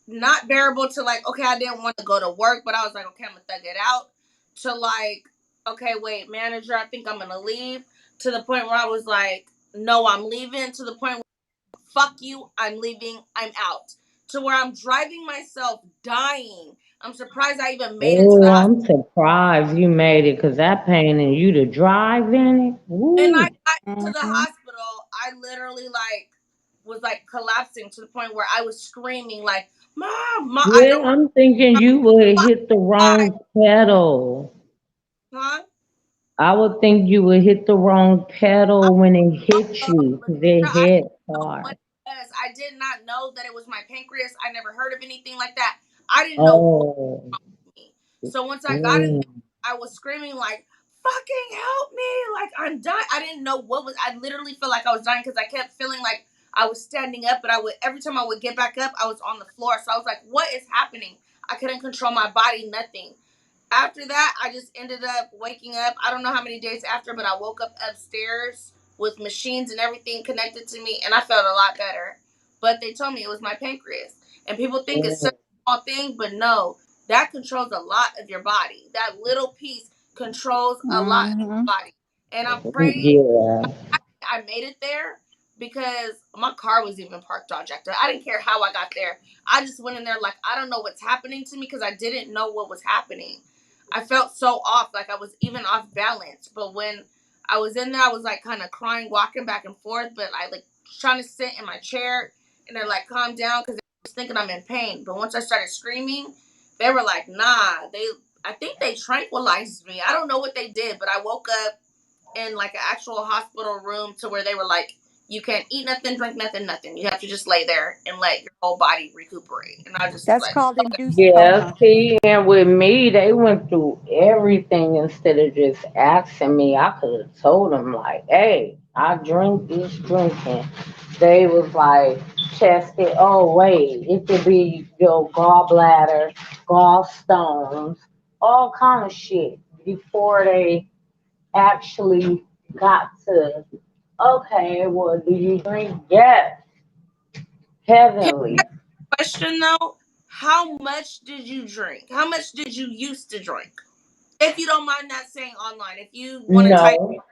not bearable to like, okay, I didn't want to go to work, but I was like, okay, I'm gonna thug it out, to like, okay, wait, manager, I think I'm gonna leave, to the point where I was like, no, I'm leaving, to the point where, fuck you, I'm leaving, I'm out, to where I'm driving myself dying. I'm surprised I even made it to the
Oh,
hospital.
I'm surprised you made it because that pain in you to drive in it.
And I
Woo.
got to the
Hmm.
hospital, I literally like was like collapsing to the point where I was screaming like, mom, mom, I
Yeah,
don't
I'm thinking you would hit the
die,
wrong pedal.
huh?
I would think you would hit the wrong pedal when it hit
Oh,
you because it
I
hit
didn't know what
hard.
it was. I did not know that it was my pancreas. I never heard of anything like that. I didn't know what
Oh.
was me. So once I got in
Mm.
there, I was screaming like, "Fucking help me!" Like I'm dying. I didn't know what was. I literally felt like I was dying because I kept feeling like I was standing up, but I would every time I would get back up, I was on the floor. So I was like, "What is happening?" I couldn't control my body. Nothing. After that, I just ended up waking up. I don't know how many days after, but I woke up upstairs with machines and everything connected to me, and I felt a lot better. But they told me it was my pancreas. And people think it's such
Mm.
a small thing, but no, that controls a lot of your body. That little piece controls a lot of
Hmm.
your body. And I'm praying
Yeah.
I made it there because my car was even parked all jacked up. I didn't care how I got there. I just went in there like I don't know what's happening to me because I didn't know what was happening. I felt so off, like I was even off balance. But when I was in there, I was like kind of crying, walking back and forth. But I like trying to sit in my chair, and they're like, "Calm down," because they was thinking I'm in pain. But once I started screaming, they were like, "Nah." I think they tranquilized me. I don't know what they did, but I woke up in like an actual hospital room to where they were like, you can't eat nothing, drink nothing, nothing. You have to just lay there and let your whole body recuperate. And I just was
That's
like,
called induced
Yeah,
coma.
see, and with me, they went through everything instead of just asking me. I could have told them, like, hey, I drink this drinking. They was like, test it. Oh, wait, it could be your gallbladder, gallstones, all kind of shit before they actually got to, okay, well, do you drink? Yes,
can
heavenly.
I question though, how much did you drink? How much did you used to drink? If you don't mind not saying online, if you want to type,
No.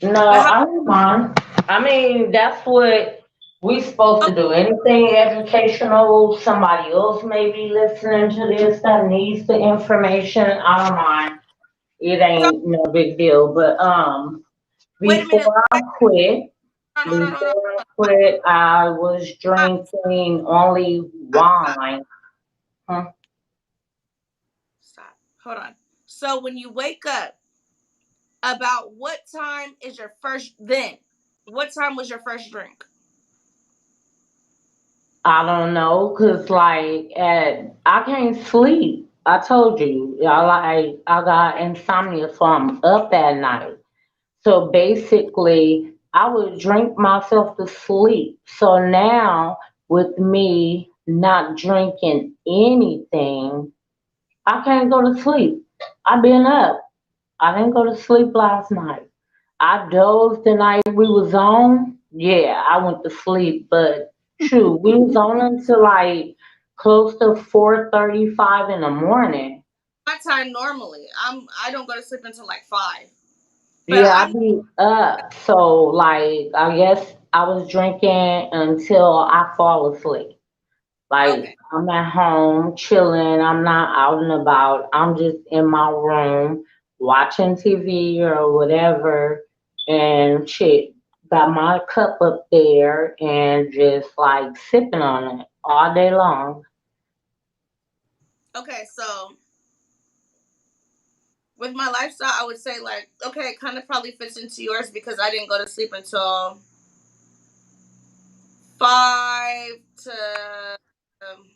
No,
but how,
I don't mind. I mean, that's what we supposed to do. Anything educational, somebody else may be listening to this that needs the information. I don't mind. It
So
ain't no big deal. But
wait a minute.
before I quit,
Hold on.
I was
Stop.
drinking only
Stop.
wine. Huh?
Stop. Hold on. So when you wake up, about what time is your first then? What time was your first drink?
I don't know, cause like I can't sleep. I told you, I got insomnia, so I'm up at night. So basically, I would drink myself to sleep. So now, with me not drinking anything, I can't go to sleep. I've been up. I didn't go to sleep last night. I dozed the night we was on. Yeah, I went to sleep, but shoot, we was on until like close to 4:35 in the morning.
My time normally. I don't go to sleep until like 5. But
Yeah, I
I'm
be up. So like I guess I was drinking until I fall asleep. Like
okay.
I'm at home chilling. I'm not out and about. I'm just in my room watching TV or whatever and shit. Got my cup up there and just like sipping on it all day long.
Okay, so with my lifestyle, I would say like okay, it kind of probably fits into yours because I didn't go to sleep until 5 to um,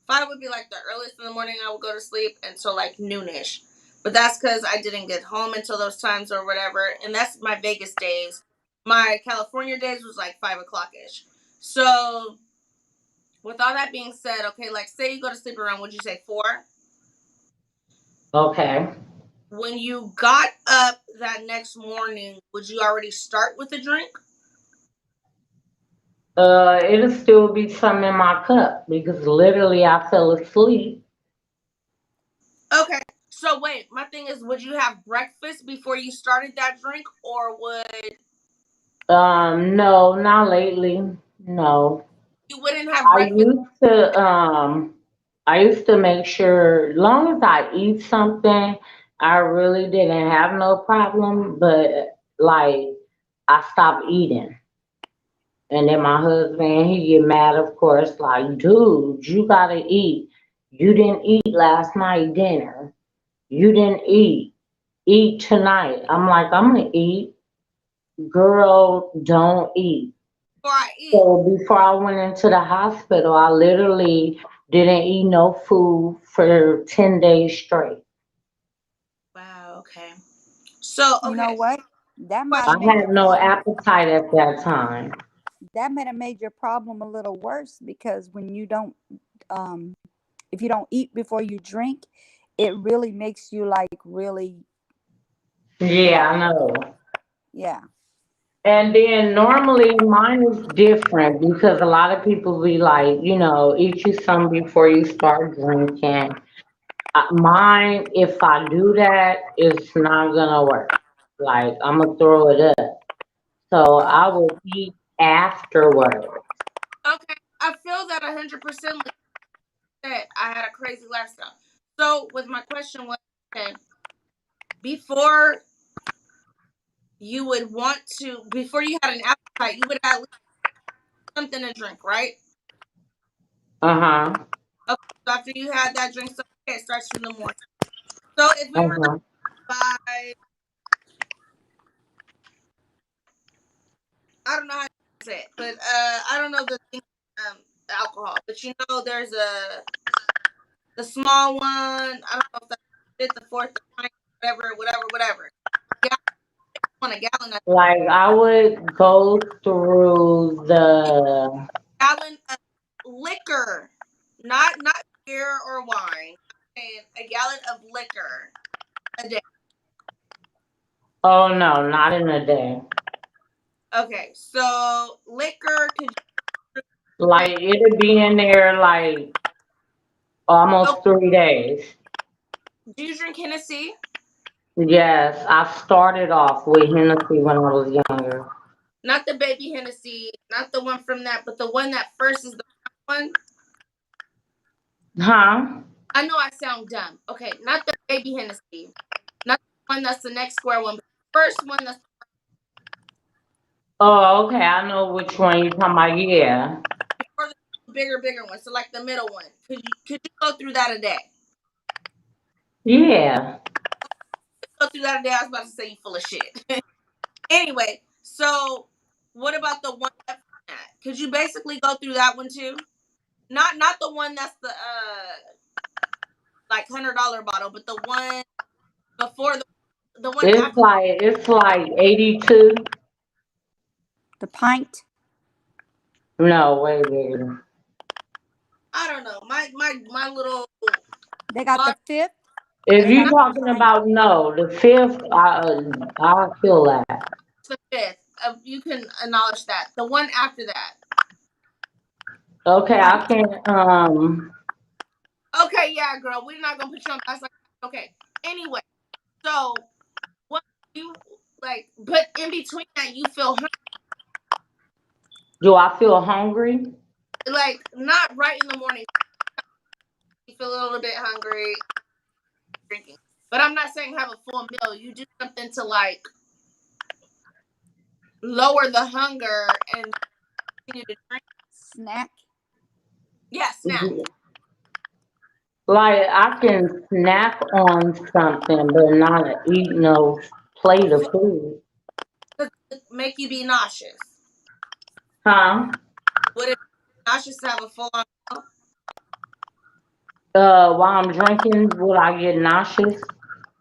5 would be like the earliest in the morning I would go to sleep until like noonish. But that's because I didn't get home until those times or whatever. And that's my Vegas days. My California days was like 5 o'clock ish. So with all that being said, okay, like say you go to sleep around, would you say 4?
Okay.
When you got up that next morning, would you already start with a drink?
It'll still be some in my cup because literally I fell asleep.
Okay. So wait, my thing is, would you have breakfast before you started that drink, or would
No, not lately. No.
you wouldn't have
I
breakfast?
used to I used to make sure as long as I eat something, I really didn't have no problem, but like I stopped eating. And then my husband, he get mad of course, like, dude, you gotta eat. You didn't eat last night dinner. You didn't eat. Eat tonight. I'm like, I'm gonna eat. Girl, don't eat.
Before I eat.
So before I went into the hospital, I literally didn't eat no food for 10 days straight.
Wow. Okay. So
You know
okay.
what? That might
I
have
Question.
made
had
your
no
problem.
appetite at that time.
That might have made your problem a little worse because when you don't, um, if you don't eat before you drink, it really makes you like really, you
Yeah,
know,
I know.
yeah.
And then normally mine is different because a lot of people be like, eat you some before you start drinking. Mine, if I do that, it's not gonna work. Like I'm gonna throw it up. So I
Oh,
will eat afterward.
Okay. I feel that 100%. Like I said, I had a crazy lifestyle. So with my question was, okay, before you would want to, before you had an appetite, you would have at least something to drink, right?
Uh-huh.
Okay. So after you had that drink, so okay, it starts in the morning. So if we were like
Uh-huh.
by, I don't know how to say it, but I don't know the thing, alcohol, but you know, there's the small one. I don't know if that's fifth, the fourth, the pint, whatever. Yeah, on a gallon,
Like I would go through the
gallon of liquor, not beer or wine. I'm saying a gallon of liquor a day.
oh no, not in a day.
Okay, so liquor could you drink?
Like it'd be in there like
Oh,
almost 3 days.
do you drink Hennessy?
Yes, I started off with Hennessy when I was younger.
Not the baby Hennessy, not the one from that, but the one that first is the one.
Huh?
I know I sound dumb. Okay, not the baby Hennessy, not one that's the next square one. First one that's
Oh, okay. I know which one you're talking about. Yeah.
before the bigger one. So like the middle one. Could you go through that a day?
Yeah.
Go through that a day. I was about to say you full of shit. Anyway, so what about the one that? Could you basically go through that one too? Not the one that's the like $100 bottle, but the one before the one after.
It's like 82.
The pint.
No, way bigger.
I don't know. My little
They got the
bottle,
fifth.
If
They
you
not
got the
talking
pint.
about no, the fifth, I feel that.
the fifth. You can acknowledge that. The one after that.
Okay, I
Pint.
can
Okay, yeah, girl. We're not gonna put you on blast like that. Okay. Anyway, so what you like? But in between that, you feel
do I feel hungry?
like not right in the morning. You feel a little bit hungry, drinking. But I'm not saying have a full meal. You do something to like lower the hunger and continue to drink.
Snack.
Yeah, snack.
Like I can snack on something, but not eat no plate of food.
To make you be nauseous.
Huh?
Would it be nauseous to have a full on meal?
While I'm drinking, will I get nauseous?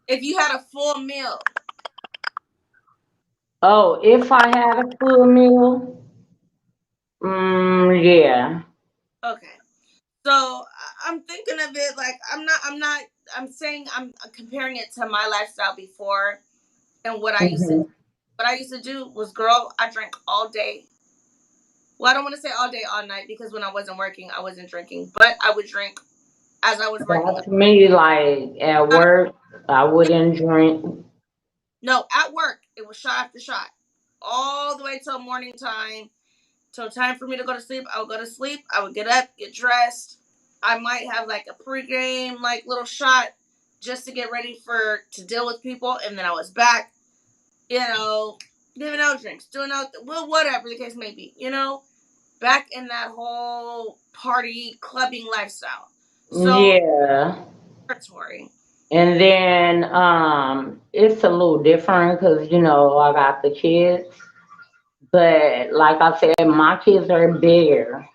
If you had a full meal?
Oh, if I had a full meal, yeah.
Okay. So I'm thinking of it like I'm saying I'm comparing it to my lifestyle before and what I used to do.
Hmm.
What I used to do was, girl, I drank all day. Well, I don't want to say all day, all night, because when I wasn't working, I wasn't drinking. But I would drink as I was working.
That's me. Like at work, I wouldn't drink.
No, at work, it was shot after shot. All the way till morning time. Till time for me to go to sleep. I would go to sleep. I would get up, get dressed. I might have like a pregame, like little shot just to get ready for to deal with people. And then I was back, giving out drinks, doing out, well, whatever the case may be, back in that whole party clubbing lifestyle. So,
Yeah.
territory.
And then it's a little different because I got the kids, but like I said, my kids are bigger.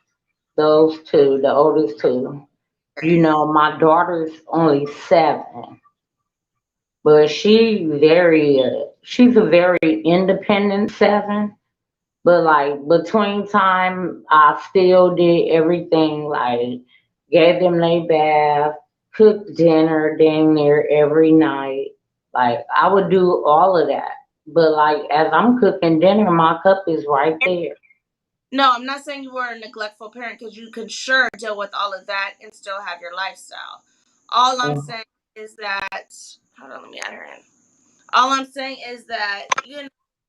Those two, the oldest two. My daughter's only 7, but she's a very independent 7. But like between time, I still did everything. Like gave them their bath, cooked dinner damn near every night. Like I would do all of that. But like as I'm cooking dinner, my cup is right there.
No, I'm not saying you were a neglectful parent because you can sure deal with all of that and still have your lifestyle. All I'm
Mhm.
saying is that, hold on, let me add her in. All I'm saying is that,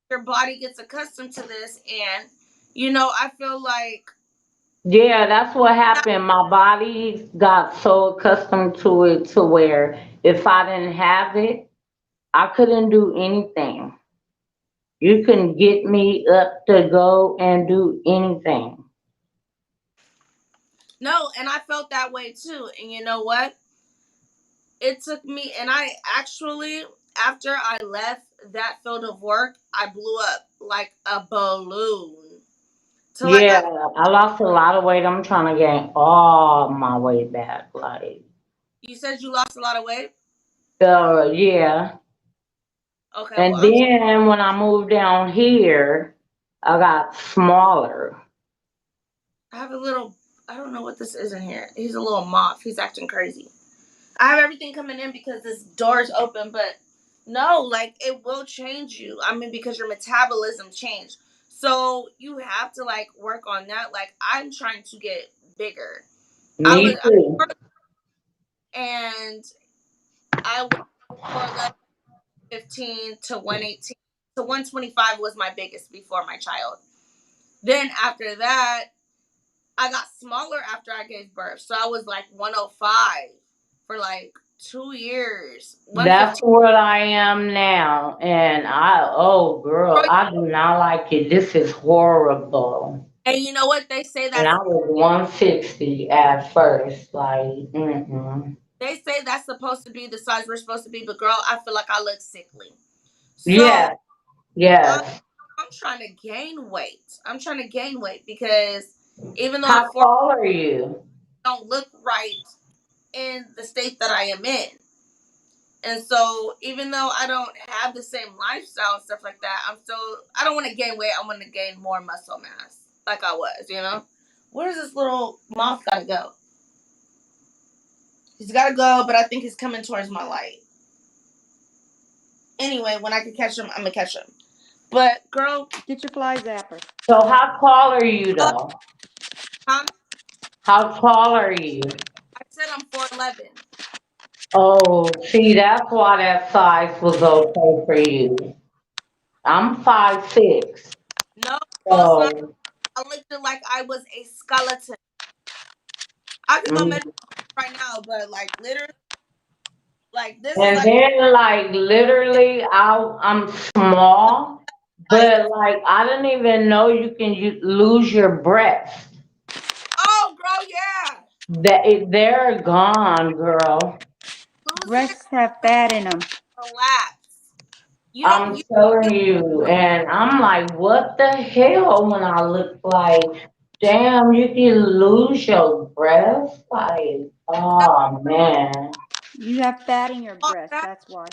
your body gets accustomed to this, and, I feel like,
Yeah, that's what happened. My body got so accustomed to it to where if I didn't have it, I couldn't do anything. You can get me up to go and do anything.
no, and I felt that way too. And you know what? It took me, and I actually, after I left that field of work, I blew up like a balloon. Till I
Yeah,
got,
I lost a lot of weight. I'm trying to gain all my weight back. Like,
you said you lost a lot of weight?
yeah.
Okay, well,
And then when I moved down here, I got smaller.
I have a little, I don't know what this is in here. He's a little moth. He's acting crazy. I have everything coming in because this door's open, but no, like it will change you. I mean, because your metabolism changed. So you have to like work on that. Like I'm trying to get bigger. I
Me
was,
too.
and I went for 11, 15 to 118. So 125 was my biggest before my child. Then after that, I got smaller after I gave birth. So I was like 105 for like 2 years.
That's
115.
what I am now. And oh girl, I do not like it. This is horrible.
And you know what? They say
And I
that's
was 160 at first. Like,
supposed to be the size we're supposed to be, but girl, I feel like I look sickly. So
Yes,
I'm,
yes.
I'm trying to gain weight. I'm trying to gain weight because even though I'm
How
40,
tall are you?
I don't look right in the state that I am in. And so even though I don't have the same lifestyle and stuff like that, I don't want to gain weight. I want to gain more muscle mass like I was. Where's this little moth gotta go? He's gotta go, but I think he's coming towards my light. Anyway, when I can catch him, I'm gonna catch him. But girl,
Get your fly zapper.
So how tall are you though?
huh?
How tall are you?
I said I'm 4'11".
Oh, see, that's why that size was okay for you. I'm 5'6".
No, it's not.
So,
I looked at like I was a skeleton. I can go
mm.
measure right now, but like literally, like this is
And
like
then like literally, I'm small,
like
but like I didn't even know you can lose your breath.
oh, girl, yeah,
They're gone, girl.
lose it,
Breasts have fat in them.
relax. You don't
I'm telling you, and I'm like, what the hell? When I look like, damn, you can lose your breath. Like, oh man.
You have fat in your
all
breast.
that,
That's why.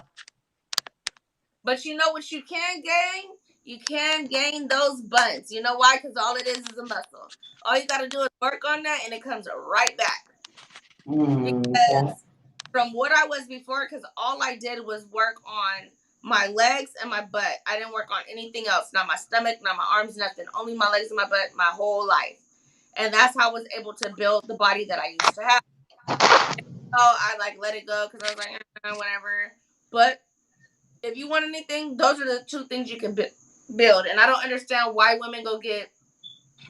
but you know what you can gain? You can gain those buns. You know why? Because all it is a muscle. All you got to do is work on that, and it comes right back.
Okay.
Because from what I was before, because all I did was work on my legs and my butt. I didn't work on anything else. Not my stomach, not my arms, nothing. Only my legs and my butt my whole life. And that's how I was able to build the body that I used to have. So I like let it go because I was like, whatever. But if you want anything, those are the two things you can build. And I don't understand why women go get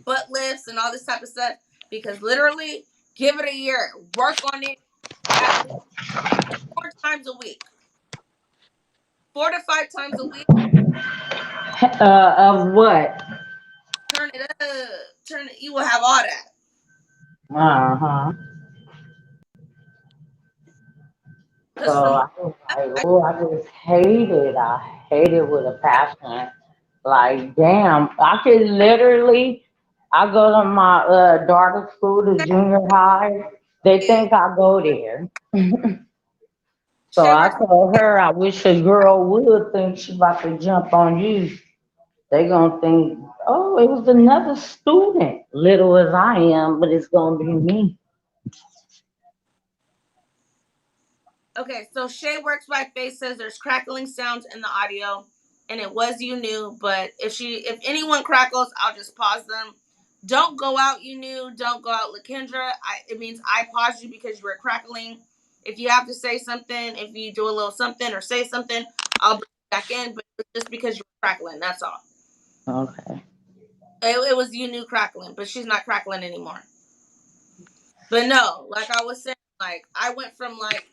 butt lifts and all this type of stuff because literally, give it a year, work on it at least 4 times a week, 4 to 5 times a week.
Of what?
Turn it up, turn it. You will have all that.
Uh-huh. So
Cause from
I was like, oh, I just hate it. I hate it with a passion. Like, damn, I could literally, I go to my daughter's school, the junior high. They think I go there. So
Shay
I
works.
told her, I wish a girl would think she about to jump on you. They gonna think, oh, it was another student, little as I am, but it's gonna be me.
Okay, so Shay works by face says there's crackling sounds in the audio, and it was you knew. But if anyone crackles, I'll just pause them. Don't go out, you knew. Don't go out, Lakendra. It means I paused you because you were crackling. If you have to say something, if you do a little something or say something, I'll bring you back in. But it's just because you were crackling, that's all.
Okay.
It was you knew crackling, but she's not crackling anymore. But no, like I was saying, like I went from like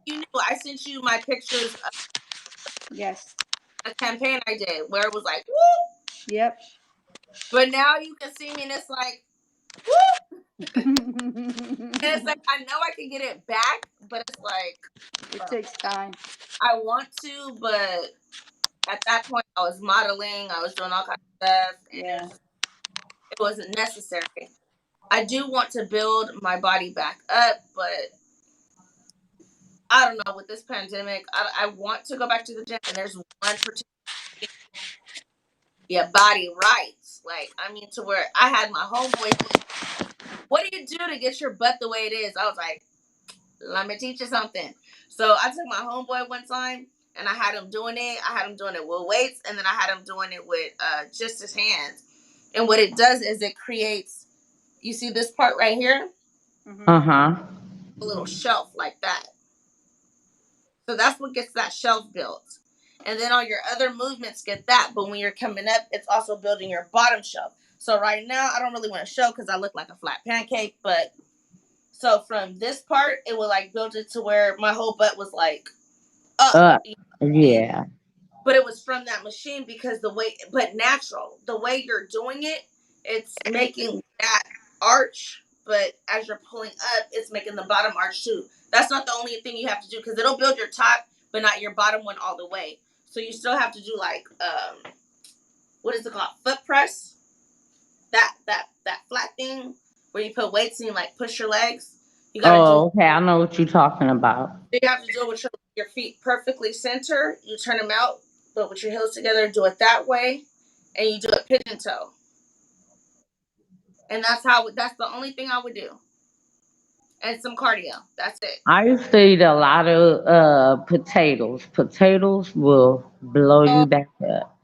you knew I sent you my pictures of
Yes.
a campaign I did where it was like whoop,
Yep.
but now you can see me and it's like whoop, and it's like I know I can get it back, but it's like
It takes time.
I want to, but at that point I was modeling, I was doing all kinds of stuff, and
Yeah.
it wasn't necessary. I do want to build my body back up, but I don't know with this pandemic. I want to go back to the gym, and there's one particular your body right. Like I mean, to where I had my homeboys. What do you do to get your butt the way it is? I was like, let me teach you something. So I took my homeboy one time, and I had him doing it. I had him doing it with weights, and then I had him doing it with just his hands. And what it does is it creates. You see this part right here,
Mm-hmm.
Uh-huh.
a little shelf like that. So that's what gets that shelf built. And then all your other movements get that. But when you're coming up, it's also building your bottom shelf. So right now, I don't really want to show because I look like a flat pancake. But So from this part, it would like build it to where my whole butt was like up.
Up.
You know what I mean?
Yeah.
But it was from that machine because the way, but natural, the way you're doing it, it's making that arch. But as you're pulling up, it's making the bottom arch too. That's not the only thing you have to do because it'll build your top, but not your bottom one all the way. So you still have to do like what is it called? Foot press. That flat thing where you put weights and you like push your legs. You got to do.
Oh, okay. I know what you're talking about.
You have to do it with your feet perfectly center. You turn them out, but with your heels together, do it that way, and you do a pigeon toe. And that's the only thing I would do, and some cardio. That's it.
I used to eat a lot of potatoes. Potatoes will blow
Oh
you back up.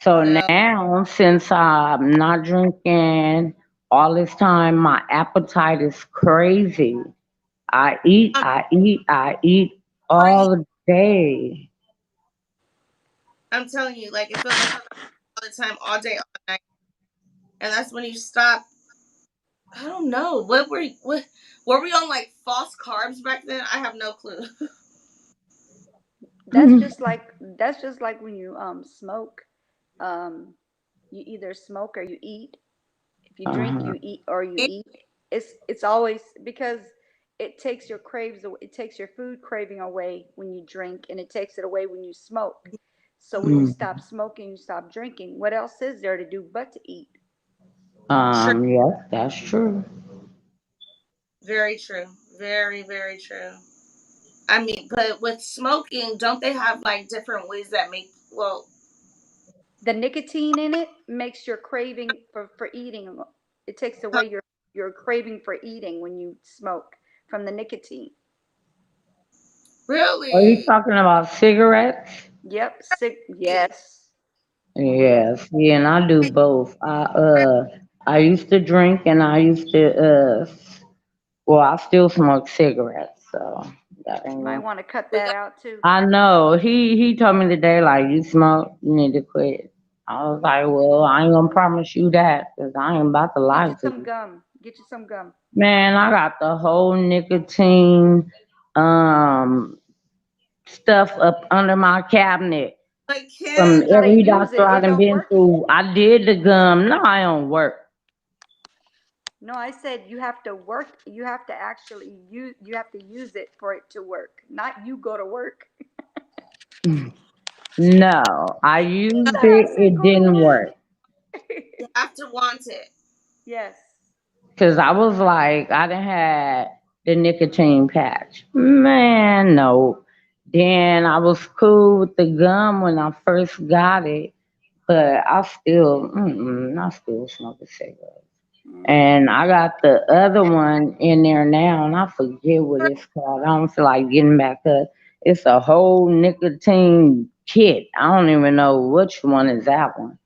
So
no,
now, since I'm not drinking all this time, my appetite is crazy.
I'm
I eat
free.
all day.
I'm telling you, like it feels like all the time, all day, all night, and that's when you stop. I don't know what were we on like false carbs back then? I have no clue.
That's just like when you smoke. Um, you either smoke or you eat. If you drink,
Uh-huh.
you eat or you eat. It's always because it takes your food craving away when you drink, and it takes it away when you smoke. So when you
Mm.
stop smoking, you stop drinking. What else is there to do but to eat?
True,
Yes, that's true.
very true, very true. I mean, but with smoking, don't they have like different ways that make well?
The nicotine in it makes your craving for eating. It takes away your craving for eating when you smoke from the nicotine.
Are you
Really?
talking about cigarettes?
Yep, sick. Yes.
Yes, yeah, and I do both. I used to drink and I used to well, I still smoke cigarettes, so that ain't
Might
gonna.
want to cut
We
that
got
out too.
I know. He told me today like you smoke, you need to quit. I was like, well, I ain't gonna promise you that because I ain't about to
Get
lie
you
to
some
you.
gum. Get you some gum.
Man, I got the whole nicotine um stuff up under my cabinet
I
from
You
can't.
got to
every
use it.
doctor I
It
done
don't
been
work if
through. I did the gum. No, I don't work.
No, I said you have to work. You have to actually use. You have to use it for it to work. Not you go to work.
No, I
He
used
said I
it.
said
It
go to
didn't
work.
work.
You have to want it.
Yes.
Cause I was like, I done had the nicotine patch. Man, no. Then I was cool with the gum when I first got it, but I still smoke a cigarette.
Mm.
And I got the other one in there now, and I forget what it's called. I don't feel like getting back up. It's a whole nicotine kit. I don't even know which one is that one.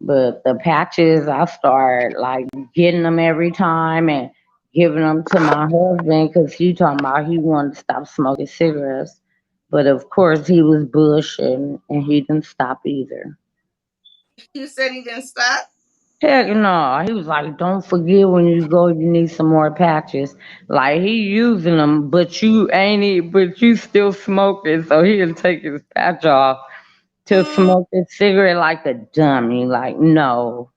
But the patches, I start like getting them every time and giving them to my husband because he talking about he wanted to stop smoking cigarettes. But of course, he was bushing and he didn't stop either.
You said he didn't stop.
Heck no, he was like, "Don't forget when you go, you need some more patches." Like he using them, but you ain't it, but you still smoking, so he'll take his patch off to
Mm,
smoke a cigarette like a dummy. Like no,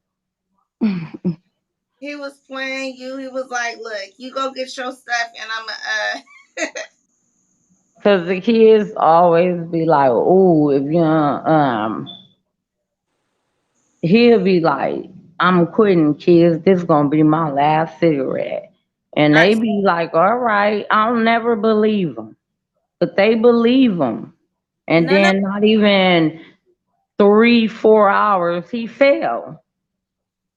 he was playing you. He was like, "Look, you go get your stuff, and I'm
because the kids always be like, "Oh, if you he'll be like, I'm quitting, kids. This gonna be my last cigarette." And
I
they be like, all right, I'll never believe them. But they believe him. And
none of
then not even 3, 4 hours, he fell.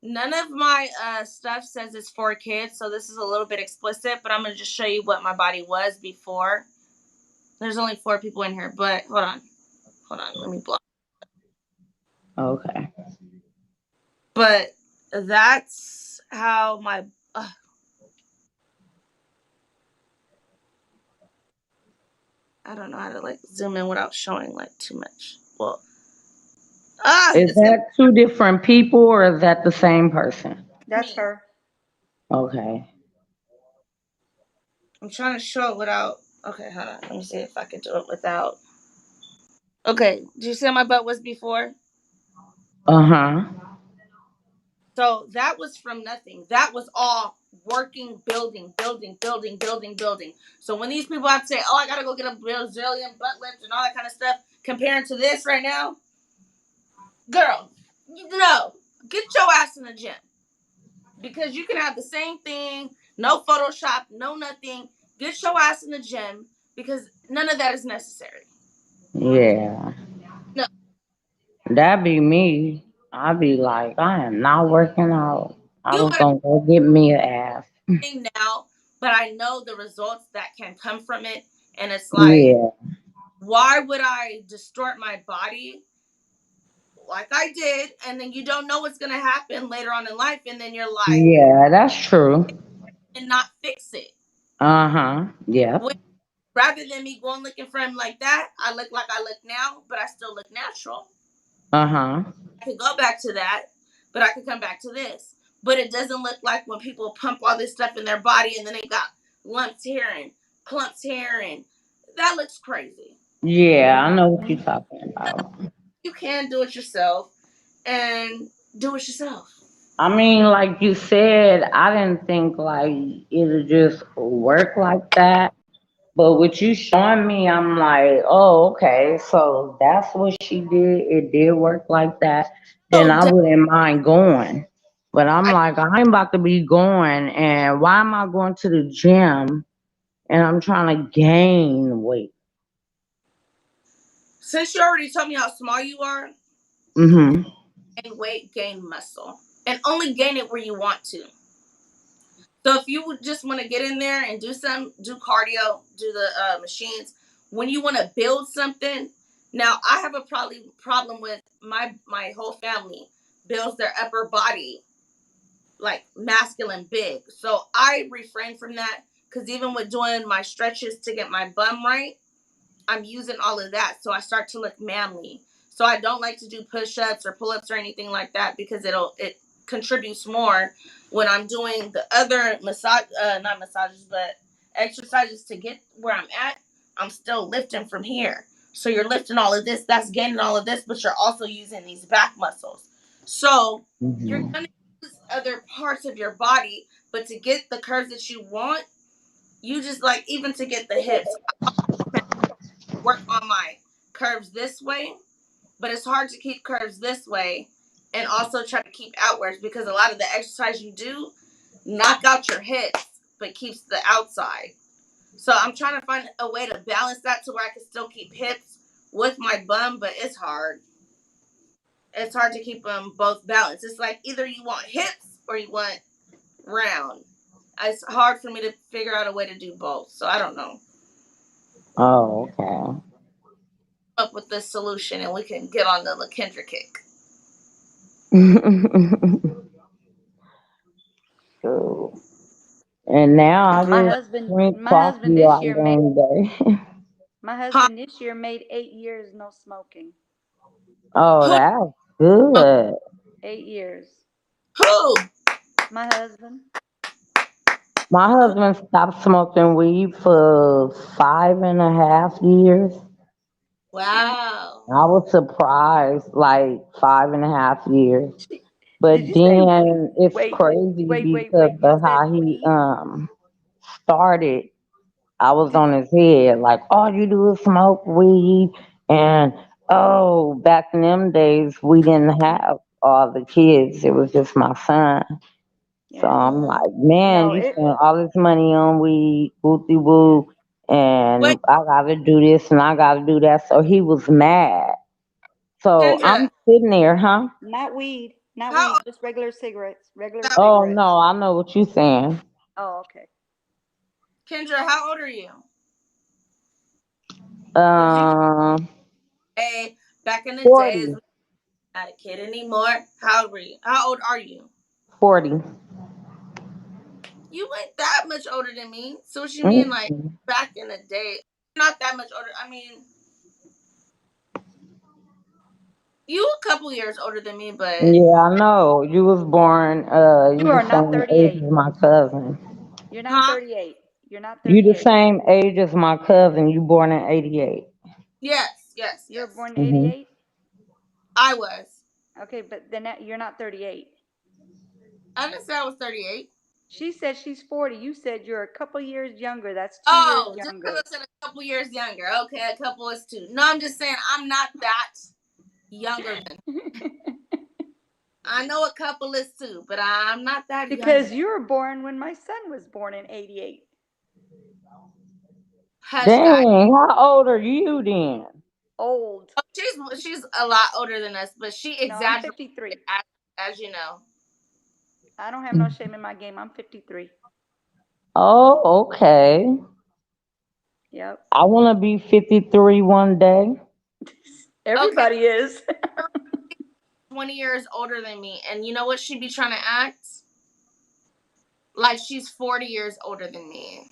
none of my stuff says it's for kids, so this is a little bit explicit. But I'm gonna just show you what my body was before. There's only 4 people in here, but hold on, let me block.
Okay.
But that's how my. Uh, I don't know how to like zoom in without showing like too much. Well,
Is
it's gonna
that two different people or is that the same person?
be
That's
me.
her.
Okay.
I'm trying to show it without. Okay, hold on. Let me see if I can do it without. Okay, did you see how my butt was before?
Uh-huh.
So that was from nothing. That was all working, building, building, building, building, building. So when these people have to say, "Oh, I gotta go get a Brazilian butt lift and all that kind of stuff," comparing to this right now, girl, no, get your ass in the gym because you can have the same thing, no Photoshop, no nothing. Get your ass in the gym because none of that is necessary.
Yeah.
No,
That be me. I be like, I am not working out.
you
I'm
better
gonna go get me an ass.
thing now, but I know the results that can come from it, and it's like,
Yeah.
why would I distort my body like I did, and then you don't know what's gonna happen later on in life, and then you're like,
Yeah, that's true.
and not fix it.
Uh-huh. Yep.
When, rather than me going looking for him like that, I look like I look now, but I still look natural.
Uh-huh.
I could go back to that, but I could come back to this. But it doesn't look like when people pump all this stuff in their body and then they got lumps here and clumps here, and that looks crazy.
Yeah, I know what
Hmm.
you're talking about.
You can do it yourself and do it yourself.
I mean, like you said, I didn't think like it'll just work like that. But with you showing me, I'm like, oh, okay, so that's what she did. It did work like that. Then
So
I wouldn't mind going. But I'm
I,
like, I ain't about to be going. And why am I going to the gym and I'm trying to gain weight?
since you already told me how small you are,
Mm-hmm.
gain weight, gain muscle, and only gain it where you want to. So if you just want to get in there and do cardio, do the machines. When you want to build something, now I have a problem with my whole family builds their upper body like masculine big. So I refrain from that because even with doing my stretches to get my bum right, I'm using all of that. So I start to look manly. So I don't like to do push-ups or pull-ups or anything like that because it contributes more when I'm doing the other massage, not massages, but exercises to get where I'm at. I'm still lifting from here. So you're lifting all of this, that's gaining all of this, but you're also using these back muscles. So you're
Mm-hmm.
gonna use other parts of your body, but to get the curves that you want, you just like even to get the hips work on my curves this way, but it's hard to keep curves this way and also try to keep outwards because a lot of the exercise you do knock out your hips but keeps the outside. So I'm trying to find a way to balance that to where I can still keep hips with my bum, but it's hard. It's hard to keep them both balanced. It's like either you want hips or you want round. It's hard for me to figure out a way to do both. So I don't know.
Oh, okay.
Up with this solution and we can get on the LaKendra kick.
So, and now I
My
just
husband,
drink
my husband
coffee
this
all
year made
during the day.
my
Huh?
husband this year made 8 years no smoking.
Oh,
Who?
that's good.
8 years.
Who?
My husband.
My husband stopped smoking weed for 5.5 years.
Wow.
I was surprised, like 5.5 years.
Did
But
you say
then it's
wait, wait,
crazy
wait, wait,
because
wait? You
of
said
how he
weed?
started. I was
Did
on his head, like all you do is smoke weed, and oh, back in them days we didn't have all the kids. It was just my son. So
yeah.
I'm like, man,
No,
you
it
spend all this money on weed, wooty woo,
Wait,
and I gotta do this and I gotta do that. So he was mad. So
Kendra,
I'm sitting there, huh?
not weed, not
how
weed,
old
just regular cigarettes, regular
that?
Oh
cigarettes.
no, I know what you saying.
Oh, okay.
Kendra, how old are you? Because you
Um,
say back in the days,
40,
we not a kid anymore. How old were you? How old are you?
40.
You ain't that much older than me. So what you mean, like
Mm-hmm.
back in the day? Not that much older. I mean, You a couple years older than me, but
Yeah, I know. You was born,
You
you the
are not
same age
38.
as my cousin.
You're not
huh?
38. You're not
You the
38.
same age as my cousin. You born in '88.
Yes, yes,
You were
yes.
born in
Mhm.
88?
I was.
Okay, but then you're not 38.
I didn't say I was 38.
She said she's 40. You said you're a couple years younger. That's 2 years
Oh, just because
younger.
I said a couple years younger. Okay, a couple is two. No, I'm just saying I'm not that younger than. I know a couple is two, but I'm not that younger.
Because you were born when my son was born in 88.
Hush, guy.
Dang, how old are you then?
Old.
Oh, she's a lot older than us, but she
No, I'm
exaggerated
53.
as you know.
I don't have no shame in my game. I'm 53.
Oh, okay.
Yep.
I want to be 53 one day.
Okay,
Everybody is.
20 years older than me, and you know what she be trying to act like she's 40 years older than me.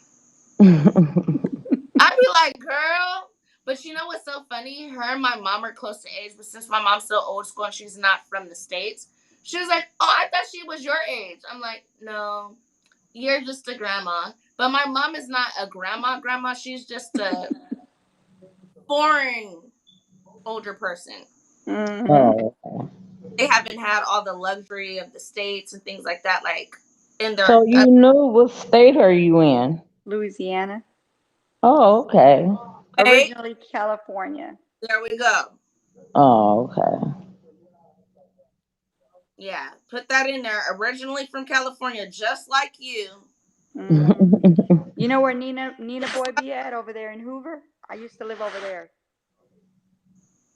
I'd be like, girl. But you know what's so funny? Her and my mom are close to age, but since my mom's so old school and she's not from the States, she was like, oh, I thought she was your age. I'm like, no, you're just a grandma. But my mom is not a grandma. She's just a foreign older person.
Hmm.
Oh,
They haven't had all the luxury of the States and things like that, like in their.
so you knew what state are you in?
Louisiana.
Oh, okay.
Wait,
Originally California.
there we go.
Oh, okay.
Yeah, put that in there. Originally from California, just like you.
Hmm. You know where Nina Boy be at over there in Hoover? I used to live over there.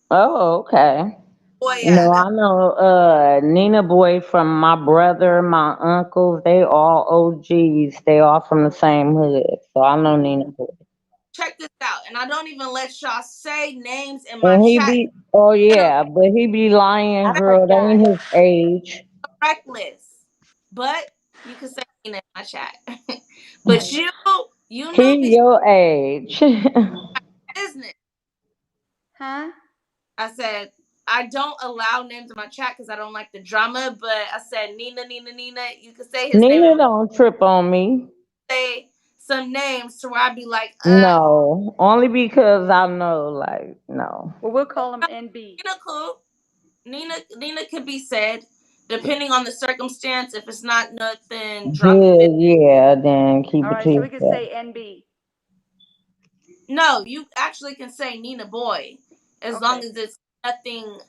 Oh, okay.
Boy,
No,
yeah.
I know Nina Boy from my brother, my uncles, they all OGs. They all from the same hood. So I know Nina
Hmm.
Boy.
Check this out, and I don't even let y'all say names in my
And he
chat.
be, oh
Gonna
yeah, but he be lying,
I
girl. That
forgot.
ain't his age.
reckless, but you can say in my chat. But you knew
He
before
your age.
business.
Huh?
I said I don't allow names in my chat because I don't like the drama. But I said Nina. You can say his name
Nina
and
don't trip on me.
say some names to where I'd be like,
No, only because I know, like, no.
Well, we'll call him NB.
Nina cool. Nina could be said depending on the circumstance. If it's not nothing drama, if
Good,
it
yeah, then keep
All
it
right,
to
so we could
yourself.
say NB.
no, you actually can say Nina boy as long
Okay.
as it's nothing,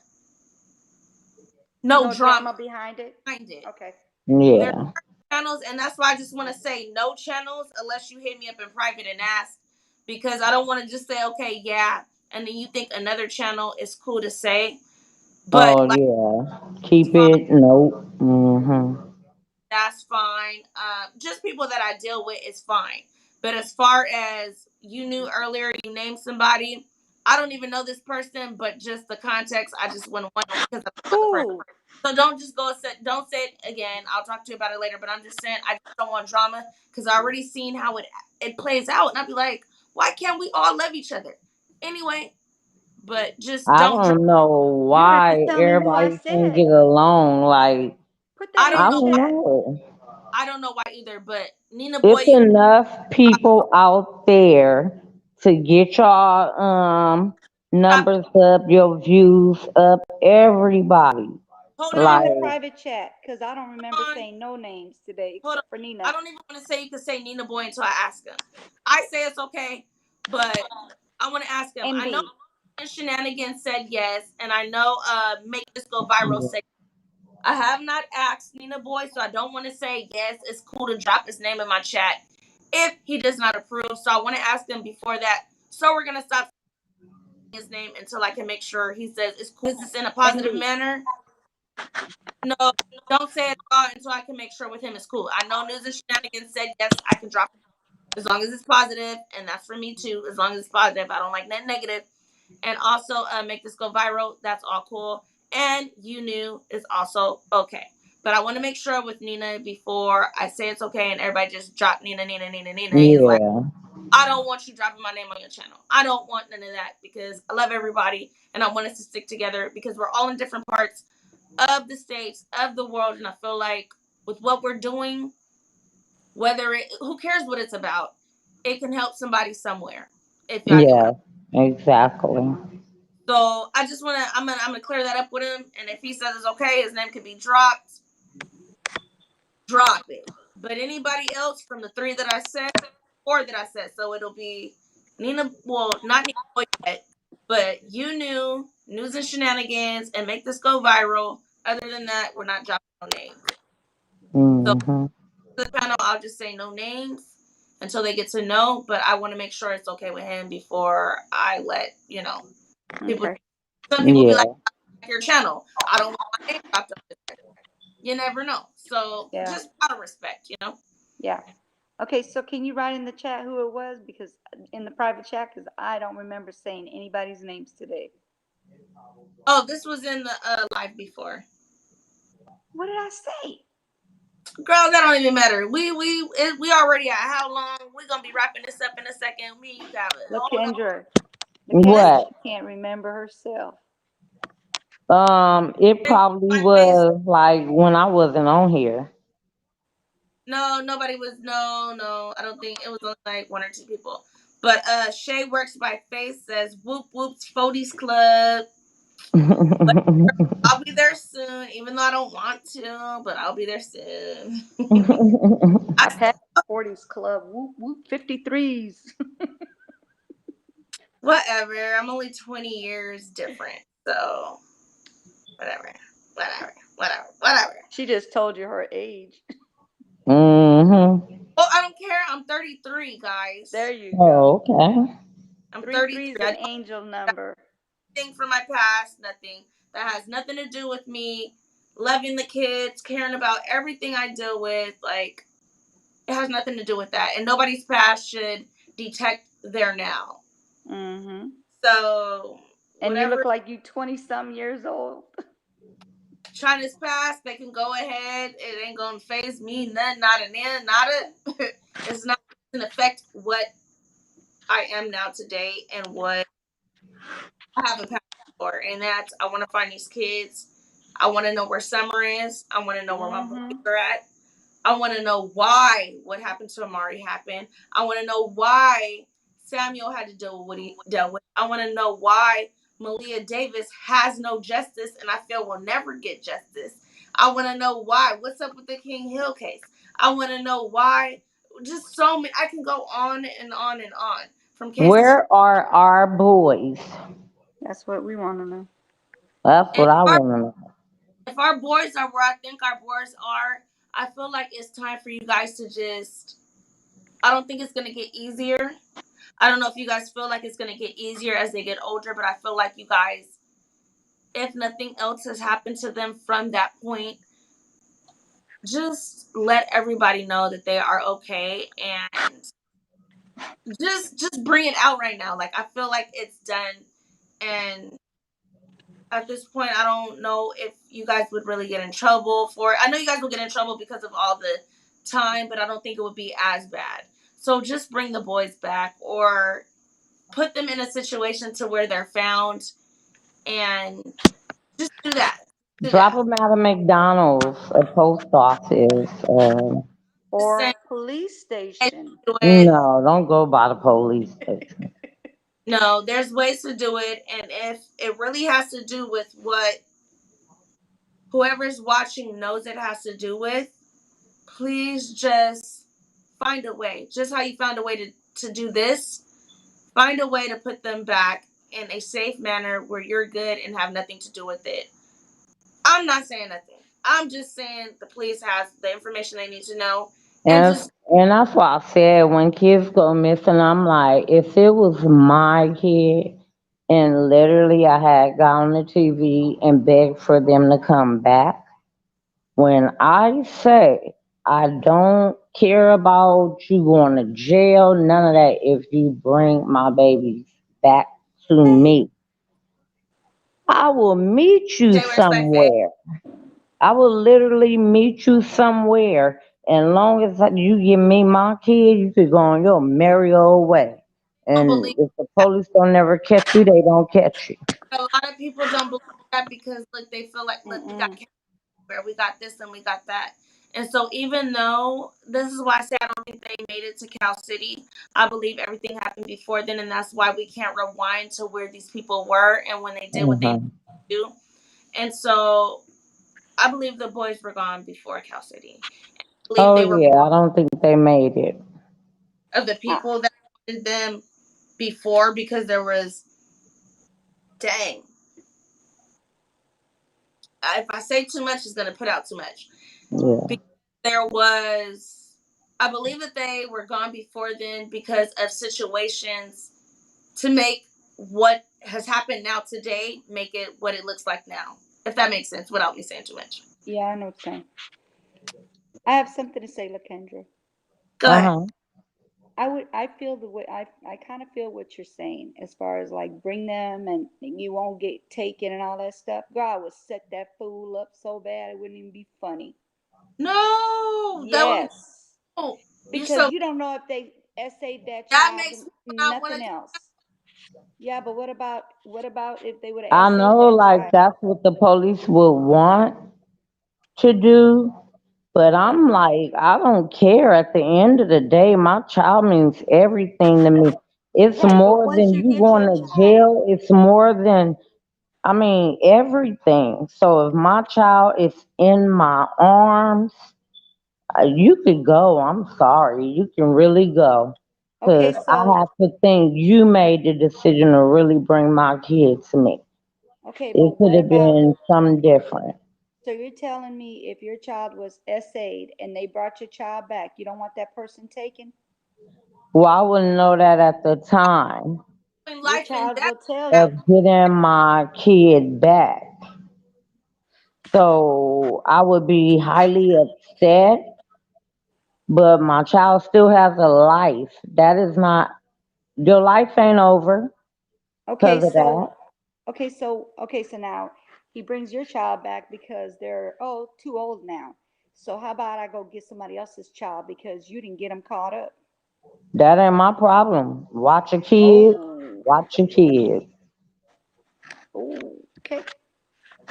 no
No
drama
drama behind it.
behind it.
Okay.
There
Yeah.
are channels, and that's why I just want to say no channels unless you hit me up in private and ask, because I don't want to just say okay, yeah, and then you think another channel is cool to say, but
Oh,
like
yeah.
it's
Keep
fine.
it. Nope. Mm-hmm.
That's fine. Just people that I deal with is fine. But as far as you knew earlier, you named somebody. I don't even know this person, but just the context, I just wouldn't want because I don't know the person.
Cool.
So don't just go say, don't say it again. I'll talk to you about it later. But I'm just saying I just don't want drama because I already seen how it plays out, and I'd be like, why can't we all love each other? Anyway, but just
I
don't.
don't know
You don't have to
why
tell me who I
everybody can't
said.
get along. Like,
Put that
I
in
don't
I
the
know
don't
why.
chat.
know.
I don't know why either. But Nina Boy,
It's
you can.
enough people out there to get y'all
Stop.
numbers up, your views up, everybody.
Hold
Put it in
on.
the
Like,
private chat because I don't remember
On.
saying no names today
Hold on.
except for
I
Nina.
don't even want to say you can say Nina Boy until I ask him. I say it's okay, but I want to ask him. I know
NB.
Shenanigans said yes, and I know Make This Go Viral said I have not asked Nina Boy, so I don't want to say yes, it's cool to drop his name in my chat if he does not approve. So I want to ask him before that. So we're gonna stop saying his name until I can make sure he says it's cool. Is this in a positive
NB.
manner? No, don't say it all until I can make sure with him it's cool. I know News and Shenanigans said yes, I can drop it as long as it's positive, and that's for me too. As long as it's positive, I don't like net negative. And also, Make This Go Viral. That's all cool. And You Knew is also okay. But I want to make sure with Nina before I say it's okay, and everybody just drop Nina. He's like,
yeah.
I don't want you dropping my name on your channel. I don't want none of that because I love everybody and I want us to stick together because we're all in different parts of the states, of the world. And I feel like with what we're doing, who cares what it's about, it can help somebody somewhere if y'all get what I'm.
Yeah, exactly.
So I just want to, I'm gonna clear that up with him. And if he says it's okay, his name could be dropped, drop it. But anybody else from the three that I said, four that I said, so it'll be Nina, well, not Nina Boy yet, but you knew news and shenanigans and make this go viral. Other than that, we're not dropping no names. So
Hmm.
the panel, I'll just say no names until they get to know, but I want to make sure it's okay with him before I let, people,
Okay.
some people be like,
Yeah.
your channel. I don't want my name dropped up there. You never know. So
Yeah.
just out of respect.
Yeah. Okay, so can you write in the chat who it was? Because in the private chat, because I don't remember saying anybody's names today.
Oh, this was in the live before.
What did I say?
Girl, that don't even matter. We already at how long? We gonna be wrapping this up in a second. You got it. Hold on.
LaKendra. LaKendra
Let's
What?
said she can't remember herself.
It
see
probably
my face.
was like when I wasn't on here.
No, nobody was. No, no. I don't think it was only like one or two people. But Shay works by face says whoop whoops Foodies Club. I'll be there soon, even though I don't want to, but I'll be there soon. I
I passed the 40s club. Whoop, whoop, 53s.
Whatever. I'm only 20 years different, so whatever, whatever.
She just told you her age.
Hmm.
Oh, I don't care. I'm 33,
There
guys.
you go.
Oh, okay.
I'm
33 is
33. I
an
don't
angel
have
number.
anything from my past. Nothing that has nothing to do with me loving the kids, caring about everything I deal with. Like it has nothing to do with that, and nobody's past should detect their now.
Mm-hmm.
So
And you look
whatever
like you 20 some years old.
China's past, they can go ahead. It ain't gonna phase me, none, not an end, not a. It's not gonna affect what I am now today and what I have a passion for, and that's I want to find these kids. I want to know where Summer is. I want to know where my boys
Mm-hmm.
are at. I want to know why what happened to Amari happened. I want to know why Samuel had to deal with what he dealt with. I want to know why Malia Davis has no justice and I feel will never get justice. I want to know why. What's up with the King Hill case? I want to know why. Just so many. I can go on and on and on from cases.
Where are our boys?
That's what we want to know.
That's
And
what I want to know.
if our boys are where I think our boys are, I feel like it's time for you guys to just. I don't think it's gonna get easier. I don't know if you guys feel like it's gonna get easier as they get older, but I feel like you guys, if nothing else has happened to them from that point, just let everybody know that they are okay and just bring it out right now. Like I feel like it's done, and at this point, I don't know if you guys would really get in trouble for it. I know you guys will get in trouble because of all the time, but I don't think it would be as bad. So just bring the boys back or put them in a situation to where they're found and just do that. Do
Drop
that.
them out of McDonald's, a post office.
Just
Or
saying,
a police
ways
station.
to do it.
No, don't go by the police station.
No, there's ways to do it. And if it really has to do with what whoever's watching knows it has to do with, please just find a way. Just how you found a way to do this, find a way to put them back in a safe manner where you're good and have nothing to do with it. I'm not saying nothing. I'm just saying the police has the information they need to know and
And
just
and that's why I said when kids go missing, I'm like, if it was my kid, and literally I had got on the TV and begged for them to come back. When I say I don't care about you going to jail, none of that. If you bring my babies back to me, I will meet you
Jay works by faith.
somewhere. I will literally meet you somewhere And long as you give me my kid, you could go on your merry old way.
Don't
And
believe
if the police don't never catch you, they don't catch you.
a lot of people don't believe that because look, they feel like look, we got
Mm-mm.
where we got this and we got that. And so even though this is why I say I don't think they made it to Cal City, I believe everything happened before then, and that's why we can't rewind to where these people were and when they did what they
Hmm.
do. And so I believe the boys were gone before Cal City. I believe
Oh
they were
yeah, I don't think they made it.
of the
Ah,
people that did them before because there was dang. If I say too much, it's gonna put out too much.
Yeah.
Because there was, I believe that they were gone before then because of situations to make what has happened now today make it what it looks like now. If that makes sense without me saying too much.
yeah, I know what you're saying. I have something to say, Lakendra.
Go
Uh
ahead.
huh.
I feel the way I kind of feel what you're saying as far as like bring them and you won't get taken and all that stuff. God would set that fool up so bad it wouldn't even be funny.
No, that would be
Yes,
cool. You're
because
so
you don't know if they essayed that
that
child
makes
and
me not want
nothing
to.
else. Yeah, but what about if they would have
I
essayed
know,
that
like
child?
that's what the police would want to do, but
Yeah.
I'm like, I don't care. At the end of the day, my child means everything to me. It's
Right, but
more
once
than
you
you
get
going
your
to
child,
jail. It's more than, I mean, everything. So if my child is in my arms, you could go. I'm sorry. You can really go.
okay,
Because I
so
have to think you made the decision to really bring my kid to me.
okay,
It
but
could
what
have
about
been something different.
so you're telling me if your child was essayed and they brought your child back, you don't want that person taken?
Well, I wouldn't know that at the time
Between
Your
life and
child
death,
will tell
that
you.
of getting my kid back. So I would be highly upset, but my child still has a life. That is not, your life ain't over
Okay,
because of
so
that.
okay, so now he brings your child back because they're too old now. So how about I go get somebody else's child because you didn't get them caught up?
That ain't my problem. Watch your kids.
Oh,
Watch your kids.
oh, okay,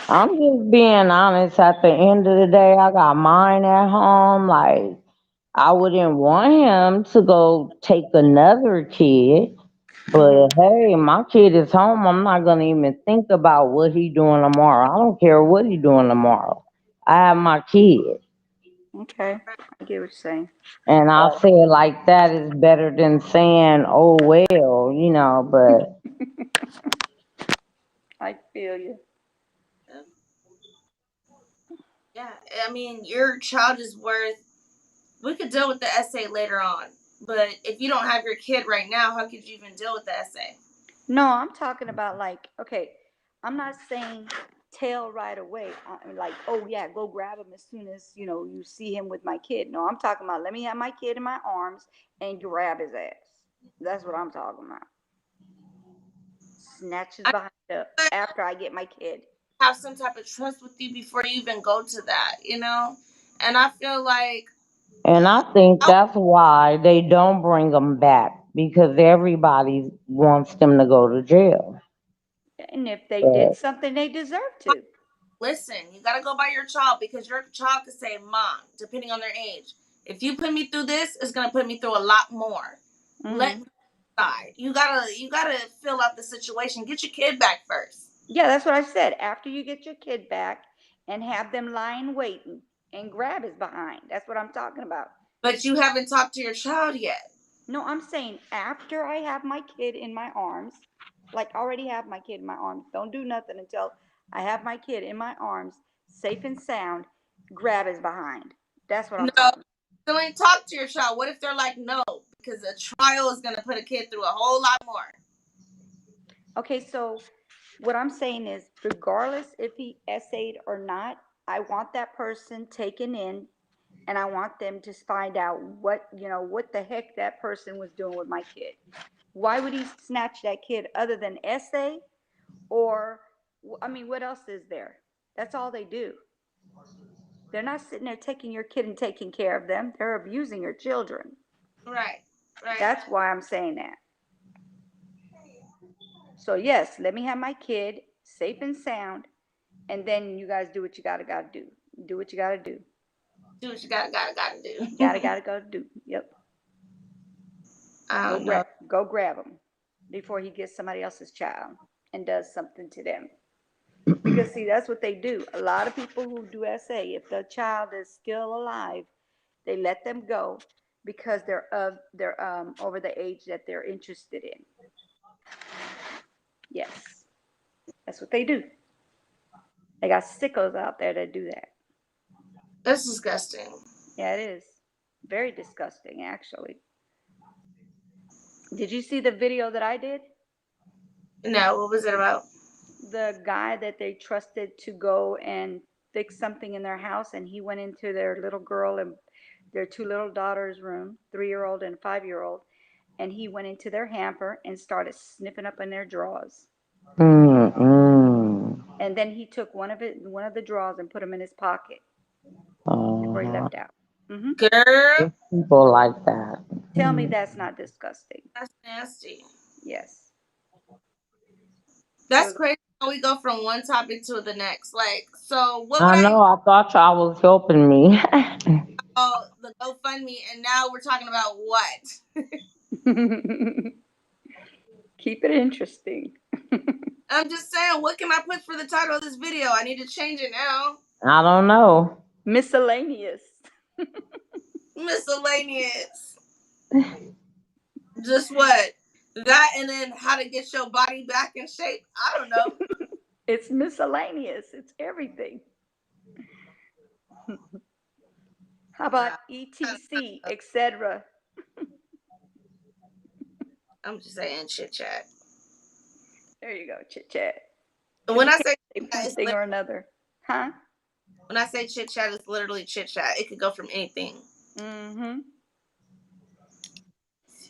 I'm just being honest. At the end of the day, I got mine at home. Like, I wouldn't want him to go take another kid.
mm-hmm,
But hey, my kid is home. I'm not gonna even think about what he doing tomorrow. I don't care what he doing tomorrow. I have my kid.
okay, I get what you're saying.
And I'll say it like that is better than saying, oh well. But
I feel you.
yeah, I mean, your child is worth. We could deal with the essay later on, but if you don't have your kid right now, how could you even deal with the essay?
No, I'm talking about like, okay, I'm not saying tell right away. Like, oh yeah, go grab him as soon as you see him with my kid. No, I'm talking about let me have my kid in my arms and grab his ass. That's what I'm talking about. Snatches
I
behind up after I get my kid.
have some type of trust with you before you even go to that. And I feel like
and I think
I
that's why they don't bring them back because everybody wants them to go to jail.
And if they did
But
something, they deserve to.
listen, you gotta go by your child because your child could say, "Mom," depending on their age. If you put me through this, it's gonna put me through a lot more. Let
Hmm.
me decide. You gotta fill out the situation. Get your kid back first.
Yeah, that's what I said. After you get your kid back and have them lying waiting and grab his behind. That's what I'm talking about.
But you haven't talked to your child yet.
No, I'm saying after I have my kid in my arms, like already have my kid in my arms. Don't do nothing until I have my kid in my arms, safe and sound. Grab his behind. That's what I'm
No,
talking
still ain't talk to your child. What if they're like, no? Because a trial is gonna put a kid through a whole lot more.
about. Okay, so what I'm saying is, regardless if he essayed or not, I want that person taken in and I want them to find out what the heck that person was doing with my kid. Why would he snatch that kid other than essay? Or, I mean, what else is there? That's all they do. They're not sitting there taking your kid and taking care of them. They're abusing your children.
Right.
That's why I'm saying that. So yes, let me have my kid safe and sound, and then you guys do what you gotta do. Do what you gotta do.
Do what you gotta do.
Gotta do. Yep.
I don't know.
Go grab him before he gets somebody else's child and does something to them. Because see, that's what they do. A lot of people who do SA, if the child is still alive, they let them go because they're over the age that they're interested in. Yes, that's what they do. They got sickos out there that do that.
That's disgusting.
Yeah, it is very disgusting, actually. Did you see the video that I did?
No, what was it about?
The guy that they trusted to go and fix something in their house, and he went into their little girl and their two little daughters' room, 3-year-old and 5-year-old, and he went into their hamper and started sniffing up in their drawers.
Mm-mm.
And then he took one of the drawers and put them in his pocket before he
Uh,
left out.
Girl,
there's people like that.
Tell me that's not disgusting.
that's nasty.
Yes.
That's crazy how we go from one topic to the next. Like, so what would
I know. I thought y'all was helping me.
oh, the GoFundMe, and now we're talking about what?
Keep it interesting.
I'm just saying, what can I put for the title of this video? I need to change it now.
I don't know.
Miscellaneous.
Miscellaneous. Just what? That and then how to get your body back in shape. I don't know.
It's miscellaneous. It's everything. How about ETC, etc.?
I'm just saying chit chat.
There you go, chit chat.
When
You
I
can't
say
say one thing or another. Huh?
when I say chit chat, it's literally chit chat. It could go from anything.
Mm-hmm.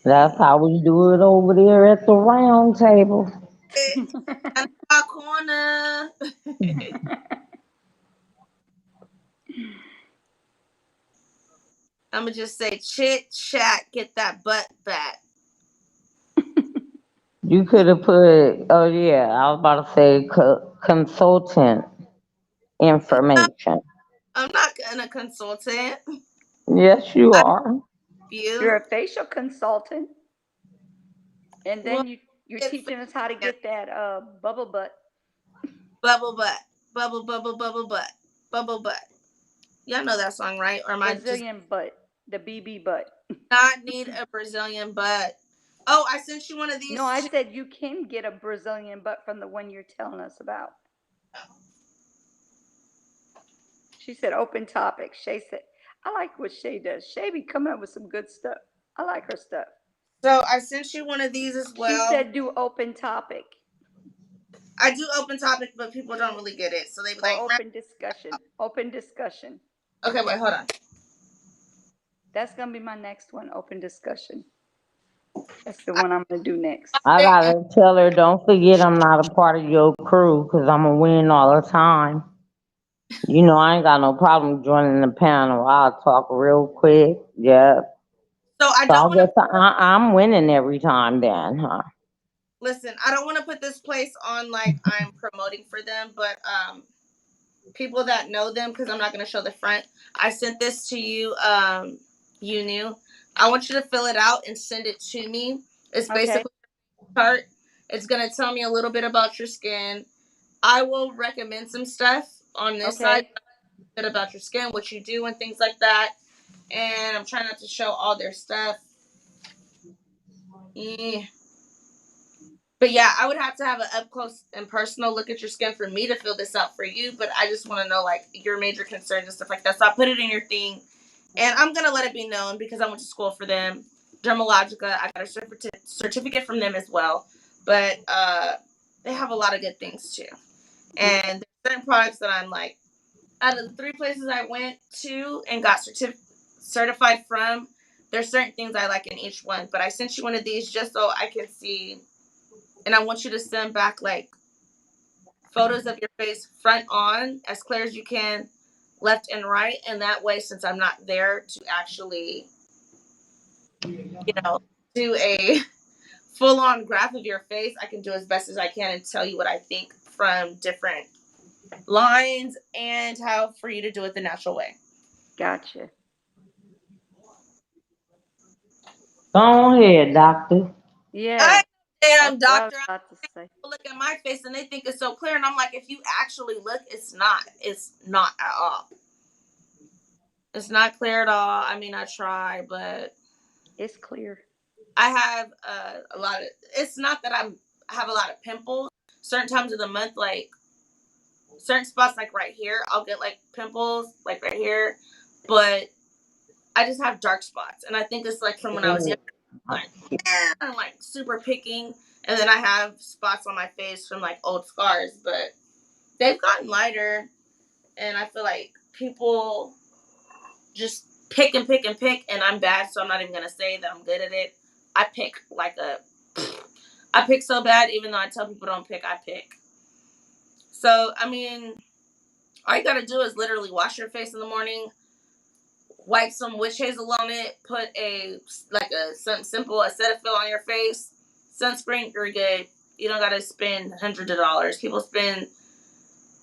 That's how we do it over there at the round table.
And our corner. I'm gonna just say chit chat. Get that butt back.
You could have put, oh yeah, I was about to say consultant
No,
information.
I'm not gonna consultant.
Yes, you
I
are.
You're
you.
a facial consultant, and
Well,
then you're
it's
teaching us how to get that bubble butt.
bubble butt, bubble bubble bubble butt, bubble butt. Y'all know that song, right? Or am I just
Brazilian butt, the BB butt.
not need a Brazilian butt? Oh, I sent you one of
No,
these.
I said you can get a Brazilian butt from the one you're telling us about. She said open topic. Shay said, I like what Shay does. Shay be coming up with some good stuff. I like her stuff.
So I sent you one of these as
She
well.
said do open topic.
I do open topic, but people don't really get it. So they be
Or
like,
open discussion. Open discussion.
okay, wait, hold on.
That's going to be my next one, open discussion. That's the one I'm going to do next.
I gotta tell her, don't forget I'm not a part of your crew because I'm gonna win all the time. You know, I ain't got no problem joining the panel. I'll talk real quick. Yeah.
So I
So
don't
I
want to
guess I'm winning every time then, huh?
listen. I don't want to put this place on like I'm promoting for them, but people that know them because I'm not going to show the front. I sent this to you. You knew. I want you to fill it out and send it to me. It's
Okay.
basically a chart. It's going to tell me a little bit about your skin. I will recommend some stuff on this side
Okay.
about your skin, what you do, and things like that. And I'm trying not to show all their stuff. Yeah. But yeah, I would have to have an up close and personal look at your skin for me to fill this out for you. But I just want to know like your major concerns and stuff like that. So I put it in your thing, and I'm gonna let it be known because I went to school for them. Dermalogica, I got a certificate from them as well. But they have a lot of good things too. And there's certain products that I'm like, out of the 3 places I went to and got certified from, there's certain things I like in each one. But I sent you one of these just so I can see, and I want you to send back like photos of your face front on as clear as you can left and right. And that way, since I'm not there to actually, do a full on graph of your face, I can do as best as I can and tell you what I think from different lines and how for you to do it the natural way.
Gotcha.
Go ahead, doctor.
Yeah,
I am
that's what I was
doctor.
about to say.
Look at my face and they think it's so clear, and I'm like, if you actually look, it's not at all. It's not clear at all. I mean, I try, but
It's clear.
I have a lot of, it's not that I have a lot of pimples. Certain times of the month, like certain spots, like right here, I'll get like pimples, like right here, but I just have dark spots, and I think it's like from when I was young, like I'm like super picking, and then I have spots on my face from like old scars, but they've gotten lighter, and I feel like people just pick and pick and pick, and I'm bad, so I'm not even gonna say that I'm good at it. I pick I pick so bad, even though I tell people don't pick, I pick. So I mean, all you gotta do is literally wash your face in the morning, wipe some witch hazel on it, put something simple, a Cetaphil on your face, sunscreen, you're good. You don't gotta spend hundreds of dollars.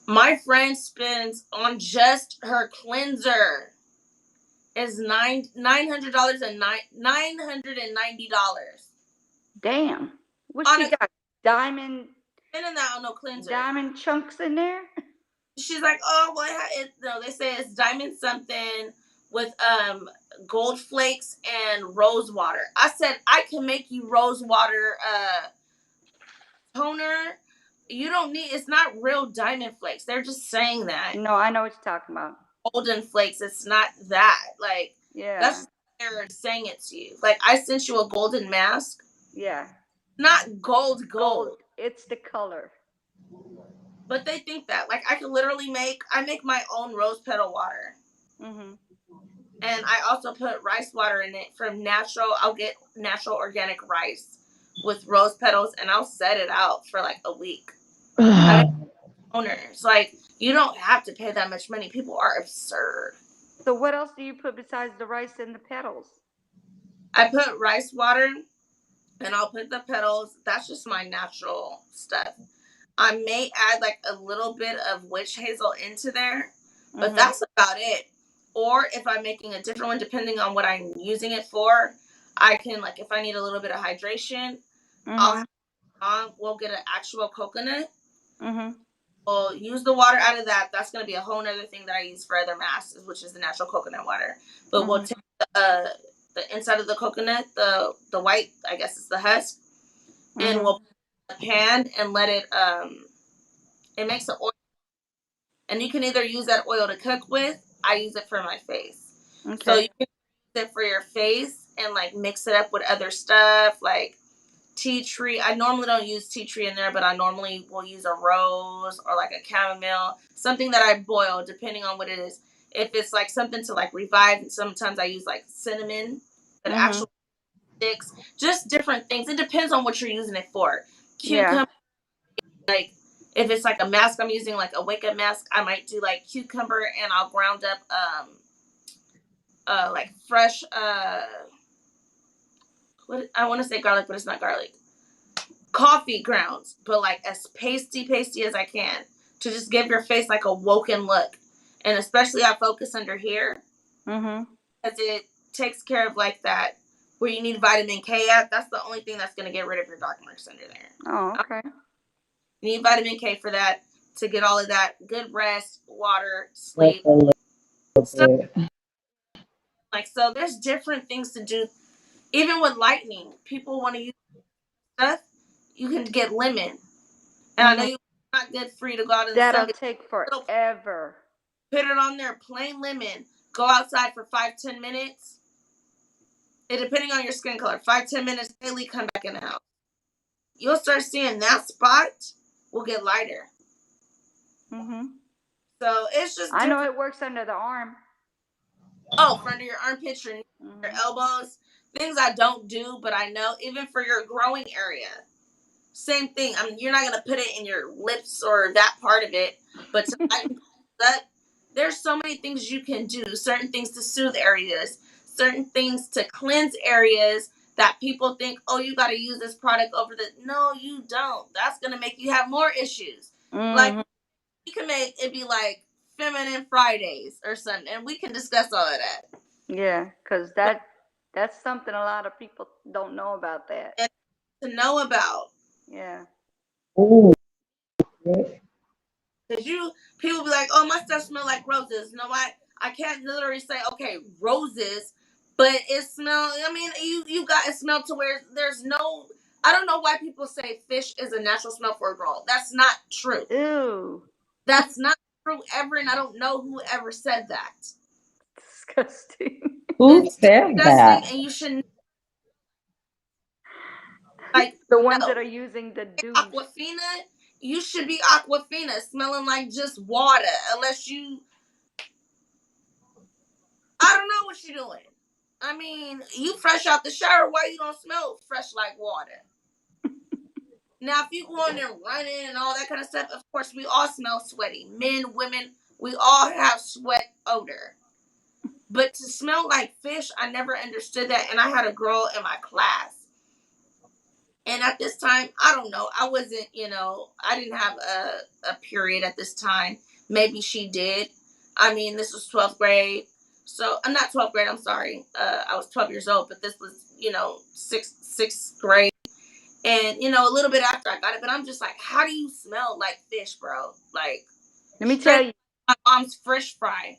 My friend spends on just her cleanser is $900 and $990
Damn. What
on
she
a
got? Diamond
spending that on no cleanser.
diamond chunks in there?
She's like, oh well, no, they say it's diamond something with gold flakes and rose water. I said I can make you rose water toner. You don't need. It's not real diamond flakes. They're just saying that
No, I know what you're talking about.
golden flakes. It's not that. Like
Yeah.
that's they're saying it to you. Like I sent you a golden mask.
Yeah.
Not gold.
Gold. It's the color.
But they think that. Like I could literally I make my own rose petal water.
Mhm.
And I also put rice water in it from natural. I'll get natural organic rice with rose petals, and I'll set it out for like a week. I mean, owners, like, you don't have to pay that much money. People are absurd.
So what else do you put besides the rice and the petals?
I put rice water, and I'll put the petals. That's just my natural stuff. I may add like a little bit of witch hazel into there, but that's about it. Or if I'm making a different one, depending on what I'm using it for, I can, like, if I need a little bit of hydration, we'll get an actual coconut. We'll use the water out of that. That's going to be a whole nother thing that I use for other masks, which is the natural coconut water. But we'll take the inside of the coconut, the white, I guess it's the husk, and we'll put it in a pan and let it it makes an oil, and you can either use that oil to cook with. I use it for my face.
Okay.
So you can use it for your face and like mix it up with other stuff like tea tree. I normally don't use tea tree in there, but I normally will use a rose or like a chamomile, something that I boil depending on what it is. If it's like something to like revive, sometimes I use like cinnamon, but actual sticks, just different things. It depends on what you're using it for. Cucumber, like if it's like a mask I'm using, like a wake up mask, I might do like cucumber, and I'll ground up like fresh what I want to say garlic, but it's not garlic. Coffee grounds, but like as pasty as I can to just give your face like a woken look. And especially I focus under here because it takes care of like that where you need vitamin K at. That's the only thing that's going to get rid of your dark marks under there.
Oh, okay.
You need vitamin K for that, to get all of that good rest, water, sleep, stuff like. So there's different things to do. Even with lightning, people want to use stuff. You can get lemon, and I know you're not good for you to go out in the sun.
That'll take forever.
Put it on there, plain lemon. Go outside for 5-10 minutes. And depending on your skin color, 5-10 minutes daily. Come back in the house. You'll start seeing that spot will get lighter. So it's just
I know it works under the arm.
Oh, for under your armpits, your elbows, things I don't do, but I know even for your growing area, same thing. I mean, you're not gonna put it in your lips or that part of it, but to lighten up, There's so many things you can do, certain things to soothe areas, certain things to cleanse areas that people think, oh, you got to use this product over the. No, you don't. That's going to make you have more issues. Like,
Hmm.
we can make it be like Feminine Fridays or something, and we can discuss all of that.
Yeah, because
But
that's something a lot of people don't know about that.
and to know about,
Yeah.
Ooh.
because people be like, oh, my stuff smell like roses. No, I can't literally say, okay, roses, but it smell. I mean, you got it smell to where there's no. I don't know why people say fish is a natural smell for a girl. That's not true.
Ew.
That's not true ever, and I don't know who ever said that.
Disgusting.
Who
It's
said
disgusting,
that?
and you shouldn't like
The ones that
no.
are using the douche.
Aquafina, you should be Aquafina, smelling like just water, unless you. I don't know what you're doing. I mean, you fresh out the shower, why you don't smell fresh like water? Now, if you go in there running and all that kind of stuff, of course, we all smell sweaty. Men, women, we all have sweat odor. But to smell like fish, I never understood that. And I had a girl in my class. And at this time, I don't know. I wasn't, I didn't have a period at this time. Maybe she did. I mean, this was 12th grade. So I'm not 12th grade. I'm sorry. I was 12 years old, but this was, sixth grade. And, a little bit after I got it. But I'm just like, how do you smell like fish, bro? Like,
Let me
straight
tell you,
my mom's fish fry.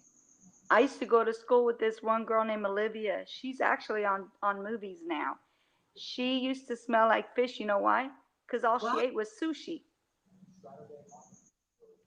I used to go to school with this one girl named Olivia. She's actually on movies now. She used to smell like fish. You know why? Because all she
What?
ate was sushi,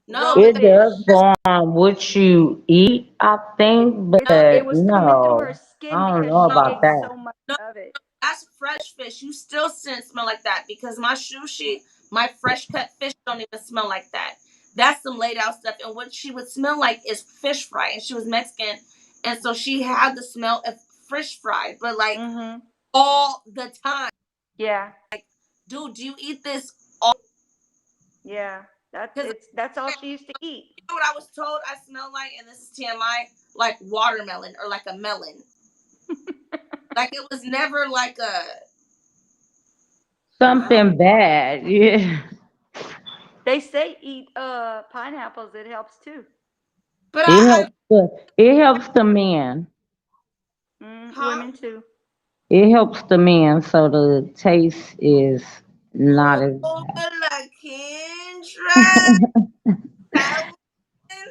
No,
raw
but
It does
fish.
go on what you eat, I think,
It
but
was coming through
no,
her
I
skin
don't
because
know
she
about
ate
no,
that.
so much
no.
of it.
That's fresh fish. You still shouldn't smell like that because my sushi, my fresh cut fish don't even smell like that. That's some laid out stuff. And what she would smell like is fish fry. And she was Mexican. And so she had the smell of fish fry, but like
Mm-hmm.
all the time.
Yeah.
Dude, do you eat this all?
Yeah.
Because
That's all she used to eat.
you know what I was told I smell like? And this is TMI, like watermelon or like a melon. Like it was never like a, I don't,
Something bad, yeah.
They say eat pineapples. It helps too.
but
It
I,
helps the men.
huh?
Women too.
It helps the men, so the taste is not as
Oh, like Kendra. That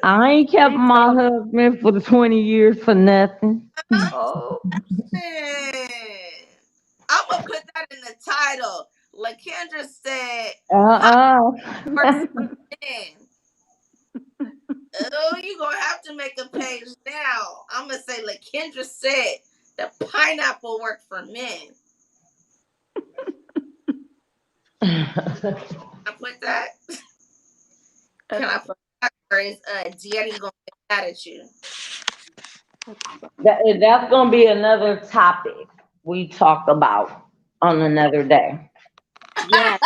I ain't kept
She
my
told.
husband for 20 years for nothing.
Oh.
I'm gonna put that in the title. Lakendra said, "Hot
Uh-uh.
works for men." Oh, you gonna have to make a page now. I'm gonna say Lakendra said the pineapple worked for men. I put that. Can
That's
I put that? Or is Daddy gonna get mad at you?
That's gonna be another topic we talk about on another day.
yeah.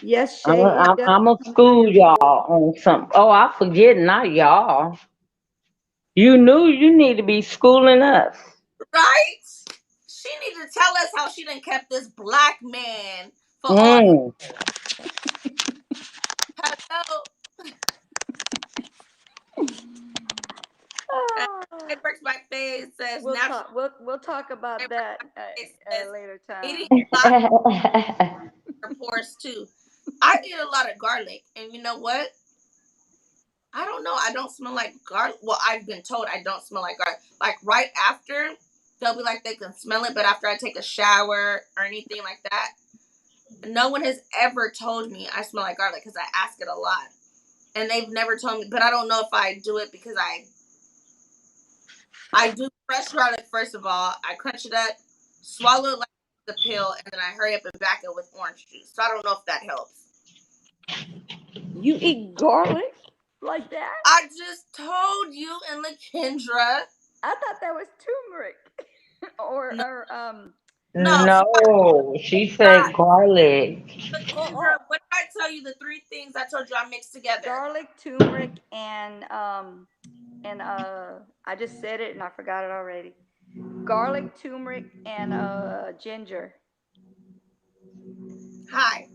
Yes,
I'm
Shay. It
I'm gonna
definitely
school
is
y'all
good.
on something. Oh, I forget, not y'all. You knew you need to be schooling us.
Right? She need to tell us how she done kept this black man for all these.
Mm.
Hello.
Ah,
It works my face says
we'll
natural.
talk. We'll talk
It
about
works
that
my face says
later
eating
time.
a lot of pores too. I eat a lot of garlic, and you know what? I don't know. I don't smell like garlic. Well, I've been told I don't smell like garlic. Like right after, they'll be like they can smell it, but after I take a shower or anything like that, no one has ever told me I smell like garlic because I ask it a lot, and they've never told me. But I don't know if I do it because I do fresh garlic first of all. I crunch it up, swallow it like the pill, and then I hurry up and back it with orange juice. So I don't know if that helps.
You eat garlic like that?
I just told you and LaKendra.
I thought that was turmeric, or
No, no, so
No, she
I
said garlic.
LaKendra,
oh,
what did I tell you? The three things I told you I mixed together.
garlic, turmeric, and I just said it and I forgot it already. Garlic, turmeric, and ginger.
Hi.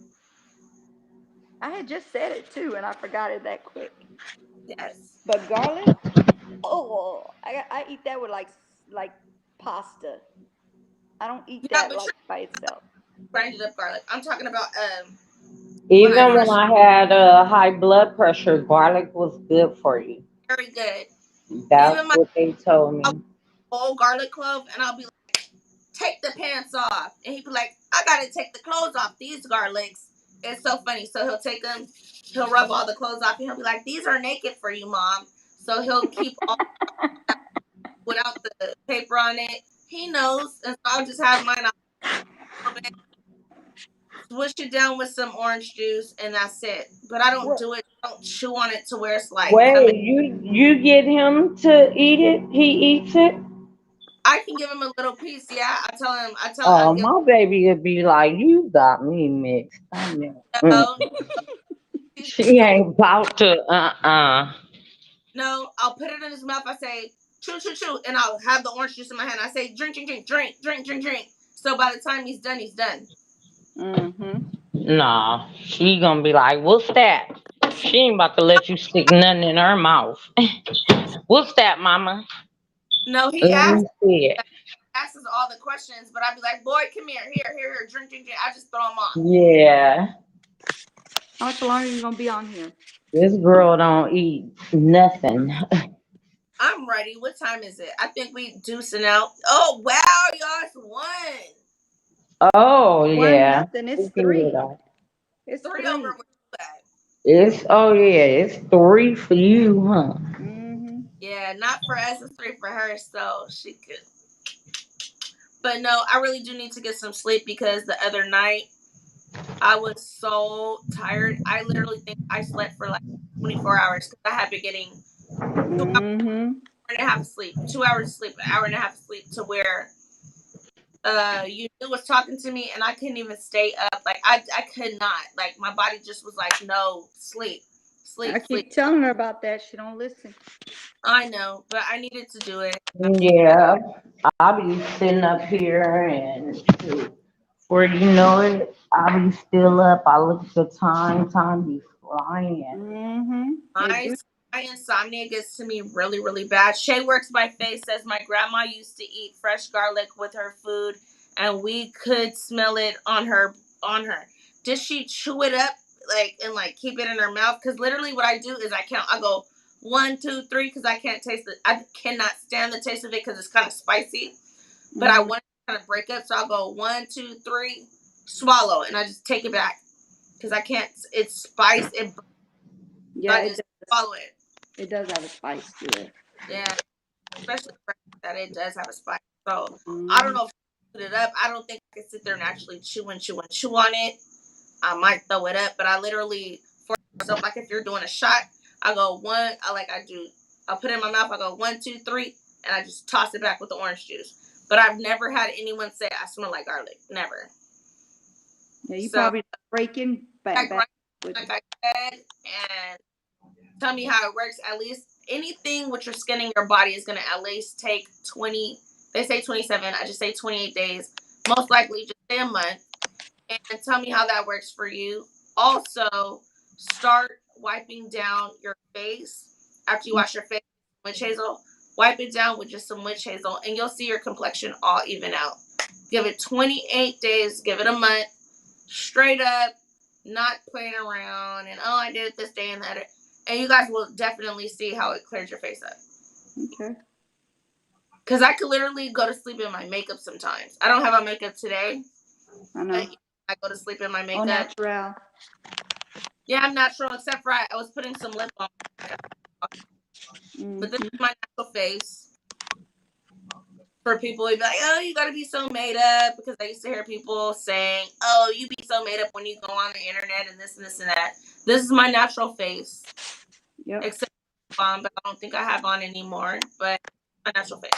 I had just said it too, and I forgot it that quick.
Yes.
But garlic, oh, I eat that with like pasta. I don't eat
Yeah,
that
but
like
you're
by itself.
grinded up garlic. I'm talking about when I
Even when
fresh
I had high blood pressure, garlic was good for you.
very good.
That's
Even my
what they told
I'll
me.
whole garlic clove and I'll be like, take the pants off. And he'd be like, I gotta take the clothes off these garlics. It's so funny. So he'll take them, he'll rub all the clothes off, and he'll be like, these are naked for you, mom. So he'll keep all without the paper on it. He knows, and so I'll just have mine on a little bit, swish it down with some orange juice, and that's it. But I don't
What?
do it. I don't chew on it to where it's like coming.
Wait, you get him to eat it? He eats it?
I can give him a little piece. Yeah, I tell him. I
Oh,
give
my baby would be like, you got me mixed. I'm mixed.
him no. He's
She
so
ain't about to,
no. I'll put it in his mouth. I say chew, chew, chew, and I'll have the orange juice in my hand. I say drink, drink, drink, drink, drink, drink, drink. So by the time he's done, he's done.
Mm-hmm.
Nah, she gonna be like, what's that? She ain't about to let you stick nothing in her mouth. What's that, mama?
No, he
Let
asks
me see it.
asks us all the questions, but I'd be like, boy, come here, here, here, here, drink, drink, drink. I just throw him off.
Yeah,
How much longer are you gonna be on here?
this girl don't eat nothing.
I'm ready. What time is it? I think we deucing out. Oh wow, y'all won.
Oh,
One
yeah.
nothing.
We
It's
can do
three.
that.
It's
Three over
three.
with that.
It's, oh, yeah, it's 3 for you, huh?
Mm-hmm.
Yeah, not for us, it's three for her, so she could. But no, I really do need to get some sleep because the other night I was so tired. I literally think I slept for like 24 hours because I had been getting 2 hours
Mm-hmm.
and a half of sleep, 2 hours of sleep, an hour and a half of sleep to where you was talking to me and I couldn't even stay up. Like I could not. Like my body just was like, no, sleep,
I
sleep, sleep.
keep telling her about that. She don't listen.
I know, but I needed to do it.
Yeah, I'll be sitting up here and shoot, before you know it, I'll be still up. I look at the time, time be flying.
Mm-hmm. It
My
do.
my insomnia gets to me really, really bad. Shay Works by Face says my grandma used to eat fresh garlic with her food, and we could smell it on her. Did she chew it up like and like keep it in her mouth? Because literally, what I do is I count. I go 1, 2, 3 because I can't taste it. I cannot stand the taste of it because it's kind of spicy. But I
Mm-hmm.
want it to kind of break up, so I'll go 1, 2, 3, swallow, and I just take it back because I can't. It's spice. So
Yeah,
I
it
just
does.
swallow it.
It does have a spice to it.
Yeah, especially that it does have a spice. So I don't
Mm-hmm.
know if I put it up. I don't think I can sit there and actually chew and chew and chew on it. I might throw it up, but I literally force myself. Like if you're doing a shot, I go one. I do. I'll put it in my mouth. I go 1, 2, 3, and I just toss it back with the orange juice. But I've never had anyone say I smell like garlic. Never.
Yeah, you
So
probably breaking
I
back
grind
with
like
it.
I said, and tell me how it works. At least anything with your skin in your body is gonna at least take 20. They say 27. I just say 28 days. Most likely, just say a month. And tell me how that works for you. Also, start wiping down your face after you wash your face with witch hazel. Wipe it down with just some witch hazel, and you'll see your complexion all even out. Give it 28 days. Give it a month. Straight up, not playing around. And oh, I did it this day and that. And you guys will definitely see how it clears your face up.
Okay.
Because I could literally go to sleep in my makeup sometimes. I don't have my makeup today,
I know.
but I go to sleep in my
Au
makeup.
natural.
Yeah, I'm natural, except for I was putting some lip balm. But this is
Mm-hmm.
my natural face. For people who be like, oh, you gotta be so made up. Because I used to hear people saying, oh, you be so made up when you go on the internet and this and that. This is my natural face.
Yep.
Except but I don't think I have on anymore. But my natural face.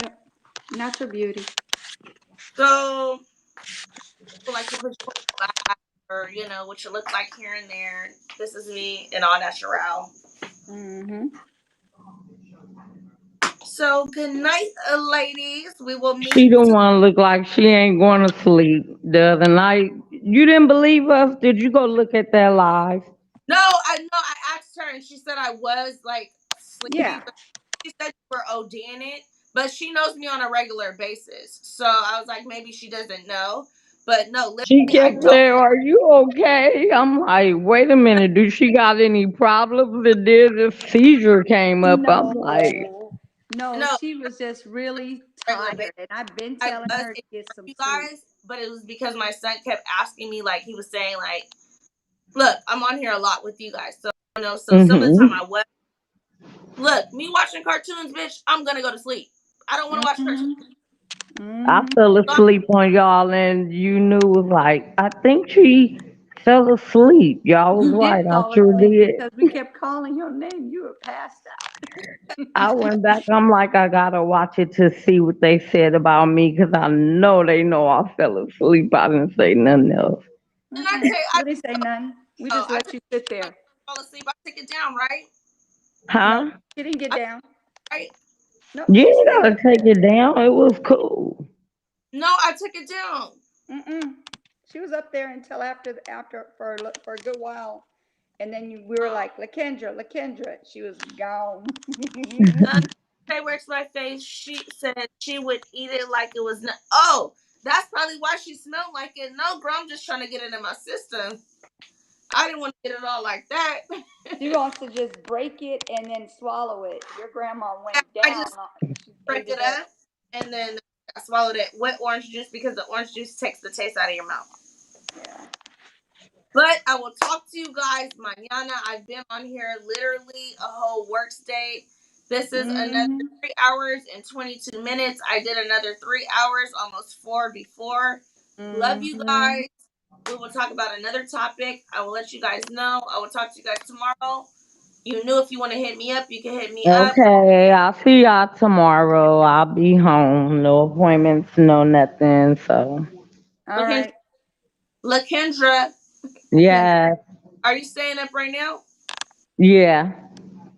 Yep. Natural beauty.
So people like to put you on glass or what you look like here and there. This is me in all natural.
Mm-hmm.
So good night, ladies. We will meet.
She the one look like she ain't going to sleep. The other night, you didn't believe us? Did you go look at that live?
No, I know. I asked her, and she said I was like sleepy,
Yeah.
but she said you were ODing it. But she knows me on a regular basis, so I was like, maybe she doesn't know. But no,
She
literally, I
kept
don't.
saying, "Are you okay?" I'm like, "Wait a minute. Do she got any problems?" And then the seizure came up. I'm like,
No, no,
No,
she was just really
regular basis.
tired, and I've been
I
telling
was
her to
ignoring
get some
you
sleep.
guys, but it was because my son kept asking me, like he was saying, like, "Look, I'm on here a lot with you guys, so so some of the time
mm-hmm.
I was look me watching cartoons, bitch. I'm gonna go to sleep. I don't want to watch cartoons.
Mm-hmm.
I
Mm-hmm.
fell
So
asleep on y'all, and you knew was like, I think she fell asleep. Y'all was
You did
right. I
fall
sure
asleep
did.
because we kept calling your name. You were passed out.
I went back. I'm like, I gotta watch it to see what they said about me because I know they know I fell asleep. I didn't say nothing else.
then I
Mm-mm.
tell you,
We didn't say nothing. We just
I
let
tell
you sit
you, I
there.
fall asleep. I take it down, right?
No,
Huh?
she didn't get
I
down.
right.
No,
You
she
ain't
stayed
gotta
up
take
there.
it down. It was cool.
No, I took it down.
Mm-mm. She was up there until after for a good while, and then we were like, Lakendra, Lakendra. She was gone.
Uh, Shay works my face. She said she would eat it like it was not. Oh, that's probably why she smelled like it. No, girl, I'm just trying to get it in my system. I didn't want to get it all like that.
She wants to just break it and then swallow it. Your grandma
Yeah,
went
I
down.
just
She
break
ate
it
it up.
up and then I swallowed it with orange juice because the orange juice takes the taste out of your mouth.
Yeah.
But I will talk to you guys mañana. I've been on here literally a whole work day. This is another
Mm-hmm.
3 hours and 22 minutes. I did another 3 hours, almost four before. Love you
Mm-hmm.
guys. We will talk about another topic. I will let you guys know. I will talk to you guys tomorrow. You knew if you want to hit me up, you can hit me up.
Okay, I'll see y'all tomorrow. I'll be home. No appointments, no nothing. So,
All
LaKendra,
right.
LaKendra,
Yes.
yeah,
are you staying up right now?
yeah.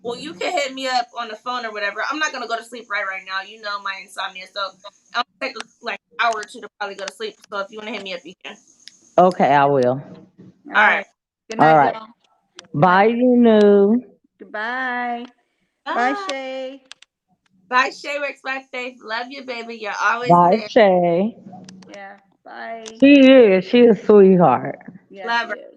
Well, you can hit me up on the phone or whatever. I'm not gonna go to sleep right now. You know my insomnia, so I'll take like an hour or two to probably go to sleep. So if you want to hit me up, you can.
Okay, I will.
All
All
right.
right.
Good
All
night,
right.
y'all. Night.
Bye, you new.
Goodbye. Bye,
Bye.
Shay.
Bye, Shay Works by Faith. Love you, baby. You're always
Bye,
there.
Shay.
Yeah. Bye.
She is. She a sweetheart.
Yeah,
Love
she
her.
is.